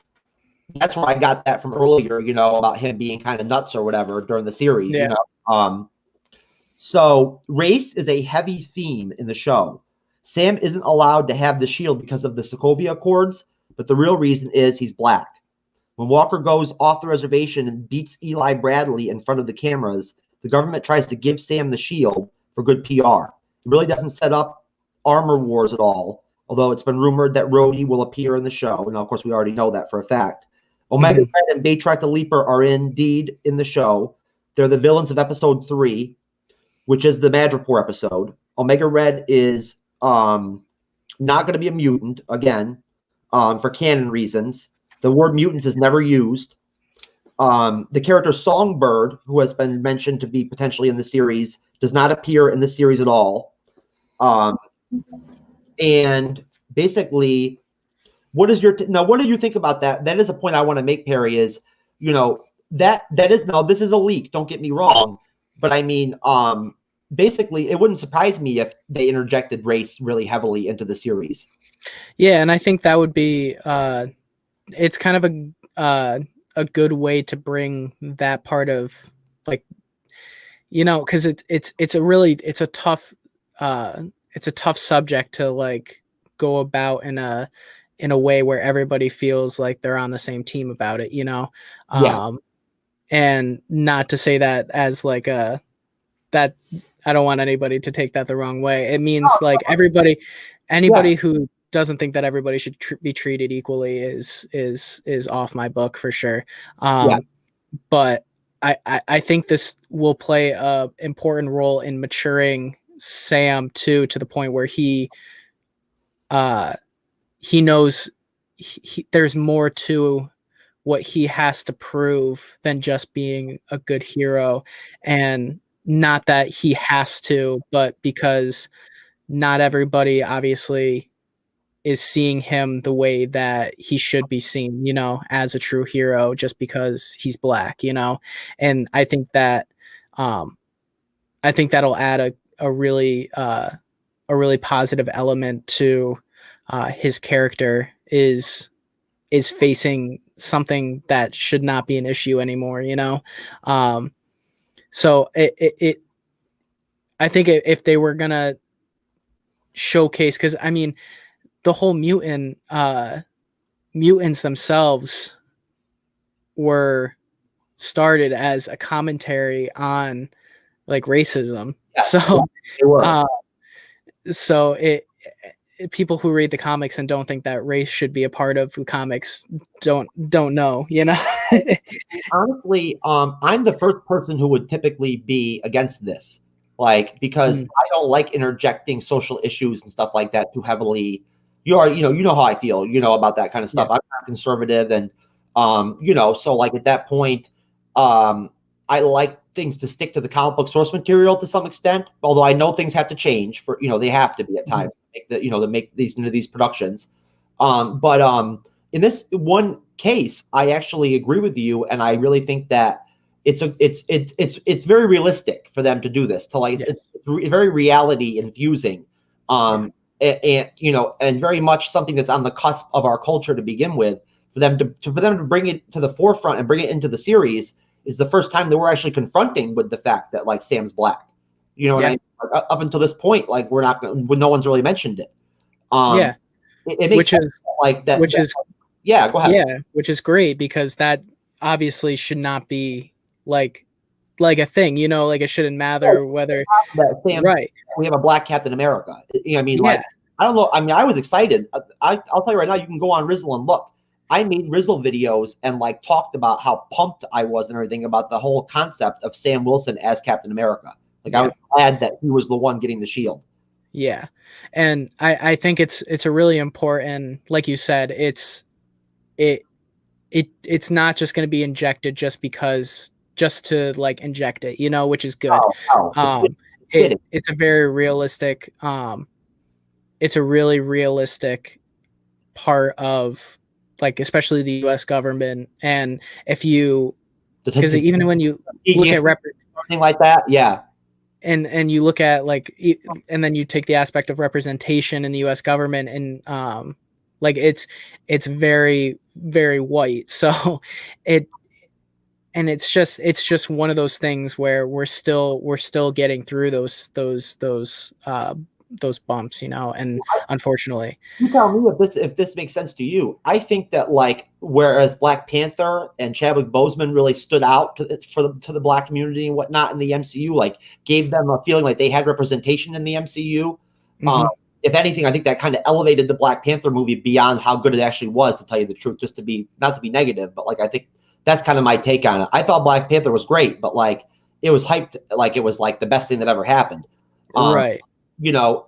that's where I got that from earlier, about him being kind of nuts or whatever during the series. Yeah. So race is a heavy theme in the show. Sam isn't allowed to have the shield because of the Sokovia Accords, but the real reason is he's black. When Walker goes off the reservation and beats Eli Bradley in front of the cameras, the government tries to give Sam the shield for good PR. It really doesn't set up armor wars at all, although it's been rumored that Rhodey will appear in the show. And of course, we already know that for a fact. Omega Red and Baytrek the Leaper are indeed in the show. They're the villains of episode 3, which is the Madripoor episode. Omega Red is not going to be a mutant again, for canon reasons. The word mutants is never used. The character Songbird, who has been mentioned to be potentially in the series, does not appear in the series at all. And basically, what do you think about that? That is a point I want to make, Perry, is, this is a leak. Don't get me wrong. But I mean, basically, it wouldn't surprise me if they interjected race really heavily into the series. Yeah. And I think that would be, it's kind of a good way to bring that part of like, cause it's a tough subject to like go about in a way where everybody feels like they're on the same team about it, and not to say that as like that I don't want anybody to take that the wrong way. It means like anybody who doesn't think that everybody should be treated equally is off my book for sure. But I think this will play a important role in maturing Sam too, to the point where he knows there's more to what he has to prove than just being a good hero, and not that he has to, but because not everybody obviously is seeing him the way that he should be seen, as a true hero just because he's black, and I think that that'll add a really positive element to his character is facing something that should not be an issue anymore, so I think if they were gonna showcase, because I mean the whole mutants themselves were started as a commentary on like racism. So people who read the comics and don't think that race should be a part of the comics don't know, you know. Honestly, I'm the first person who would typically be against this, like, because I don't like interjecting social issues and stuff like that too heavily. You know how I feel, about that kind of stuff. I'm not conservative, and so like at that point, I like things to stick to the comic book source material to some extent, although I know things have to change for, they have to be at times to make these into these productions. But in this one case, I actually agree with you, and I really think that it's very realistic for them to do this, to like it's very reality infusing, and very much something that's on the cusp of our culture to begin with. For them to bring it to the forefront and bring it into the series is the first time that we're actually confronting with the fact that like Sam's black. You know what I mean? Like, up until this point, like no one's really mentioned it. It makes sense, like that. Go ahead. Yeah, which is great, because that obviously should not be like a thing, like it shouldn't matter whether we have a black Captain America. Like, I don't know. I mean, I was excited. I'll tell you right now, you can go on Rizzle and look. I made Rizzle videos and like talked about how pumped I was and everything about the whole concept of Sam Wilson as Captain America. Like I was glad that he was the one getting the shield. Yeah. And I think it's a really important, like you said, it's not just going to be injected just to like inject it, which is good. It's a very realistic, it's a really realistic part of, like, especially the U.S. government. And if you, because even when you look at something like that, and you look at like, and then you take the aspect of representation in the U.S. government, and like it's very, very white. So it's just one of those things where we're still getting through those bumps, and unfortunately. You tell me if this makes sense to you. I think that, like, whereas Black Panther and Chadwick Boseman really stood out to the black community and whatnot in the MCU, like gave them a feeling like they had representation in the MCU. If anything, I think that kind of elevated the Black Panther movie beyond how good it actually was, to tell you the truth, just to be, not to be negative, but like I think that's kind of my take on it. I thought Black Panther was great, but like it was hyped like it was like the best thing that ever happened. Right.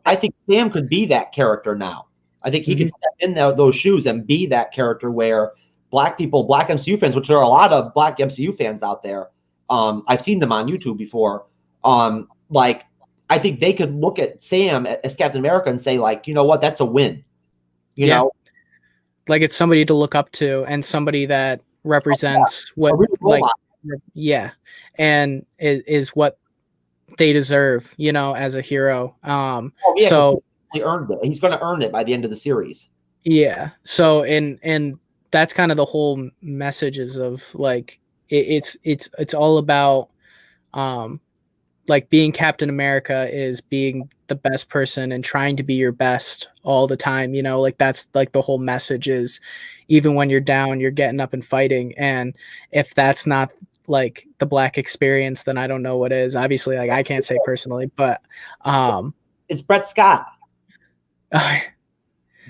I think Sam could be that character now. I think he can step in those shoes and be that character where black people, black MCU fans, which there are a lot of black MCU fans out there. I've seen them on YouTube before. Like, I think they could look at Sam as Captain America and say, like, you know what, that's a win. You know, like it's somebody to look up to and somebody that represents what, like, and is what they deserve, as a hero. So he earned it. He's going to earn it by the end of the series. Yeah. So, and that's kind of the whole messages of like, it's all about, like being Captain America is being the best person and trying to be your best all the time. Like that's like the whole message is, even when you're down, you're getting up and fighting. And if that's not like the black experience, then I don't know what is. Obviously, like I can't say personally, but it's Brett Scott.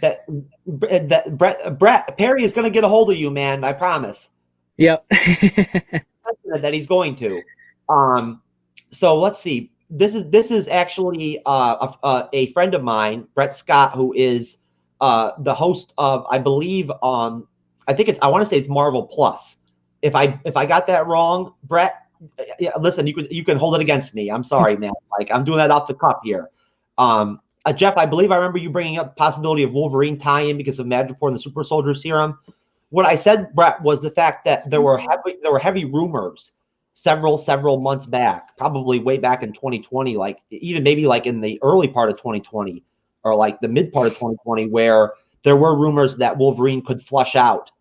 that Brett Perry is going to get a hold of you, man. I promise. Yep. That he's going to. So let's see. This is actually a friend of mine, Brett Scott, who is the host of, I believe, I want to say it's Marvel Plus. If I got that wrong, Brett, listen, you can hold it against me. I'm sorry, man. Like I'm doing that off the cuff here. Jeff, I believe I remember you bringing up the possibility of Wolverine tie-in because of Madripoor and the Super Soldier Serum. What I said, Brett, was the fact that there were heavy rumors several months back, probably way back in 2020, like even maybe like in the early part of 2020 or like the mid part of 2020, where there were rumors that Wolverine could flush out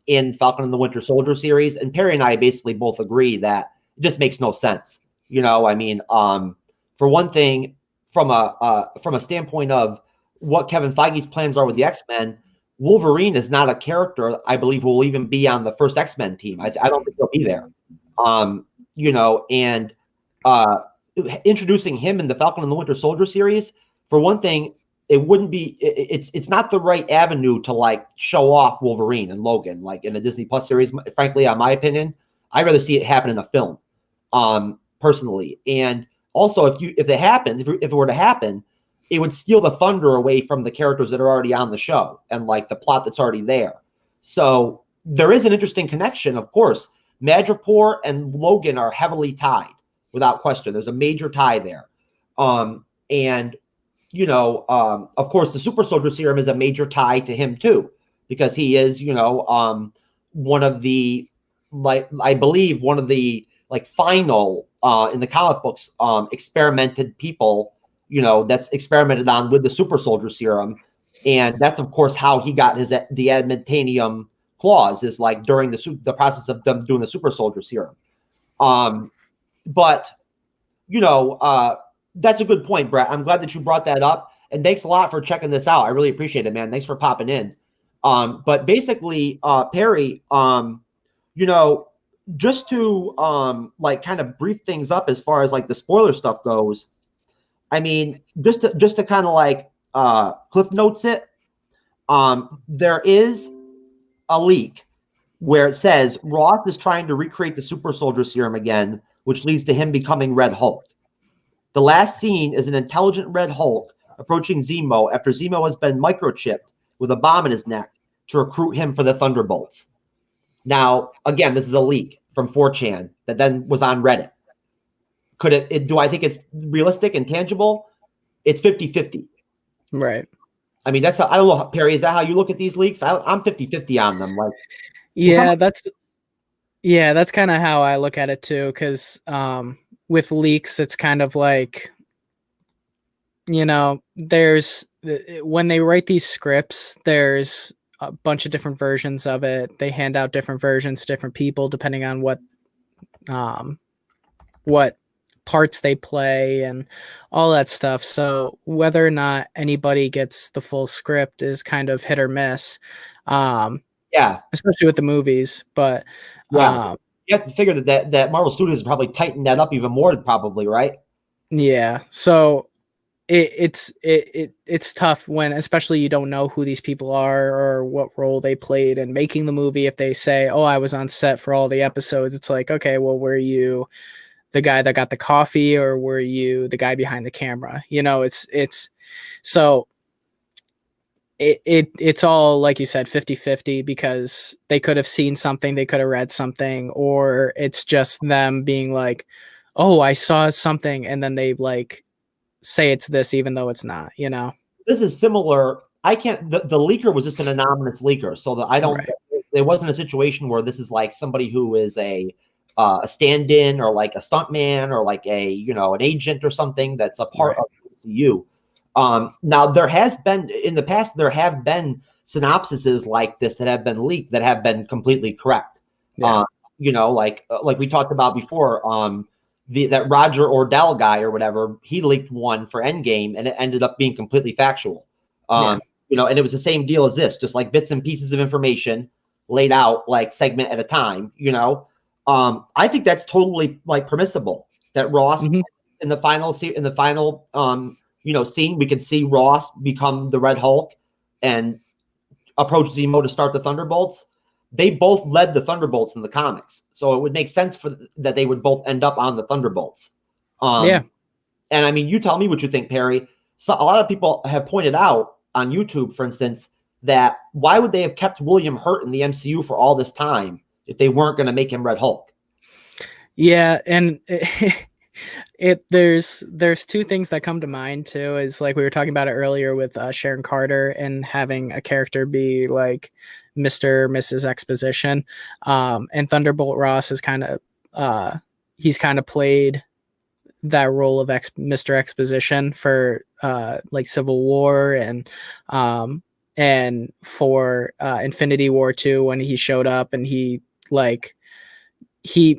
in Falcon and the Winter Soldier series. And Perry and I basically both agree that it just makes no sense. I mean, for one thing, from a standpoint of what Kevin Feige's plans are with the X-Men, Wolverine is not a character I believe will even be on the first X-Men team. I don't think he'll be there. And introducing him in the Falcon and the Winter Soldier series, for one thing, it wouldn't be. It's not the right avenue to like show off Wolverine and Logan like in a Disney Plus series. Frankly, on my opinion, I'd rather see it happen in the film, personally. And also, if it were to happen, it would steal the thunder away from the characters that are already on the show and like the plot that's already there. So there is an interesting connection, of course. Madripoor and Logan are heavily tied, without question. There's a major tie there. Of course, the Super Soldier Serum is a major tie to him too, because he is, one of the, like, I believe one of the like final in the comic books experimented people, that's experimented on with the Super Soldier Serum. And that's, of course, how he got the adamantium clause, is like during the process of them doing the Super Soldier Serum. That's a good point, Brett. I'm glad that you brought that up. And thanks a lot for checking this out. I really appreciate it, man. Thanks for popping in. But basically, Perry, just to like kind of brief things up as far as like the spoiler stuff goes. I mean, just to kind of like cliff notes it, there is a leak where it says Ross is trying to recreate the Super Soldier Serum again, which leads to him becoming Red Hulk. The last scene is an intelligent Red Hulk approaching Zemo after Zemo has been microchipped with a bomb in his neck to recruit him for the Thunderbolts. Now, again, this is a leak from 4chan that then was on Reddit. Do I think it's realistic and tangible? It's 50-50. Right. I mean, that's how, I don't know, Perry, is that how you look at these leaks? I'm 50-50 on them. Like, that's kind of how I look at it too. Because with leaks, it's kind of like, there's, when they write these scripts, there's a bunch of different versions of it. They hand out different versions to different people depending on what parts they play and all that stuff. So whether or not anybody gets the full script is kind of hit or miss. Especially with the movies. But you have to figure that Marvel Studios probably tightened that up even more, probably, right? Yeah. So it's tough when, especially, you don't know who these people are or what role they played in making the movie. If they say, "Oh, I was on set for all the episodes," it's like, okay, well, were you the guy that got the coffee, or were you the guy behind the camera? It's all, like you said, 50-50, because they could have seen something, they could have read something, or it's just them being like, "Oh, I saw something," and then they like say it's this even though it's not. This is similar. The leaker was just an anonymous leaker, so that I don't. Right. There wasn't a situation where this is like somebody who is a stand-in or like a stuntman or like an agent or something that's a part of you. Now there has been in the past, there have been synopsises like this that have been leaked that have been completely correct. Like we talked about before, that Roger Ordell guy or whatever, he leaked one for Endgame and it ended up being completely factual. And it was the same deal as this, just like bits and pieces of information laid out like segment at a time, I think that's totally like permissible that Ross in the final scene, we could see Ross become the Red Hulk and approach Zemo to start the Thunderbolts. They both led the Thunderbolts in the comics, so it would make sense that they would both end up on the Thunderbolts. And I mean, you tell me what you think, Perry. So a lot of people have pointed out on YouTube, for instance, that why would they have kept William Hurt in the MCU for all this time if they weren't going to make him Red Hulk? Yeah, and there's two things that come to mind too. Is like we were talking about it earlier with Sharon Carter and having a character be like Mr. Mrs. Exposition, and Thunderbolt Ross is kind of he's kind of played that role of Mr. Exposition for like Civil War and for Infinity War 2 when he showed up and he was he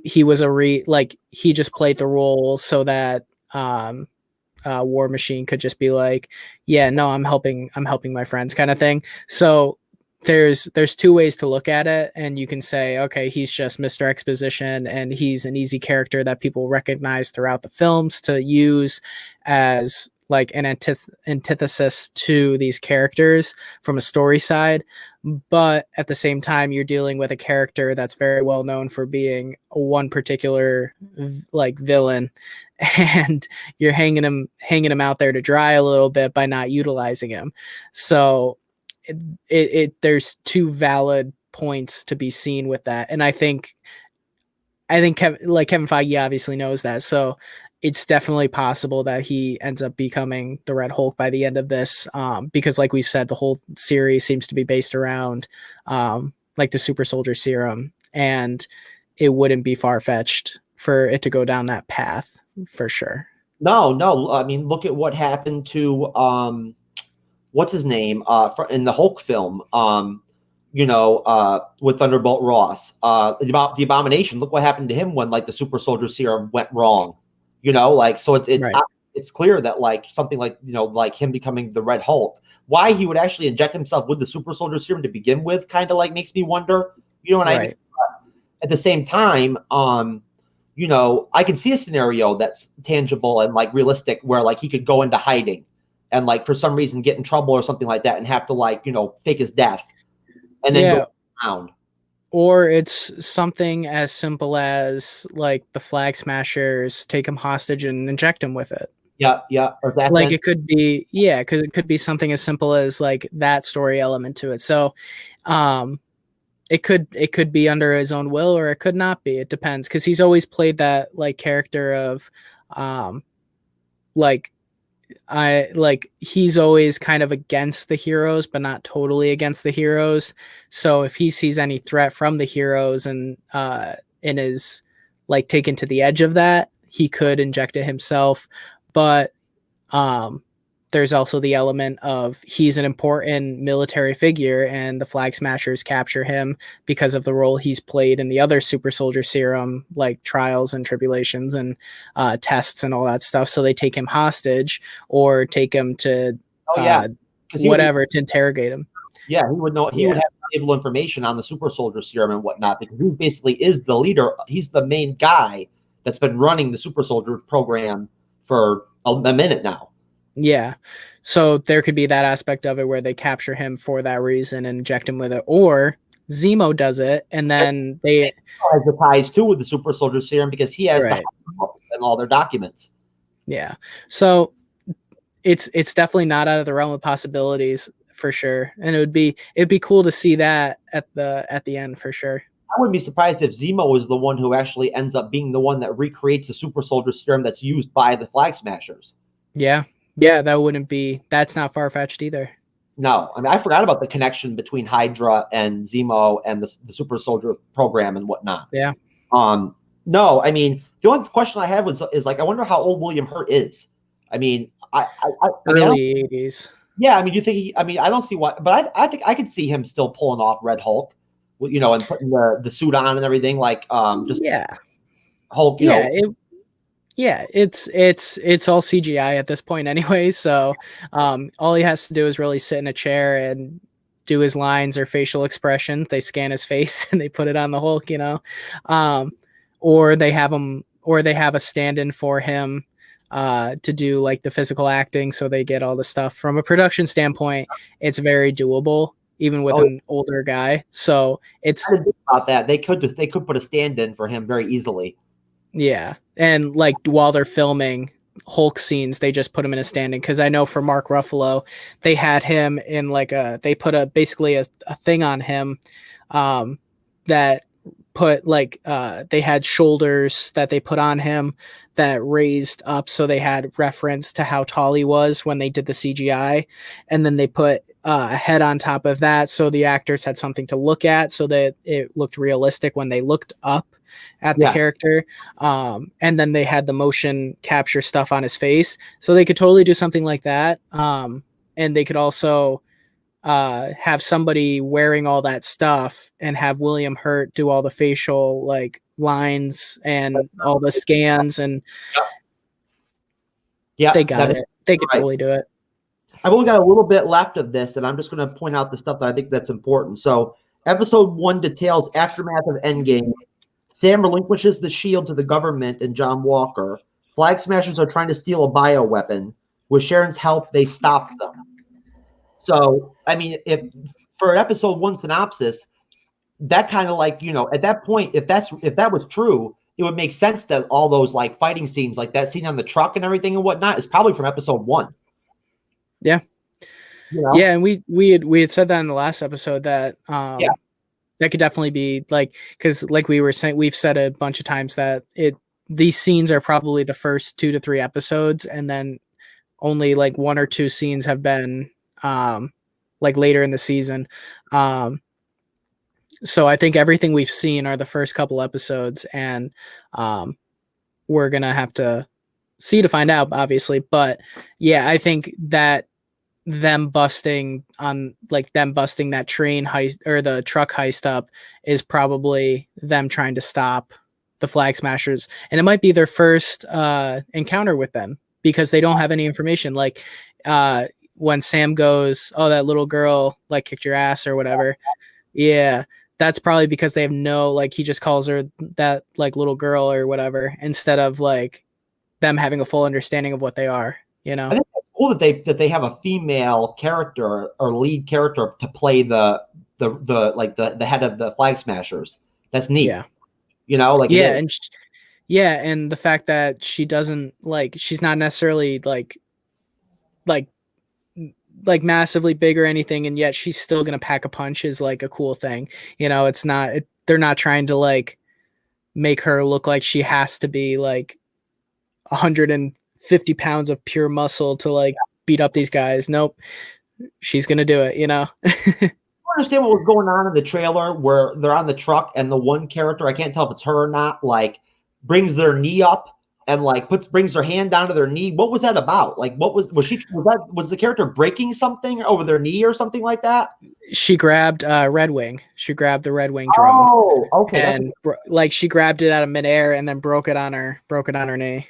just played the role so that War Machine could just be like, yeah, no, I'm helping my friends kind of thing. So there's two ways to look at it, and you can say, okay, he's just Mr. Exposition and he's an easy character that people recognize throughout the films to use as like an antithesis to these characters from a story side. But at the same time, you're dealing with a character that's very well known for being one particular like villain, and you're hanging him out there to dry a little bit by not utilizing him. So there's two valid points to be seen with that, and I think Kevin Feige obviously knows that, so it's definitely possible that he ends up becoming the Red Hulk by the end of this, because like we've said, the whole series seems to be based around like the super soldier serum, and it wouldn't be far-fetched for it to go down that path for sure. No, I mean, look at what happened to what's his name in the Hulk film, with Thunderbolt Ross, the Abomination. Look what happened to him when like the super soldier serum went wrong, so it's clear that like something like, like him becoming the Red Hulk, why he would actually inject himself with the super soldier serum to begin with kind of like makes me wonder, I mean? At the same time, I can see a scenario that's tangible and like realistic where like he could go into hiding and like for some reason get in trouble or something like that and have to like, fake his death and then go around. Or it's something as simple as like the Flag Smashers take him hostage and inject him with it. Yeah. Or that like it could be, because it could be something as simple as like that story element to it. So it could be under his own will, or it could not be. It depends, because he's always played that like character of he's always kind of against the heroes, but not totally against the heroes. So if he sees any threat from the heroes and is like taken to the edge of that, he could inject it himself. But there's also the element of he's an important military figure, and the Flag Smashers capture him because of the role he's played in the other super soldier serum, like trials and tribulations and tests and all that stuff. So they take him hostage or take him to whatever to interrogate him. Yeah, he would know. He would have valuable information on the super soldier serum and whatnot, because he basically is the leader. He's the main guy that's been running the super soldier program for a minute now. Yeah. So there could be that aspect of it where they capture him for that reason and inject him with it, or Zemo does it and then they has the ties too with the super soldier serum because he has the and all their documents. Yeah. So it's definitely not out of the realm of possibilities for sure. And it'd be cool to see that at the end for sure. I wouldn't be surprised if Zemo is the one who actually ends up being the one that recreates the super soldier serum that's used by the Flag Smashers. Yeah, that's not far-fetched either. No, I mean, I forgot about the connection between Hydra and Zemo and the super soldier program and whatnot. Yeah. No, I mean, the only question I had is like, I wonder how old William Hurt is. I mean, early 80s. Yeah, I mean, you think I don't see why, but I think I could see him still pulling off Red Hulk, and putting the suit on and everything, like Hulk, it's all CGI at this point anyway. So all he has to do is really sit in a chair and do his lines or facial expressions. They scan his face and they put it on the Hulk, or they have a stand-in for him to do like the physical acting. So they get all the stuff from a production standpoint. It's very doable, even with an older guy. So it's about that. They could put a stand-in for him very easily. Yeah. And like while they're filming Hulk scenes, they just put him in a stand-in. Because I know for Mark Ruffalo, they had him in they put basically a thing on him that put they had shoulders that they put on him that raised up, so they had reference to how tall he was when they did the CGI, and then they put a head on top of that, so the actors had something to look at, so that it looked realistic when they looked up at the character. And then they had the motion capture stuff on his face, so they could totally do something like that. And they could also have somebody wearing all that stuff and have William Hurt do all the facial lines and all the scans, and they got it. They could totally do it. I've only got a little bit left of this, and I'm just going to point out the stuff that I think that's important. So, episode 1 details aftermath of Endgame. Sam relinquishes the shield to the government and John Walker. Flag Smashers are trying to steal a bioweapon. With Sharon's help, they stop them. So, I mean, if for episode 1 synopsis, that kind of like, at that point, if that was true, it would make sense that all those like fighting scenes, like that scene on the truck and everything and whatnot, is probably from episode 1. Yeah. Yeah, and we had said that in the last episode that that could definitely be like, because like we were saying, we've said a bunch of times that these scenes are probably the first 2 to 3 episodes, and then only like 1 or 2 scenes have been like later in the season. So I think everything we've seen are the first couple episodes, and we're gonna have to see to find out, obviously. But yeah, I think that them busting that train heist or the truck heist up is probably them trying to stop the Flag Smashers, and it might be their first encounter with them because they don't have any information. Like when Sam goes, "Oh, that little girl like kicked your ass" or whatever. Yeah, that's probably because they have like he just calls her that like little girl or whatever, instead of like them having a full understanding of what they are. I think it's cool that they have a female character or lead character to play the head of the Flag Smashers. That's neat. Yeah. And the fact that she doesn't she's not necessarily like massively big or anything, and yet she's still gonna pack a punch is like a cool thing. It's not they're not trying to like make her look like she has to be like 150 pounds of pure muscle to like beat up these guys. Nope, she's gonna do it. I understand what was going on in the trailer where they're on the truck and the one character, I can't tell if it's her or not, like brings their knee up and like brings their hand down to their knee. What was that about? Like, was the character breaking something over their knee or something like that? She grabbed Red Wing. She grabbed the Red Wing drone. Oh, okay. And she grabbed it out of midair and then broke it on her knee.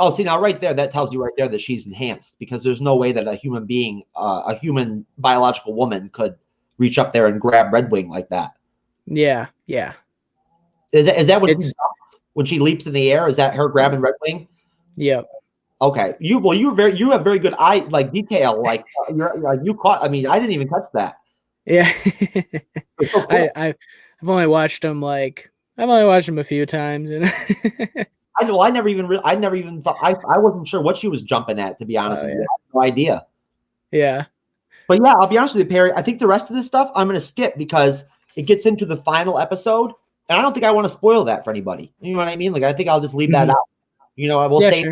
Oh, see, now right there, that tells you right there that she's enhanced, because there's no way that a human being, a human biological woman could reach up there and grab Red Wing like that. Yeah. Is that what when she leaps in the air? Is that her grabbing Red Wing? Yep. Okay. You have very good eye detail. Like you caught. I mean, I didn't even catch that. Yeah. So cool. I've only watched them a few times. I know. I never even thought. I wasn't sure what she was jumping at, to be honest with you. I had no idea. Yeah. But yeah, I'll be honest with you, Perry. I think the rest of this stuff I'm going to skip because it gets into the final episode, and I don't think I want to spoil that for anybody. You know what I mean? Like, I think I'll just leave that out. I will say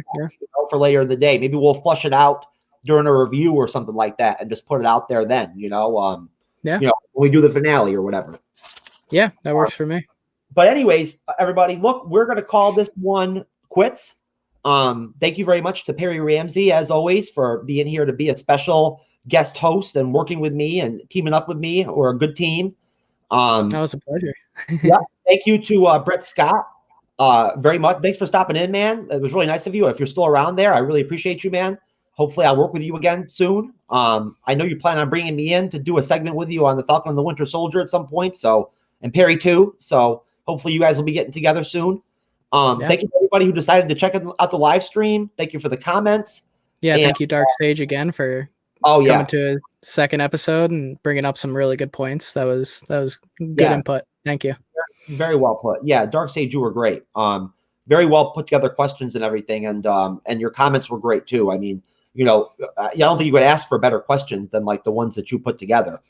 for later in the day. Maybe we'll flush it out during a review or something like that, and just put it out there then. When we do the finale or whatever. Yeah, that works for me. But anyways, everybody, look, we're going to call this one quits. Thank you very much to Perry Ramsey, as always, for being here to be a special guest host and working with me and teaming up with me. We're a good team. That was a pleasure. Yeah. Thank you to Brett Scott very much. Thanks for stopping in, man. It was really nice of you. If you're still around there, I really appreciate you, man. Hopefully I'll work with you again soon. I know you plan on bringing me in to do a segment with you on the Falcon and the Winter Soldier at some point. So, and Perry too. So hopefully you guys will be getting together soon. Thank you to everybody who decided to check out the live stream. Thank you for the comments. Yeah. Thank you, Dark Stage, again for coming to a second episode and bringing up some really good points. That was good input. Thank you. Very well put. Yeah, Dark Sage, you were great. Very well put together questions and everything, and your comments were great too. I mean, I don't think you could ask for better questions than like the ones that you put together.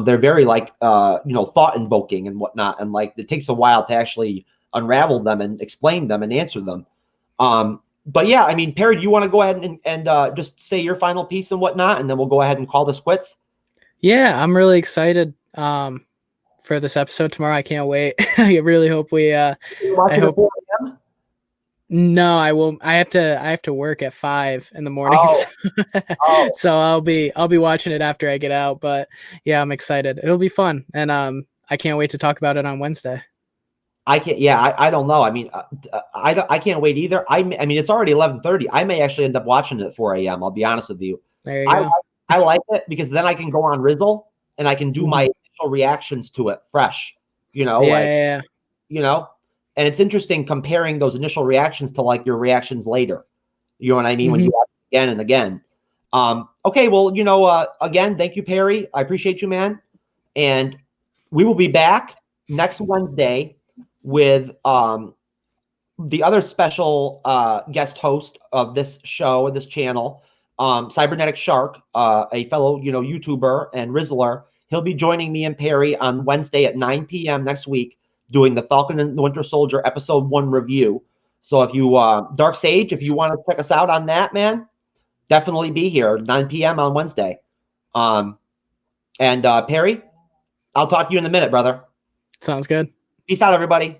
They're very thought invoking and whatnot, and like it takes a while to actually unravel them and explain them and answer them. But yeah, I mean, Perry, do you want to go ahead and just say your final piece and whatnot, and then we'll go ahead and call this quits? Yeah, I'm really excited for this episode tomorrow. I can't wait. I really hope we. I hope. 4 a.m.? No, I won't. I have to work at 5 in the morning, so I'll be watching it after I get out. But yeah, I'm excited. It'll be fun, and I can't wait to talk about it on Wednesday. I can't. Yeah, I don't know. I mean, I can't wait either. I mean, it's already 11:30. I may actually end up watching it at 4 a.m. I'll be honest with you. There you go. I like it because then I can go on Rizzle and I can do my initial reactions to it fresh, you know, you know, and it's interesting comparing those initial reactions to like your reactions later. You know what I mean? When you watch it again and again. Okay, well, you know, again, thank you, Perry. I appreciate you, man. And we will be back next Wednesday with the other special guest host of this show, this channel, Cybernetic Shark, a fellow, you know, YouTuber and Rizzler. He'll be joining me and Perry on Wednesday at 9 p.m. next week doing the Falcon and the Winter Soldier episode 1 review. So if you, Dark Sage, if you want to check us out on that, man, definitely be here 9 p.m. on Wednesday. And Perry, I'll talk to you in a minute, brother. Sounds good. Peace out, everybody.